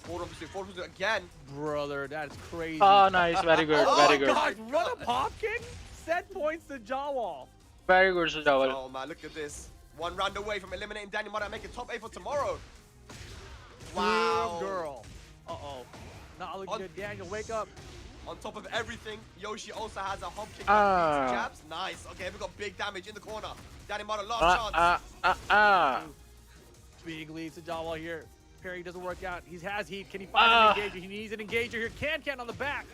Forward pursuit again. Brother, that's crazy. Oh, nice. Very good. Oh Very my good. gosh, run a pop kick? Set points to Sajawal. Very good, Sajawal. Oh man, look at this. 1 round away from eliminating Daniel Mata and making top 8 for tomorrow. Wow. Good girl. Uh-oh. Not looking good. Daniel, wake up. On top of everything, Yoshi also has a hop kick Ah. and jabs. Nice. Okay, we got big damage in the corner. Daniel Mata, last chance. Big lead Sajawal here. Parry doesn't work out. He has heat. Can he find an engager? He needs an engager here. Can on the back.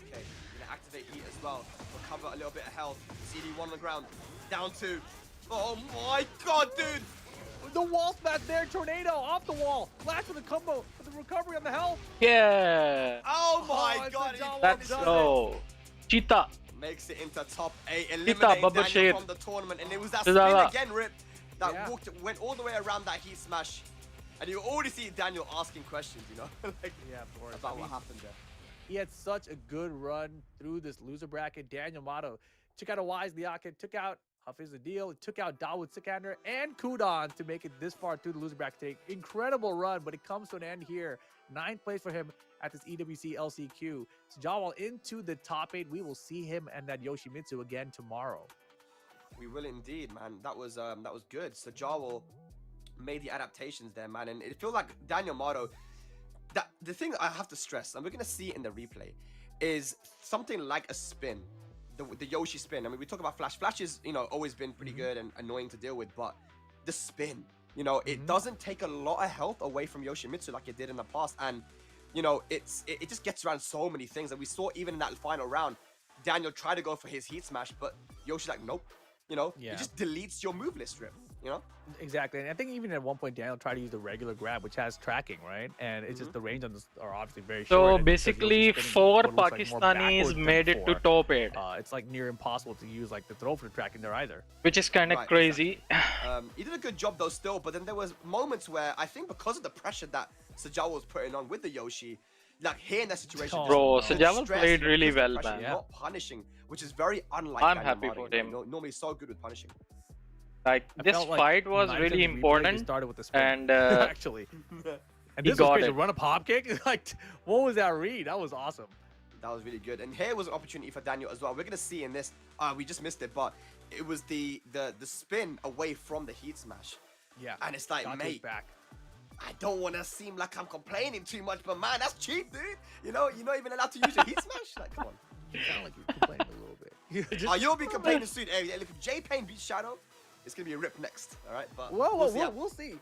Okay, gonna activate heat as well. Recover a little bit of health. CD1 on the ground. Down 2. Oh my god, dude! The wall smash there. Tornado off the wall. Flash with a combo. With the recovery on the health. Yeah. Oh my Oh, god! Sajawal Let's does it. go. Cheetah. Makes it into top 8, Baba eliminating Daniel Shade. from the tournament, and it was that Sajawal. spin again, Rip, that Yeah. went all the way around that heat smash, and you already see Daniel asking questions, you know, like, Yeah, of course. about I mean, what happened there. he had such a good run through this loser bracket. Daniel Mato took out a Wise Liakin, took out Hafiz Tanveer, took out Dawood Sikander and Kudan to make it this far through the loser bracket today. Incredible run, but it comes to an end here. 9th place for him at this EWC LCQ. Sajawal into the top 8. We will see him and that Yoshimitsu again tomorrow. We will indeed, man. That was good. Sajawal made the adaptations there, man, and it feels like Daniel Mato. That the thing I have to stress, and we're gonna see it in the replay, is something like a spin, the Yoshi spin. I mean, we talk about Flash. Flash is, you know, always been pretty good and annoying to deal with, but the spin, you know, it doesn't take a lot of health away from Yoshimitsu like it did in the past, and you know, it just gets around so many things. And we saw even in that final round, Daniel tried to go for his heat smash, but Yoshi's like, nope. You know, Yeah. it just deletes your move list, Rip. You know. Exactly, and I think even at one point Daniel tried to use the regular grab, which has tracking, right? And it's just the range on this are obviously very short. So and because basically, Yoshi's spinning 4 what looks like more Pakistanis backwards than made it to 4, top 8, it's like near impossible to use like the throw for the tracking there either. which is kind of Right, crazy. He did a good job though still, but then there was moments where I think because of the pressure that Sajawal was putting on with the Yoshi, like here in that situation, Oh, Bro, no. Sajawal stress, played really because of well, the pressure, man. not punishing, which is very unlike I'm Daniel happy Mato, for you him. know, normally so good with punishing. Like, I this felt like fight was 9 really times in replay, they important, started with the spin, and actually. And he this was got crazy. it. Run a pop kick. Like, what was that read? That was awesome. That was really good, and here was an opportunity for Daniel as well. We're gonna see in this. We just missed it, but it was the spin away from the heat smash, Yeah. and it's like, got to his mate, back. I don't want to seem like I'm complaining too much, but man, that's cheap, dude. You know, you're not even allowed to use your heat smash. Like, come on. You sound like you're complaining a little bit. Just- You'll be complaining soon. Hey, if J Pain beats Shadow, it's gonna be a rip next. All right, but Whoa, we'll see. we'll see.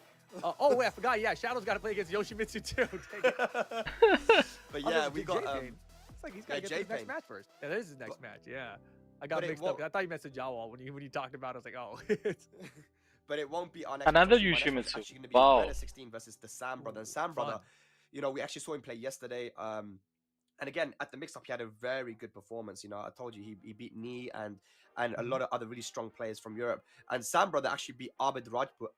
Oh wait, I forgot. Yeah, Shadow's got to play against Yoshimitsu too. Dang it. But Oh, yeah, there's we got J-Pain. It's like he's got to yeah, get to his next J-Pain. match first. Yeah, that is his next But- match. Yeah, I got but it mixed up. won't- 'cause I thought you meant Sajawal when you talked about it. I was like, oh. It's but it won't be our next. Another match. Our next match is Yoshimitsu. actually gonna be Wow. Reda 16 versus the Sam brother. And Sam brother, Fun. you know, we actually saw him play yesterday. And again, at the mix-up, he had a very good performance. You know, I told you he beat Nee and a lot of other really strong players from Europe. And Sam brother actually beat Abid Rajput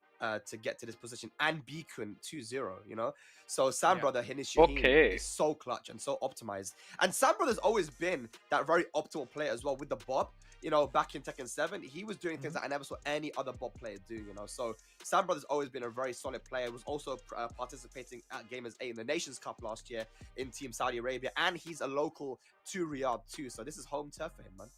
to get to this position and Bikun 2-0. You know, so Sam Yeah. brother Hinish Okay. is so clutch and so optimized. And Sam brother's always been that very optimal player as well with the bob. You know, back in Tekken 7, he was doing things that I never saw any other bob player do. You know, so Sam brother's always been a very solid player. Was also participating at Gamers 8 in the Nations Cup last year in Team Saudi Arabia, and he's a local to Riyadh too. So this is home turf for him, man.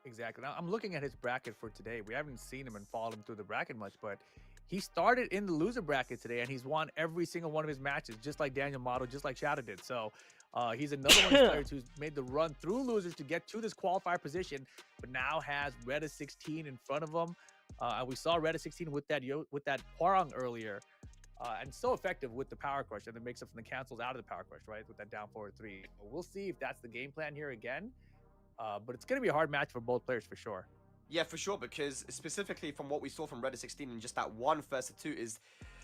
exactly. Now I'm looking at his bracket for today. We haven't seen him and followed him through the bracket much, but he started in the loser bracket today, and he's won every single one of his matches, just like Daniel Mato, just like Shadow did. So he's another one of these players who's made the run through losers to get to this qualifier position, but now has Reda 16 in front of him. And we saw Reda 16 with that Hwarang earlier, and so effective with the power crush, and the mix up from the cancels out of the power crush, right? With that down forward 3. So we'll see if that's the game plan here again. But it's going to be a hard match for both players for sure. Yeah, for sure, because specifically from what we saw from Reda 16 in just that one first two is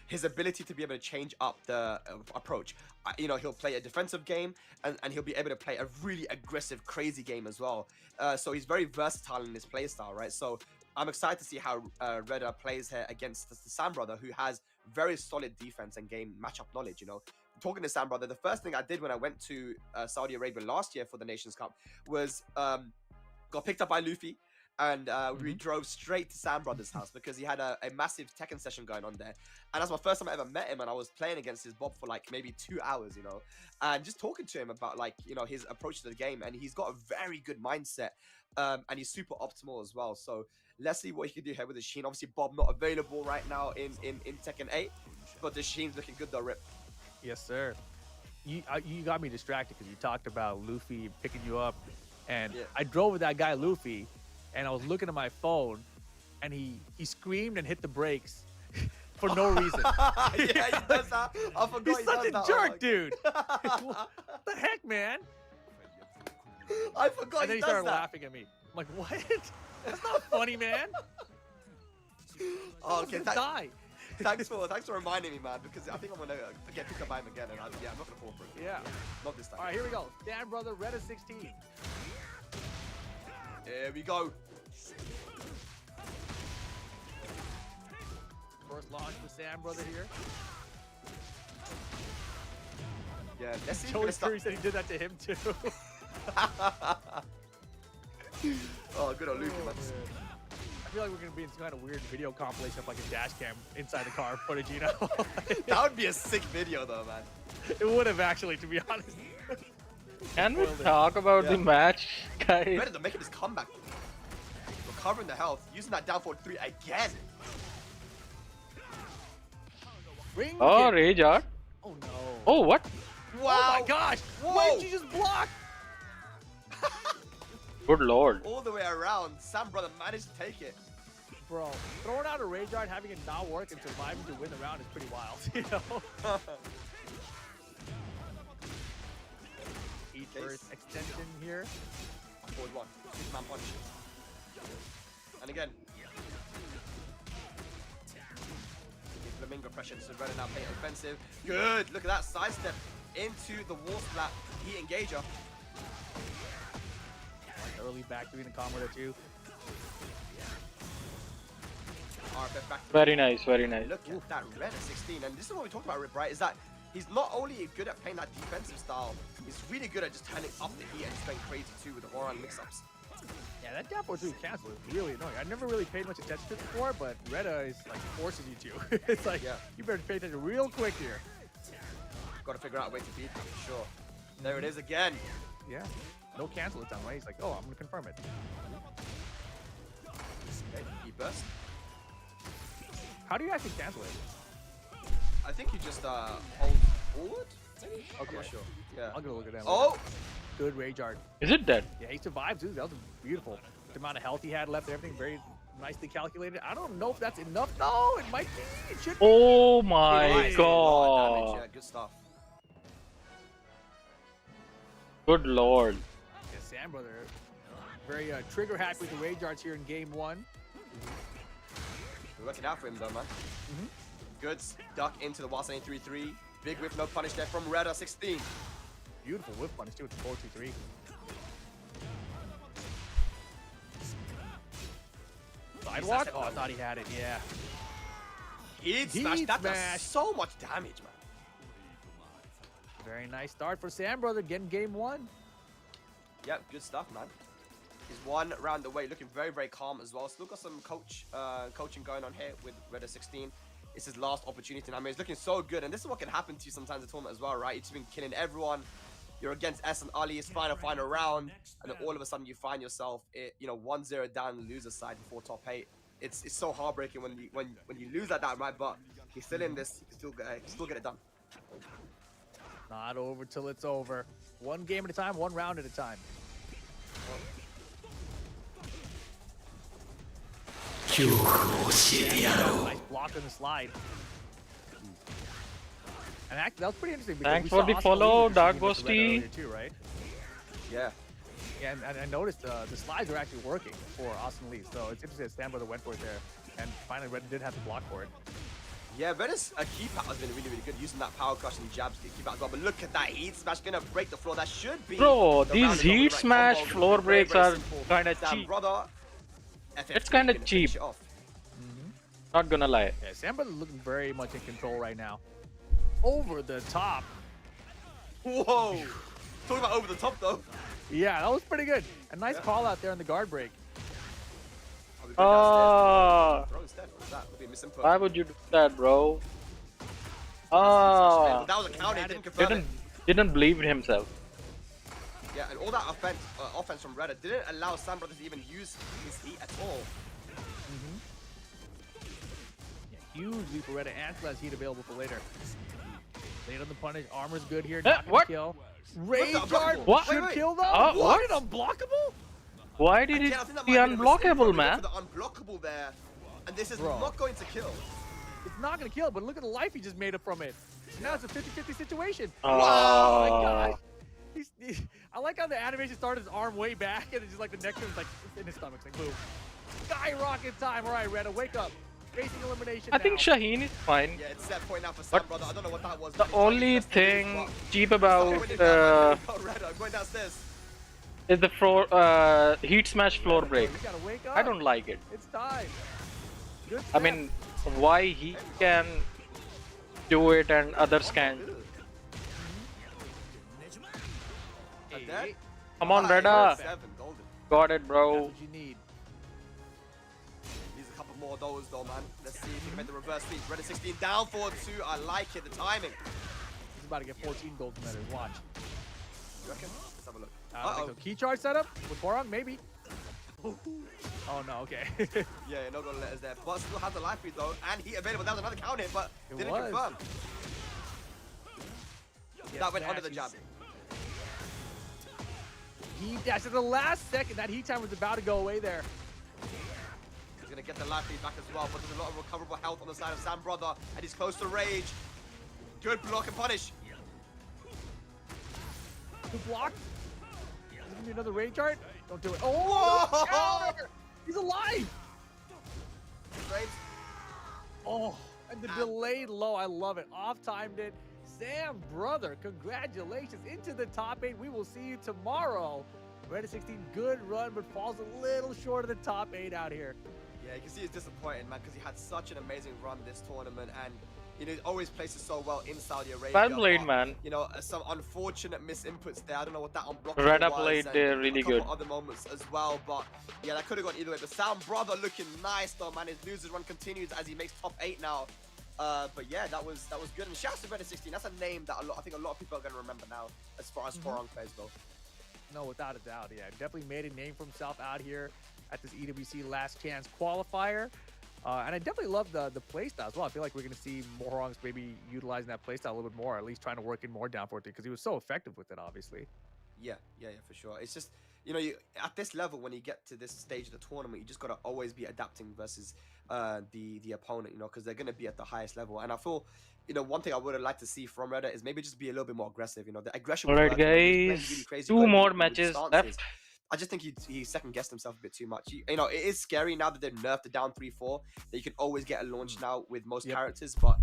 his ability to be able to change up the approach. You know, he'll play a defensive game and he'll be able to play a really aggressive, crazy game as well. So he's very versatile in his play style, right? So I'm excited to see how Reda plays here against the Sam brother, who has very solid defense and game matchup knowledge. You know, talking to Sam brother, the first thing I did when I went to Saudi Arabia last year for the Nations Cup was got picked up by Luffy. And we drove straight to Sam Brother's house because he had a massive Tekken session going on there. And that's my first time I ever met him, and I was playing against his Bob for like maybe 2 hours, you know, and just talking to him about like, you know, his approach to the game. And he's got a very good mindset, and he's super optimal as well. So let's see what he can do here with the Sheen. Obviously, Bob not available right now in Tekken 8, but the Sheen's looking good though, Rip. Yes, sir. You got me distracted because you talked about Luffy picking you up, and I drove with that guy Luffy. And I was looking at my phone, and he screamed and hit the brakes for no reason. Yeah, he does that. I forgot He's he such does a that. jerk, dude. What the heck, man? I forgot And then he he does started that. laughing at me. I'm like, what? That's not funny, man. Oh, okay, Die. thanks for reminding me, man, because I think I'm gonna get picked up by him again, and I'm not gonna fall for it. Yeah. Not this time. All right, here we go. Dan brother, Reda 16. Here we go. First launch for Sam brother here. Yeah, let's see. Joey Curry said he did that to him too. Oh, good on Luffy, man. I feel like we're gonna be in some kind of weird video compilation of like a dash cam inside the car footage, you know? That would be a sick video, though, man. It would have actually, to be honest. Can we talk about the match, guys? Ready making his comeback. Recovering the health, using that down forward 3 again. Ring Oh, kick. rage art. Oh no. Oh, what? Wow. Oh my gosh! Whoa. Why did you just block? Good lord. All the way around, Sam brother managed to take it. Bro, throwing out a rage art, having it not work, and surviving to win the round is pretty wild, you know? Eat first extension here. Forward 1. Superman punch. And again. Flamingo pressure to Reda now playing offensive. Good. Look at that sidestep into the wall splat. Heat engager. Early back doing the combo there too. RFF back. Very nice, very nice. Look at that Reda 16. And this is what we talked about, Rip, right? Is that he's not only good at playing that defensive style, he's really good at just turning up the heat and just going crazy too with the Oran mix-ups. Yeah, that down forward 2 cancel is really annoying. I never really paid much attention to it before, but Reda is like forcing you to. It's like, you better pay attention real quick here. Got to figure out a way to beat him for sure. There it is again. Yeah. No cancel this time, right? He's like, oh, I'm going to confirm it. Okay, heat burst. How do you actually cancel it? I think you just hold forward, maybe? Okay. I'm not sure. Yeah. I'll go look at that. Oh! Good rage art. Is it dead? Yeah, he survived too. That was beautiful. The amount of health he had left, everything very nicely calculated. I don't know if that's enough. No, it might be. It should be. Oh my Nice. A lot of damage, god. yeah, good stuff. Good lord. Yeah, Sam brother, very trigger happy with the rage arts here in game 1. We're working out for him though, man. Good duck into the Wasanin 3-3. Big whip, no punish there from Reda 16. Beautiful whip punish too with the 4-2-3. Sidewalk? Oh, I thought he had it. Yeah. Heat smash. Heat That smash. does so much damage, man. Very nice start for Sam brother. Getting game 1. Yep, good stuff, man. He's 1 round away, looking very, very calm as well. Still got some coaching going on here with Reda 16. It's his last opportunity. I mean, he's looking so good, and this is what can happen to you sometimes in the tournament as well, right? You've been killing everyone. You're against Ahsan Ali. It's final round, and then all of a sudden you find yourself, 1-0 down the loser side before top 8. It's so heartbreaking when you lose like that, right? But he's still in this. He can still get it done. Not over till it's over. 1 game at a time, 1 round at a time. Nice block on the slide. And that was pretty interesting. Because Thanks we for saw the Osama follow, Ali Dark with the Reda Ghosty. earlier too, right? Yeah. Yeah, and I noticed the slides are actually working for Ahsan Ali. So it's interesting that Sam brother went for it there. And finally, Reda did have to block for it. Yeah, Reda's keep out has been really, really good using that power crush and jabs to keep out as well. But look at that heat smash, gonna break the floor. That should be. Bro, the these round is over, heat right? smash Combo, floor very, breaks very are simple. kinda Sam cheap. brother It's kind of cheap. Not gonna lie. Yeah, Sam Brother looking very much in control right now. Over the top. Whoa! Talking about over the top though. Yeah, that was pretty good. A nice call out there on the guard break. Oh, why would you do that, bro? Oh, that was a counter. He didn't confirm it. didn't believe in himself. Yeah, and all that offense from Reda didn't allow Sam Brothers to even use his heat at all. Yeah, huge lead for Reda and still has heat available for later. Late on the punish, armor's good here. Not gonna What? kill. Rage guard should Wait. kill though. What? What? Unblockable? Why did it I think that be might have been a mistake, unblockable, bro. man? They went for the unblockable there, and this is not going to kill. It's not gonna kill, but look at the life he just made up from it. Now it's a 50-50 situation. Oh. Wow, my gosh. I like how the animation started his arm way back, and it's just like the next one is like in his stomach. It's like boom. Skyrocket time. All right, Reda, wake up. Facing elimination. I think Shaheen is fine. Yeah, it's set point now for Sam Brother. I don't know what that was. The only thing cheap about Reda going downstairs. is the floor heat smash floor break. You gotta wake up. I don't like it. It's time. Good I mean, why he can do it and others can't? Hey, Come on, Ah, Reda. 7, golden. Got it, that's bro. what you need. Needs a couple more of those though, man. Let's see if he can make the reverse sweep. Reda 16 down for 2. I like it. The timing. He's about to get 14 golden medals. Watch. You reckon? Let's have a look. I don't think so. Key charge setup with Borong, maybe. Oh no, okay. Yeah, no goal letters there. But still has the life feed though, and heat available. That was another count hit, but It didn't was. confirm. Yeah, That went under the smash. jab. He dashed at the last second. That heat time was about to go away there. He's gonna get the life feed back as well, but there's a lot of recoverable health on the side of Sam Brother, and he's close to rage. Good block and punish. Good block. Is it gonna be another rage art? Don't do it. Oh, Whoa! counter! He's alive. Great. Oh, and the delayed low. I love it. Off-timed it. Sam Brother, congratulations into the top 8. We will see you tomorrow. Reda 16, good run, but falls a little short of the top 8 out here. Yeah, you can see he's disappointed, man, because he had such an amazing run this tournament, and you know, he always places so well in Saudi Arabia. Well played, but, man. You know, some unfortunate misinputs there. I don't know what that unblockable Reda was. played and really a couple good. other moments as well, but yeah, that could have gone either way. But Sam Brother looking nice though, man. His losers run continues as he makes top 8 now. But yeah, that was good. And shouts to Reda 16. That's a name that I think a lot of people are going to remember now as far as Forong plays go. No, without a doubt, yeah. Definitely made a name for himself out here at this EWC Last Chance qualifier. And I definitely love the playstyle as well. I feel like we're going to see Morongs maybe utilizing that playstyle a little bit more, at least trying to work in more down forward because he was so effective with it, obviously. Yeah, for sure. It's just, you know, at this level, when you get to this stage of the tournament, you just got to always be adapting versus the opponent, you know, because they're going to be at the highest level. And I feel, you know, one thing I would have liked to see from Reda is maybe just be a little bit more aggressive. You know, the aggression. All right, was working, he was guys. playing really crazy, 2 playing more really good matches stances. left. I just think he second-guessed himself a bit too much. You know, it is scary now that they've nerfed the down 3-4, that you can always get a launch now with most characters, but,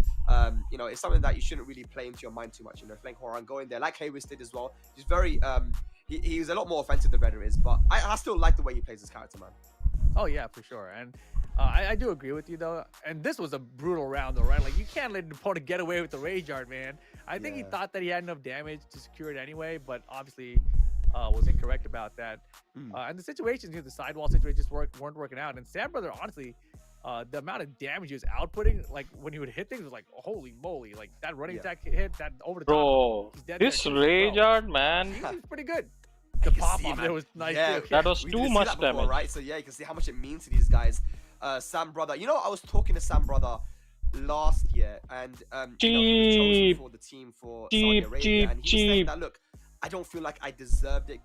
you know, it's something that you shouldn't really play into your mind too much. You know, playing Horan, going there, like Haywis did as well. He's very, he was a lot more offensive than Reda is, but I still like the way he plays his character, man. Oh, yeah, for sure. And I do agree with you, though. And this was a brutal round, though, right? Like, you can't let an opponent get away with the Rage Art, man. I think he thought that he had enough damage to secure it anyway, but obviously was incorrect about that. And the situations, you know, the sidewall situations just weren't working out. And Sam Brother, honestly, the amount of damage he was outputting, like, when he would hit things, was like, holy moly. Like, that running attack hit, that over the top. Bro, this Rage Art, man. He was pretty good. The pop-off there was nice, too. That was We too did see much that before, damage. right? So yeah, you can see how much it means to these guys. Sam Brother, you know, I was talking to Sam Brother last year, and you know, he was chosen for the team for Saudi Arabia, and he was saying that, look, I don't feel like I deserved it,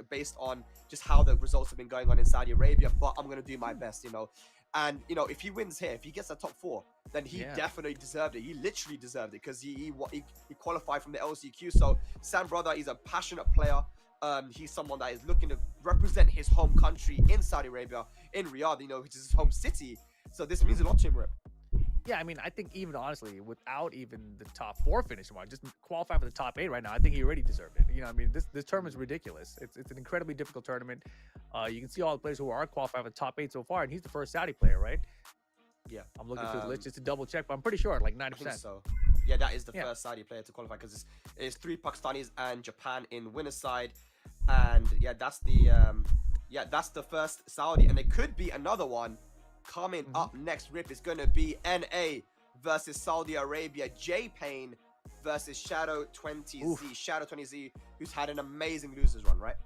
based on just how the results have been going on in Saudi Arabia, but I'm gonna do my best, you know. And you know, if he wins here, if he gets a top 4, then he definitely deserved it. He literally deserved it because he qualified from the LCQ. So Sam Brother, he's a passionate player. He's someone that is looking to represent his home country in Saudi Arabia, in Riyadh, you know, which is his home city. So this means a lot to him, Rip. Yeah, I mean, I think even honestly, without even the top 4 finish mark, just qualify for the top 8 right now, I think he already deserved it. You know, I mean, this tournament's ridiculous. It's an incredibly difficult tournament. You can see all the players who are qualified for the top 8 so far, and he's the first Saudi player, right? Yeah. I'm looking through the list just to double check, but I'm pretty sure, like 90%. I think so. Yeah, that is the Yeah. first Saudi player to qualify because it's 3 Pakistanis and Japan in winner's side, and yeah, that's the first Saudi, and there could be another one coming up next. Rip is going to be NA versus Saudi Arabia. J Pain versus Shadow 20Z. Shadow 20Z, who's had an amazing losers run, right?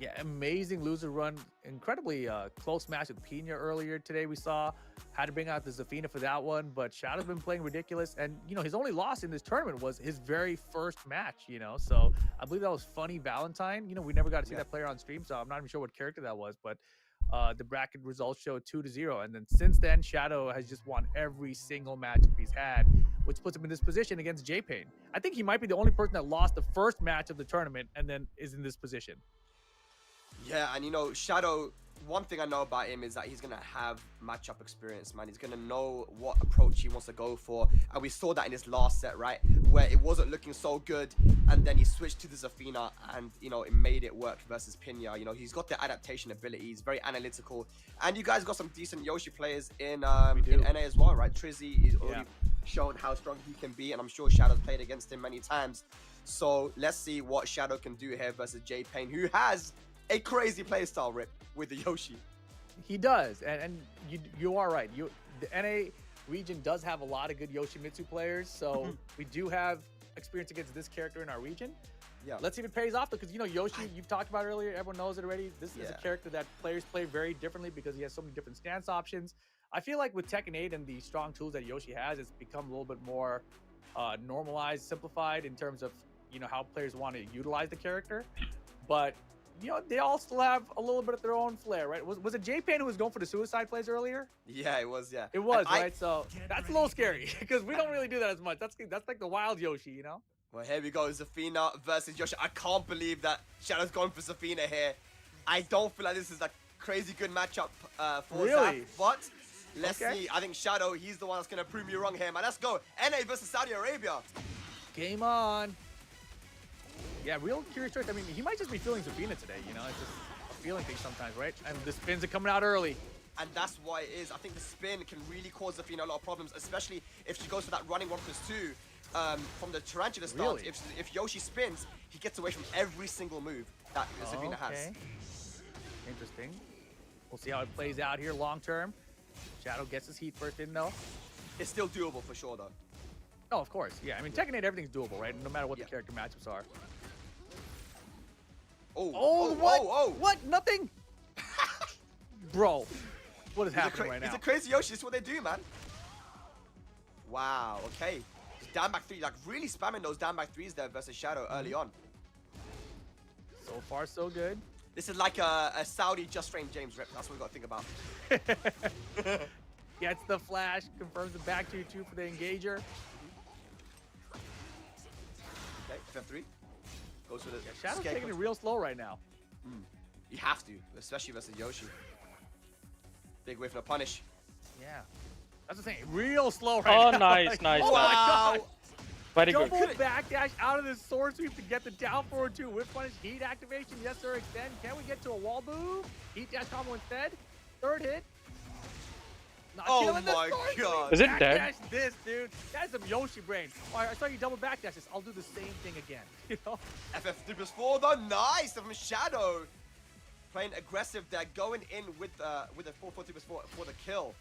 Yeah, amazing loser run. Incredibly close match with Pina earlier today. We saw had to bring out the Zafina for that one, but Shadow's been playing ridiculous. And you know, his only loss in this tournament was his very first match. You know, so I believe that was Funny Valentine. You know, we never got to see that player on stream, so I'm not even sure what character that was, but the bracket results showed 2-0. And then since then, Shadow has just won every single matchup he's had, which puts him in this position against J Pain. I think he might be the only person that lost the first match of the tournament and then is in this position. Yeah, and you know, Shadow, one thing I know about him is that he's going to have matchup experience, man. He's going to know what approach he wants to go for. And we saw that in his last set, right? Where it wasn't looking so good. And then he switched to the Zafina and, you know, it made it work versus Pina. You know, he's got the adaptation ability. He's very analytical. And you guys got some decent Yoshi players in NA as well, right? Trizzy is already shown how strong he can be. And I'm sure Shadow's played against him many times. So let's see what Shadow can do here versus J Pain, who has a crazy playstyle, Rip, with the Yoshi. He does, and you are right. The NA region does have a lot of good Yoshimitsu players, so we do have experience against this character in our region. Yeah. Let's see if it pays off, though, because you know Yoshi, you've talked about it earlier. Everyone knows it already. This is a character that players play very differently because he has so many different stance options. I feel like with Tekken 8 and the strong tools that Yoshi has, it's become a little bit more normalized, simplified in terms of how players want to utilize the character, but. You know, they all still have a little bit of their own flair, right? Was it J Pain who was going for the suicide plays earlier? Yeah, it was, yeah. It was, right? So that's a little scary because we don't really do that as much. That's like the wild Yoshi, you know? Well, here we go. Zafina versus Yoshi. I can't believe that Shadow's going for Zafina here. I don't feel like this is a crazy good matchup for Zaf, but let's see. I think Shadow, he's the one that's going to prove me wrong here, man. Let's go. NA versus Saudi Arabia. Game on. Yeah, real curious choice. I mean, he might just be feeling Zafina today, you know? It's just a feeling thing sometimes, right? And the spins are coming out early. And that's why it is. I think the spin can really cause Zafina a lot of problems, especially if she goes for that running 1+2 from the Tarantula stance. Really? If Yoshi spins, he gets away from every single move that Zafina has. Interesting. We'll see how it plays out here long term. Shadow gets his heat first in, though. It's still doable for sure, though. Oh, of course. Yeah, I mean, Tekken 8, everything's doable, right? No matter what the character matchups are. What? Nothing? Bro, what is happening right now? It's a crazy Yoshi. This is what they do, man. Wow, okay. Just down back 3, like really spamming those down back 3s there versus Shadow early on. So far, so good. This is like a Saudi Just Train James rip. That's what we got to think about. Gets the flash, confirms the back 2-2 for the engager. Okay, FF3. Goes for the Shadow's taking it real slow right now. You have to, especially versus Yoshi. Big way for the punish. Yeah. That's the thing. Real slow right now. Oh, nice, nice. Oh my god. Very good. Double backdash out of the sword sweep to get the down forward 2 with punish. Heat activation. Yes, sir. Extend. Can we get to a wall move? Heat dash combo instead. Third hit. Not oh my god. Is it dead? Backdash this, dude. That's some Yoshi brain. All right, I saw you double backdash this. I'll do the same thing again. You know? FF3+4 though. Nice from Shadow. Playing aggressive there. Going in with the 4-4-3+4 for the kill.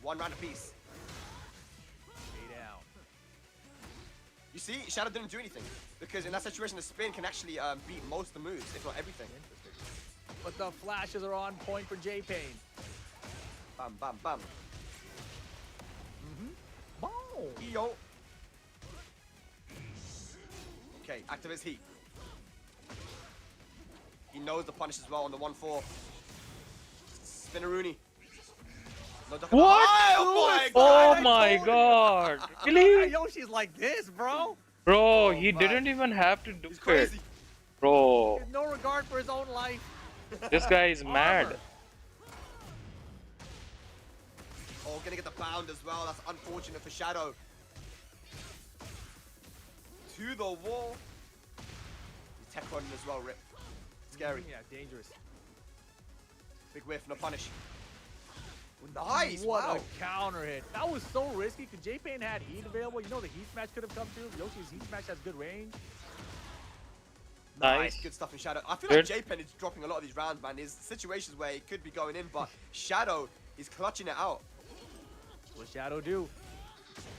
1 round apiece. Stay down. You see, Shadow didn't do anything. Because in that situation, the spin can actually beat most of the moves, if not everything. But the flashes are on point for J Pain. Bam, bam, bam. Boom. Yo. Okay, active his heat. He knows the punish as well on the 1-4. Spinneroonie. No, what? Oh my god. Really? Yoshi's like this, bro. Bro, he didn't even have to do it. Bro. He has no regard for his own life. This guy is mad. Oh, gonna get the bound as well. That's unfortunate for Shadow. To the wall. He's tech running as well, Rip. Scary. Yeah, dangerous. Big whiff, no punish. Nice! What Wow. a counter hit. That was so risky because J-Pain had heat available. You know the heat smash could have come through. Yoshi's heat smash has good range. Nice. Good stuff in Shadow. I feel Good. like J-Pen is dropping a lot of these rounds, man. There's situations where he could be going in, but Shadow is clutching it out. What Shadow do?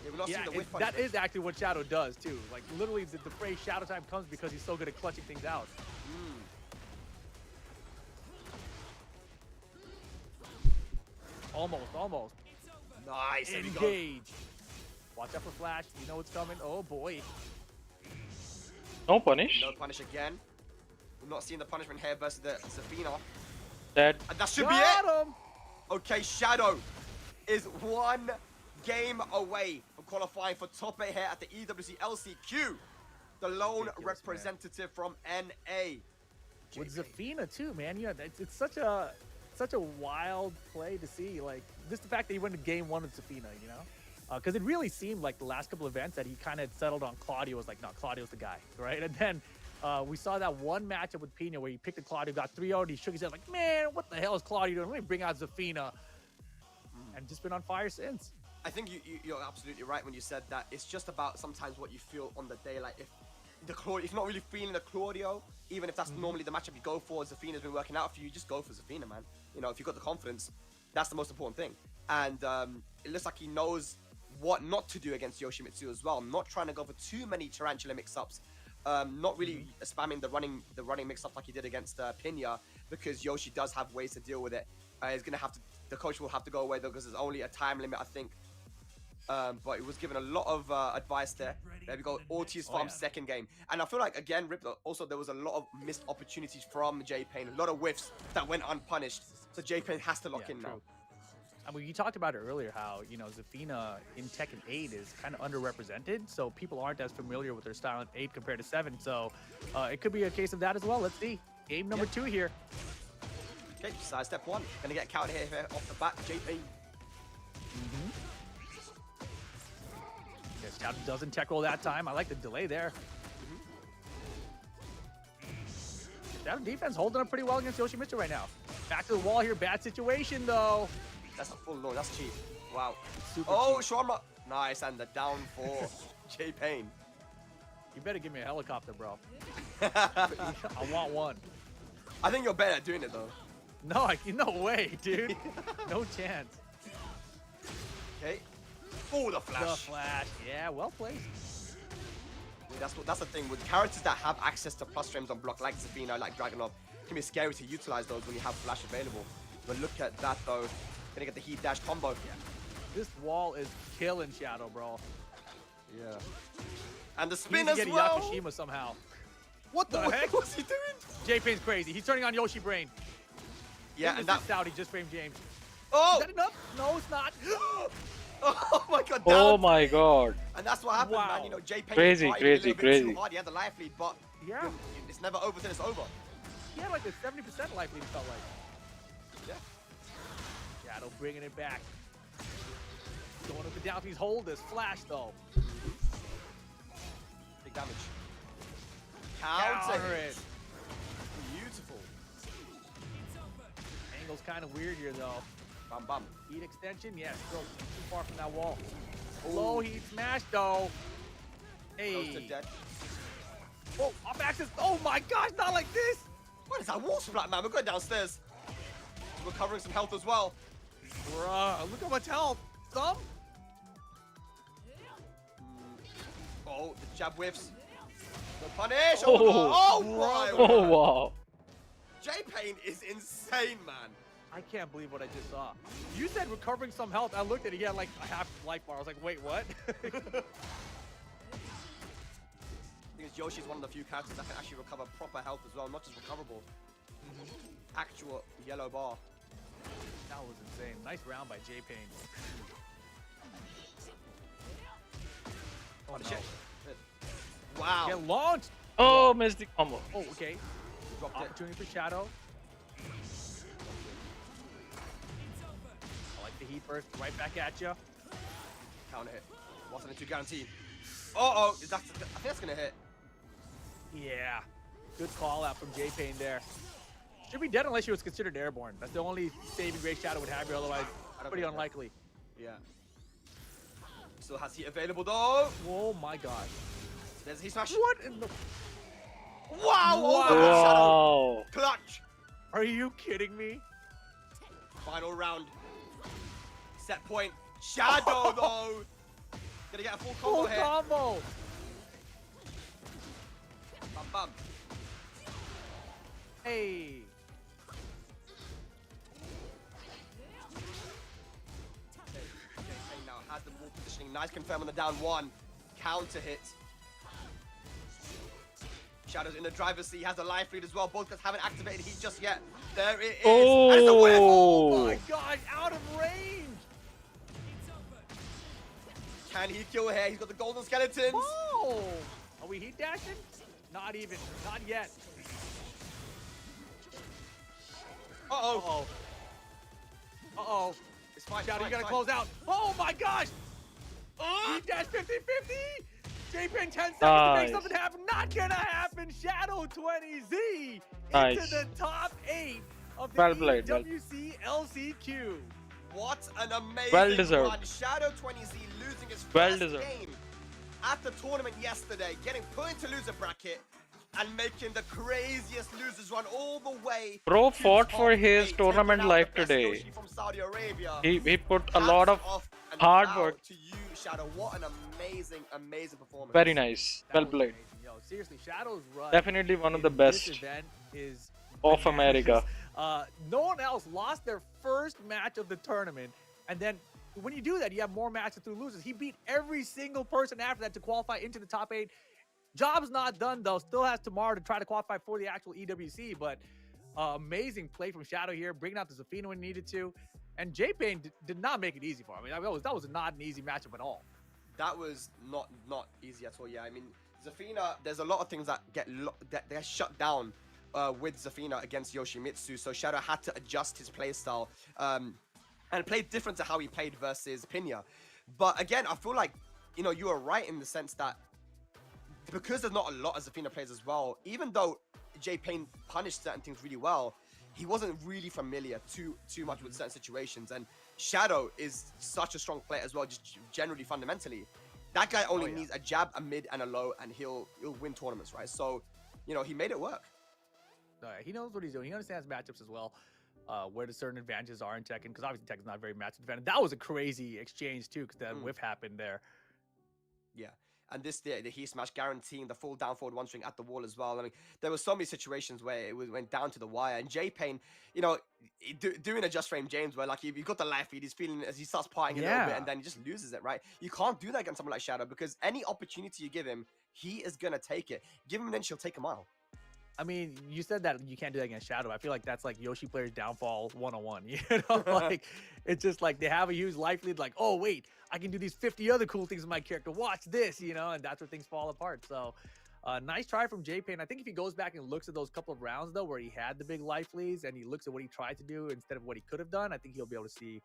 Yeah, we're not Yeah, seeing the whiff that punishment. is actually what Shadow does too. Like literally the phrase Shadow Time comes because he's so good at clutching things out. Almost. Nice. There we go. Engage. Watch out for flash. You know what's coming. Oh boy. No punish. No punish again. We're not seeing the punishment here versus the Zafina. Dead. And that should Got be it. him. Okay, Shadow is 1 game away from qualifying for top 8 here at the EWC LCQ. The lone Ridiculous, representative from NA. With Zafina too, man. Yeah, it's such a wild play to see. Like just the fact that he went to game 1 with Zafina, you know, because it really seemed like the last couple events that he kind of settled on Claudio. Was like, no, Claudio's the guy, right? And then we saw that one matchup with Pina where he picked a Claudio, got 3-0, and he shook his head like, man, what the hell is Claudio doing? Let me bring out Zafina, and just been on fire since. I think you're absolutely right when you said that. It's just about sometimes what you feel on the day. Like if you're not really feeling the Claudio, even if that's normally the matchup you go for, Zafina's been working out for you, just go for Zafina, man. You know, if you've got the confidence, that's the most important thing. And it looks like he knows what not to do against Yoshimitsu as well. Not trying to go for too many Tarantula mix-ups. Not really spamming the running mix-up like he did against Pina, because Yoshi does have ways to deal with it. He's gonna have to. The coach will have to go away though, because there's only a time limit, I think. But he was given a lot of advice there. There we go. Ortiz Farm's second game. And I feel like, again, Rip, also there was a lot of missed opportunities from J-Pain. A lot of whiffs that went unpunished. So J-Pain has to lock in now. I mean, you talked about it earlier, how, you know, Zafina in Tekken 8 is kind of underrepresented. So people aren't as familiar with their style in 8 compared to 7. So it could be a case of that as well. Let's see. Game number 2 here. Okay, side step 1. Gonna get counted here off the bat. J-Pain. Yes, Shadow doesn't tech roll that time. I like the delay there. Shadow defense holding up pretty well against Yoshimitsu right now. Back to the wall here. Bad situation, though. That's a full load. That's cheap. Wow. Super Oh, cheap. Shawarma. Nice, and the down for J-Pain. You better give me a helicopter, bro. I want one. I think you're better at doing it, though. No, no way, dude. No chance. Okay. Oh, the flash. The flash. Yeah, well placed. That's the thing with characters that have access to plus frames on block, like Zafina, like Dragunov. It can be scary to utilize those when you have flash available. But look at that though. Gonna get the heat dash combo. Yeah. This wall is killing Shadow, bro. Yeah. And the He spin needs to as get well. Yakushima somehow. What the heck was he doing? J-Pain's crazy. He's turning on Yoshi Brain. Yeah, and that. Saudi just framed James. Oh! Is that enough? No, it's not. Oh my god. Oh down. my god. And that's what happened, Wow. man. You know, J-Pain Crazy, tried a crazy, little bit crazy. too hard. He had the life lead, but Yeah. it's never over till it's over. He had like a 70% life lead, it felt like. Yeah. Shadow bringing it back. Going up and down. He's hold this flash though. Big damage. Counter Counter it. Beautiful. Angle's kind of weird here though. Bam bam. Heat extension, yeah, still too far from that wall. Low heat smash though. Close to Hey. dead. Oh, off axis. Oh my gosh, not like this. What is that wall splat, man? We're going downstairs. We're recovering some health as well. Bruh, look how much health. Some? Oh, the jab whiffs. The punish. Oh, Oh my. Oh wow. J-Pain is insane, man. I can't believe what I just saw. You said recovering some health. I looked at it. He had like a half life bar. I was like, wait, what? Because Yoshi's one of the few characters that can actually recover proper health as well, not just recoverable. Actual yellow bar. That was insane. Nice round by J-Pain. Oh, Punish no. it. Wow. Get launched. Oh, missed the combo. Oh, okay. Dropped it. Opportunity for Shadow. I like the heat Knee first, right back at you. Counter hit. Wasn't it too guaranteed? Uh-oh. I think that's going to hit. Yeah. Good call out from J-Pain there. Should be dead unless she was considered airborne. That's the only saving grace Shadow would have here, otherwise pretty unlikely. Yeah. Still has heat available though. Oh my god. There's a heat smash. What in the... Wow! Wow. Wow. Clutch! Are you kidding me? Final round. Set point. Shadow though. Gonna get a full combo Full here. combo! Bam bam. Hey! Now has the ball positioning. Nice confirm on the down one. Counter hit. Shadow's in the driver's seat. He has the life lead as well. Both guys haven't activated heat just yet. There it is. Oh. And it's a whiff. Oh my god, out of range! Can he kill here? He's got the golden skeletons. Oh! Are we heat dashing? Not even. Not yet. Uh-oh. Uh-oh. Uh-oh. It's fine. Shadow, you it's gotta fine. close out. Oh my gosh! Heat dash 50-50! J-Pin 10 seconds to Nice. make something happen. Not gonna happen. Shadow 20Z Nice. into the top 8 of the Well played, well- EWC LCQ. What an amazing Well deserved. run. Shadow 20Z losing his Well first deserved. game at the tournament yesterday, getting put into loser bracket and making the craziest losers run all the way. Bro to fought top for his 8, tournament taking out life the best today. Yoshi from Saudi Arabia. He put a Hats lot of off and hard proud work. to you, Shadow. What an amazing performance. Very nice. That Well was played. amazing. Yo, seriously, Shadow's run. Definitely one of in the This best event is of bananas. America. No one else lost their first match of the tournament, and then when you do that, you have more matches through losers. He beat every single person after that to qualify into the top 8. Job's not done though. Still has tomorrow to try to qualify for the actual EWC, but amazing play from Shadow here, bringing out the Zafina when needed to. And J-Pain did not make it easy for him. I mean, that was not an easy matchup at all. That was not easy at all. Yeah, I mean, Zafina. There's a lot of things that get shut down with Zafina against Yoshimitsu. So Shadow had to adjust his playstyle and play different to how he played versus Pinya. But again, I feel like you are right in the sense that because there's not a lot of Zafina players as well. Even though J-Pain punished certain things really well, he wasn't really familiar too much with certain situations. And Shadow is such a strong player as well, just generally fundamentally. That guy only needs a jab, a mid, and a low, and he'll win tournaments, right? So, he made it work. He knows what he's doing. He understands matchups as well, where the certain advantages are in Tekken, because obviously Tekken's not very matchup dependent. That was a crazy exchange too, because that whiff happened there. Yeah. And the heat smash guaranteeing the full down forward one string at the wall as well. I mean, there were so many situations where it went down to the wire. And J-Pain, doing a just frame James where like you've got the life feed, he's feeling as he starts partying a little bit and then he just loses it, right? You can't do that against someone like Shadow because any opportunity you give him, he is going to take it. Give him an inch, he'll take a mile. I mean, you said that you can't do that against Shadow. I feel like that's like Yoshi players' downfall 101. Like it's just like they have a huge life lead. Like, oh wait, I can do these 50 other cool things with my character. Watch this, and that's where things fall apart. So, nice try from J-Pain. I think if he goes back and looks at those couple of rounds though, where he had the big life leads, and he looks at what he tried to do instead of what he could have done, I think he'll be able to see,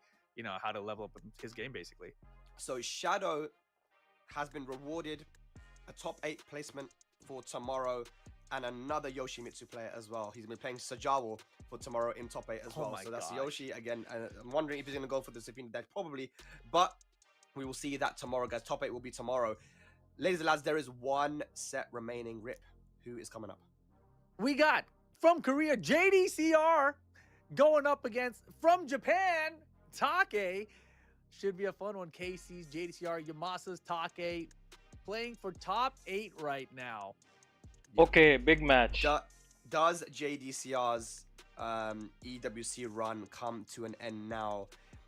how to level up his game basically. So Shadow has been rewarded a top 8 placement for tomorrow. And another Yoshimitsu player as well. He's been playing Sajawal for tomorrow in top 8 as well. So that's Yoshi again. And I'm wondering if he's going to go for the Zafina deck, probably. But we will see that tomorrow, guys. Top 8 will be tomorrow. Ladies and lads, there is one set remaining. Rip, who is coming up? We got from Korea JDCR going up against from Japan Take. Should be a fun one. KC's JDCR, Yamasa's Take playing for top 8 right now. Okay, big match. Does JDCR's EWC run come to an end now?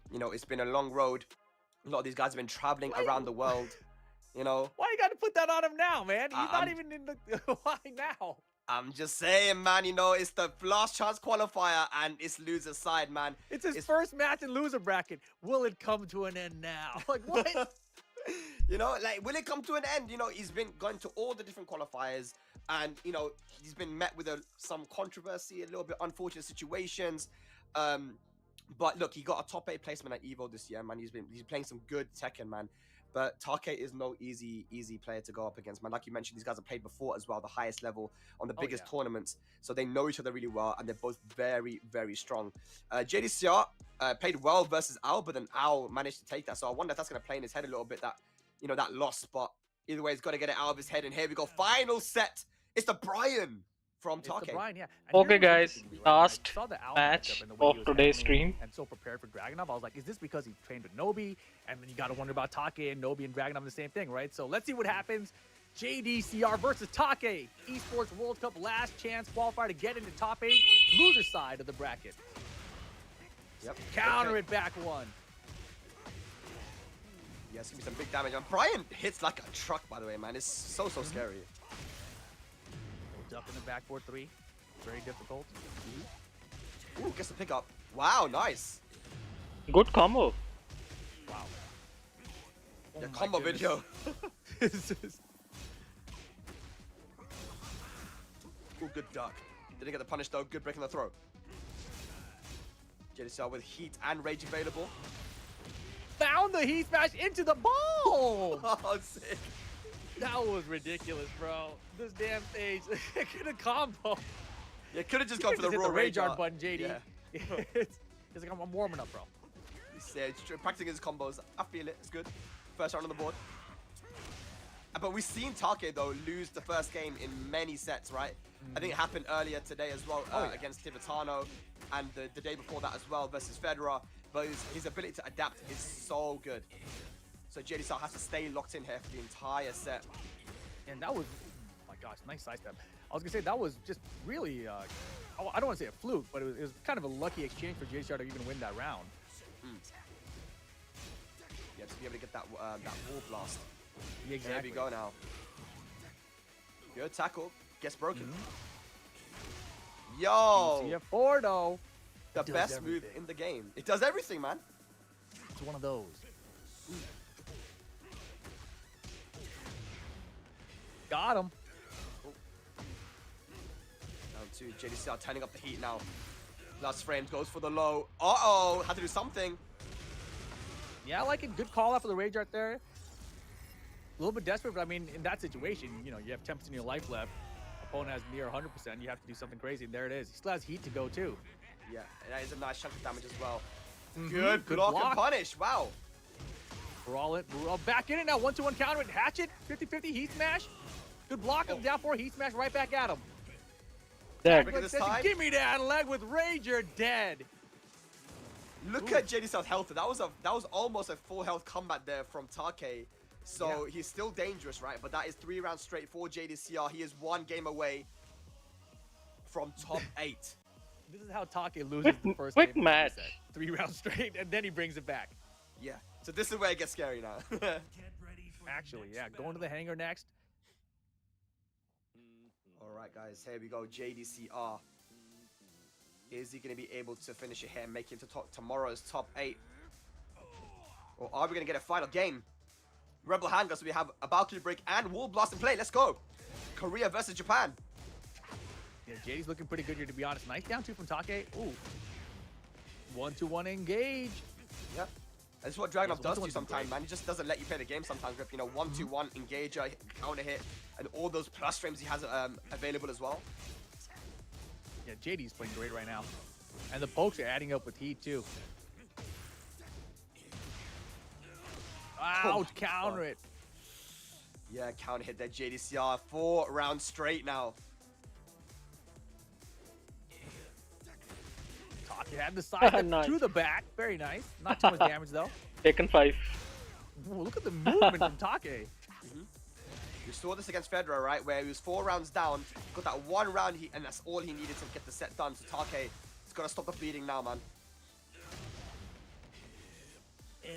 It's been a long road. A lot of these guys have been traveling around the world. Why you got to put that on him now, man? He's not even in the. Why now? I'm just saying, man. It's the last chance qualifier and it's loser side, man. It's his first match in loser bracket. Will it come to an end now? Like what? Will it come to an end? He's been going to all the different qualifiers and, he's been met with some controversy, a little bit unfortunate situations. But look, he got a top 8 placement at Evo this year, man. He's playing some good Tekken, man. But TEKKEN is no easy player to go up against, man. Like you mentioned, these guys have played before as well, the highest level on the biggest tournaments. So they know each other really well, and they're both very, very strong. JDCR played well versus Al, but then Al managed to take that. So I wonder if that's going to play in his head a little bit, that, you know, that loss. But either way, he's got to get it out of his head. And here we go. Final set. It's the Brian from TEKKEN. Brian, yeah. Okay, guys, last saw the Al match matchup and the way he of was today's handling stream. and so prepared for Dragunov. I was like, is this because he trained with Nobi? And then you got to wonder about TEKKEN and Nobi and Dragunov, the same thing, right? So let's see what happens. JDCR versus TEKKEN. Esports World Cup last chance qualifier to get into top 8. Loser side of the bracket. Yep. Counter it back one. Yeah, it's going to be some big damage. And Brian hits like a truck, by the way, man. It's so scary. Duck in the backboard 3. Very difficult. Ooh, gets the pickup. Wow, nice. Good combo. Wow. Oh The my combo goodness. video. Ooh, good duck. Didn't get the punish though. Good break in the throw. JDCR with heat and rage available. Found the heat smash into the ball. Oh, sick. That was ridiculous, bro. This damn stage. Could have combo. Yeah, could have just gone for the Hit raw rage art art. button, JD. Yeah. It's like I'm warming up, bro. He's practicing his combos. I feel it. It's good. First round on the board. But we've seen TEKKEN though lose the first game in many sets, right? I think it happened earlier today as well against Tibetano, and the day before that as well versus Federer. But his ability to adapt is so good. So JDCR has to stay locked in here for the entire set. And that was, oh my gosh, nice sidestep. I was gonna say that was just really, I don't want to say a fluke, but it was kind of a lucky exchange for JDCR to even win that round. Yeah, to be able to get that that wall blast. Yeah, exactly. There we go now. Good tackle. Gets broken. Yo! CF4 though. The best move in the game. It does everything, man. It's one of those. Got him. Down to JDCR turning up the heat now. Last frame goes for the low. Uh-oh, had to do something. Yeah, I like it. Good call out for the rage art there. A little bit desperate, but I mean, in that situation, you know, you have 10% of your life left. Opponent has near 100%. You have to do something crazy, and there it is. He still has heat to go too. Yeah, and that is a nice chunk of damage as well. Good block and punish. Wow. We're all back in it now. 1-2-1 counter it. Hatchet. 50-50 heat smash. Good block. I'm down for heat smash right back at him. Dead. This time. Give me that leg with rage. You're dead. Look at JDCR's health. That was almost a full health combat there from TEKKEN. So he's still dangerous, right? But that is 3 rounds straight for JDCR. He is 1 game away from top 8. This is how TEKKEN loses the first quick game match. 3 rounds straight, and then he brings it back. Yeah. So this is where it gets scary now. Actually, yeah. Going to the hangar next. All right, guys. Here we go. JDCR. Is he going to be able to finish it here and make it to tomorrow's top 8? Or are we going to get a final game? Rebel Hangar, so we have a Valkyrie break and Wall Blast in play. Let's go. Korea versus Japan. Yeah, JD's looking pretty good here, to be honest. Nice down 2 from TEKKEN. Ooh. 1-2-1 engage. Yep. This is what Dragunov does to you 1-2-1's sometimes, great. man. He just doesn't let you play the game sometimes, Rip. You know, 1-2-1, engager, counter hit, and all those plus frames he has available as well. Yeah, JD's playing great right now. And the pokes are adding up with heat, too. Ouch, counter it. Yeah, counter hit there, JDCR. 4 rounds straight now. TEKKEN had the side Nice. to the back. Very nice. Not too much damage, though. Taken 5. Ooh, look at the movement from TEKKEN. We saw this against Federer, right? Where he was 4 rounds down, got that 1 round, and that's all he needed to get the set done. So TEKKEN has got to stop the bleeding now, man.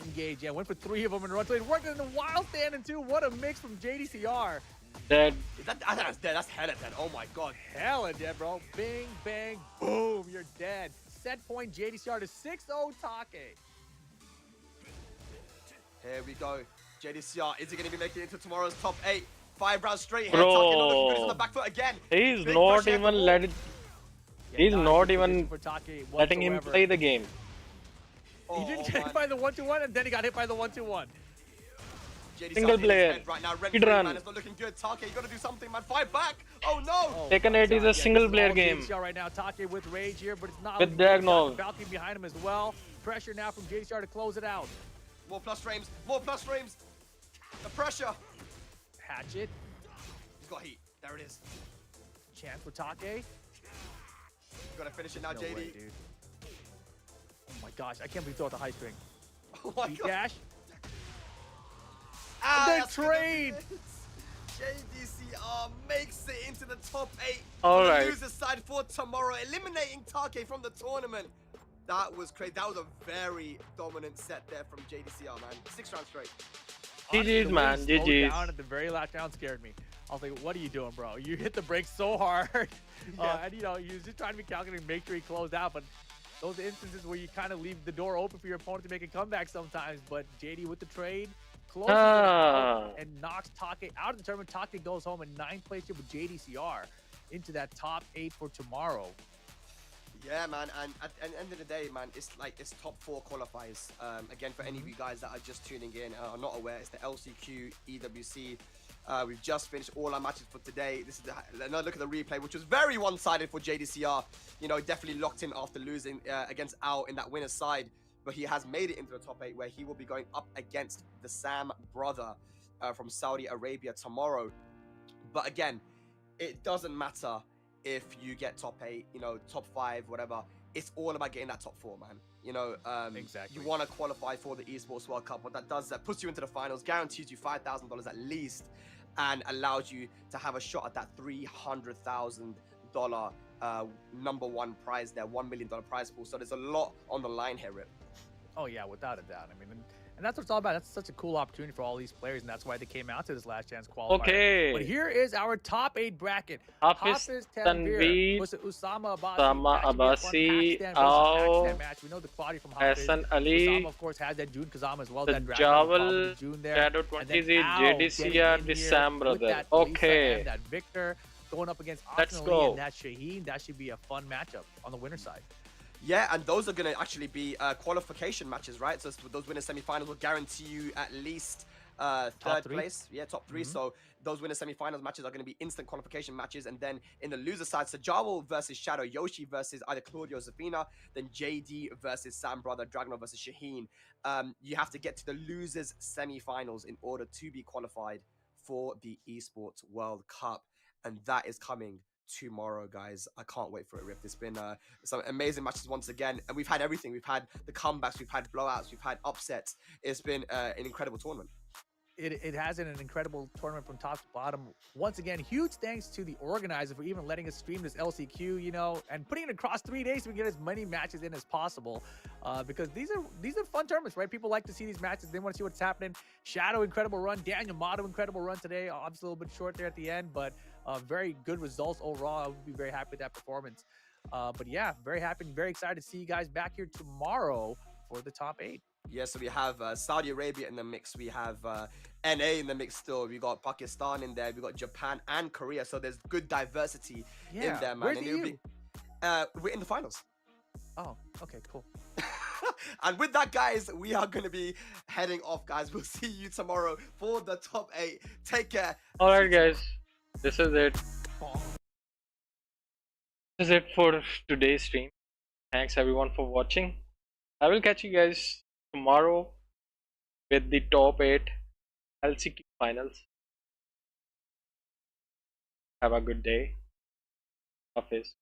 Engage, yeah, went for 3 of them in a run. So he's working in the wild standing too. What a mix from JDCR. Dead. I thought that's dead. That's hella dead. Oh my god. Hella dead, bro. Bing, bang, boom, you're dead. Set point JDCR to 6-0 TEKKEN. Here we go. JDCR, is he going to be making it into tomorrow's top 8? 5 rounds straight here. Bro. TEKKEN not looking good. He's on the back foot again. He's Big not pressure at the even wall. let it. Yeah, He's not not good even for TEKKEN letting him whatsoever. play the game. He didn't Oh, get man. hit by the 1-2-1, and then he got hit by the 1-2-1. JDCR Single hit his player. head right now. Rent Speed free, run. man. It's not looking good. Take, you gotta do something, man. Fight back. Oh no. Oh, Tekken my 8 is God. a Yeah, this single is player all game. JDCR right now. Take with Rage here, but it's not With looking good. He's got Diagonal. the balcony behind him as well. Pressure now from JDCR to close it out. More plus frames. More plus frames. The pressure. Hatchet. He's got heat. There it is. Chance for Take. Gotta finish it now, No JD. way, dude. Oh my gosh, I can't believe throw out the high string. Oh my Beat god. dash. Ah, They that's gonna trade. be it. JDCR makes it into the top 8 All on the right. loser side for tomorrow, eliminating Take from the tournament. That was crazy. That was a very dominant set there from JDCR, man. 6 rounds straight. Honestly, GG's, the way man, he slowed GG's. down at the very last round scared me. I was like, what are you doing, bro? You hit the brakes so hard. Yeah. And, you know, he was just trying to be calculating, make sure he closed out. But those instances where you kind of leave the door open for your opponent to make a comeback sometimes. But JD with the trade, closes it out and knocks Take out of the tournament. Take goes home in 9th place here with JDCR into that top 8 for tomorrow. Yeah, man, and at the end of the day, man, it's like it's top 4 qualifiers. Again, for any of you guys that are just tuning in, are not aware, it's the LCQ, EWC. We've just finished all our matches for today. This is another look at the replay, which was very one-sided for JDCR. You know, definitely locked in after losing against Al in that winner's side, but he has made it into the top 8, where he will be going up against the Sam brother from Saudi Arabia tomorrow. But again, it doesn't matter if you get top 8, you know, top 5, whatever. It's all about getting that top 4, man. You know, Exactly. you want to qualify for the Esports World Cup. What that does, that puts you into the finals, guarantees you $5,000 at least, and allows you to have a shot at that $300,000 #1 prize there, $1 million prize pool. So there's a lot on the line here, Rip. Oh yeah, without a doubt. I mean, and that's what it's all about. That's such a cool opportunity for all these players, and that's why they came out to this last chance qualifier. Okay. But here is our top 8 bracket. Hafiz Tanveer versus Osama Abassi. Osama Abassi, That match. We know the quality from Hafiz. Ahsan Ali, Osama, of course, has that Jun Kazama as well. That Sajawal, Jun there. Shadow And then 20Z, Al JDCR, getting the in here Sam with brother. that Lisa Okay. and that Victor going up against Let's Ahsan go. Ali and that Shaheen. That should be a fun matchup on the winner's side. Yeah, and those are going to actually be qualification matches, right? So those winner semifinals will guarantee you at least third place. Yeah, top 3. So those winner semifinals matches are going to be instant qualification matches. And then in the loser side, Sajawal versus Shadow, Yoshi versus either Claudio or Zafina, then JD versus Sam Brother, Dragonov versus Shaheen. You have to get to the losers semifinals in order to be qualified for the Esports World Cup. And that is coming tomorrow, guys. I can't wait for it, Rip. It's been some amazing matches once again, and we've had everything. We've had the comebacks, we've had blowouts, we've had upsets. It's been an incredible tournament. It has been an incredible tournament from top to bottom. Once again, huge thanks to the organizer for even letting us stream this LCQ, you know, and putting it across 3 days so we can get as many matches in as possible. Because these are fun tournaments, right? People like to see these matches. They want to see what's happening. Shadow, incredible run. Daniel Motto, incredible run today. Obviously a little bit short there at the end, but very good results overall. I would be very happy with that performance. But yeah, very happy and very excited to see you guys back here tomorrow for the top 8. Yeah, so we have Saudi Arabia in the mix. We have NA in the mix still. We got Pakistan in there. We got Japan and Korea. So there's good diversity in there, man. Where's And the it'll EU? we're in the finals. Oh, okay, cool. And with that, guys, we are going to be heading off, guys. We'll see you tomorrow for the top 8. Take care. All right, guys. This is it. This is it for today's stream. Thanks everyone for watching. I will catch you guys tomorrow with the top 8 LCQ finals. Have a good day. Hafiz.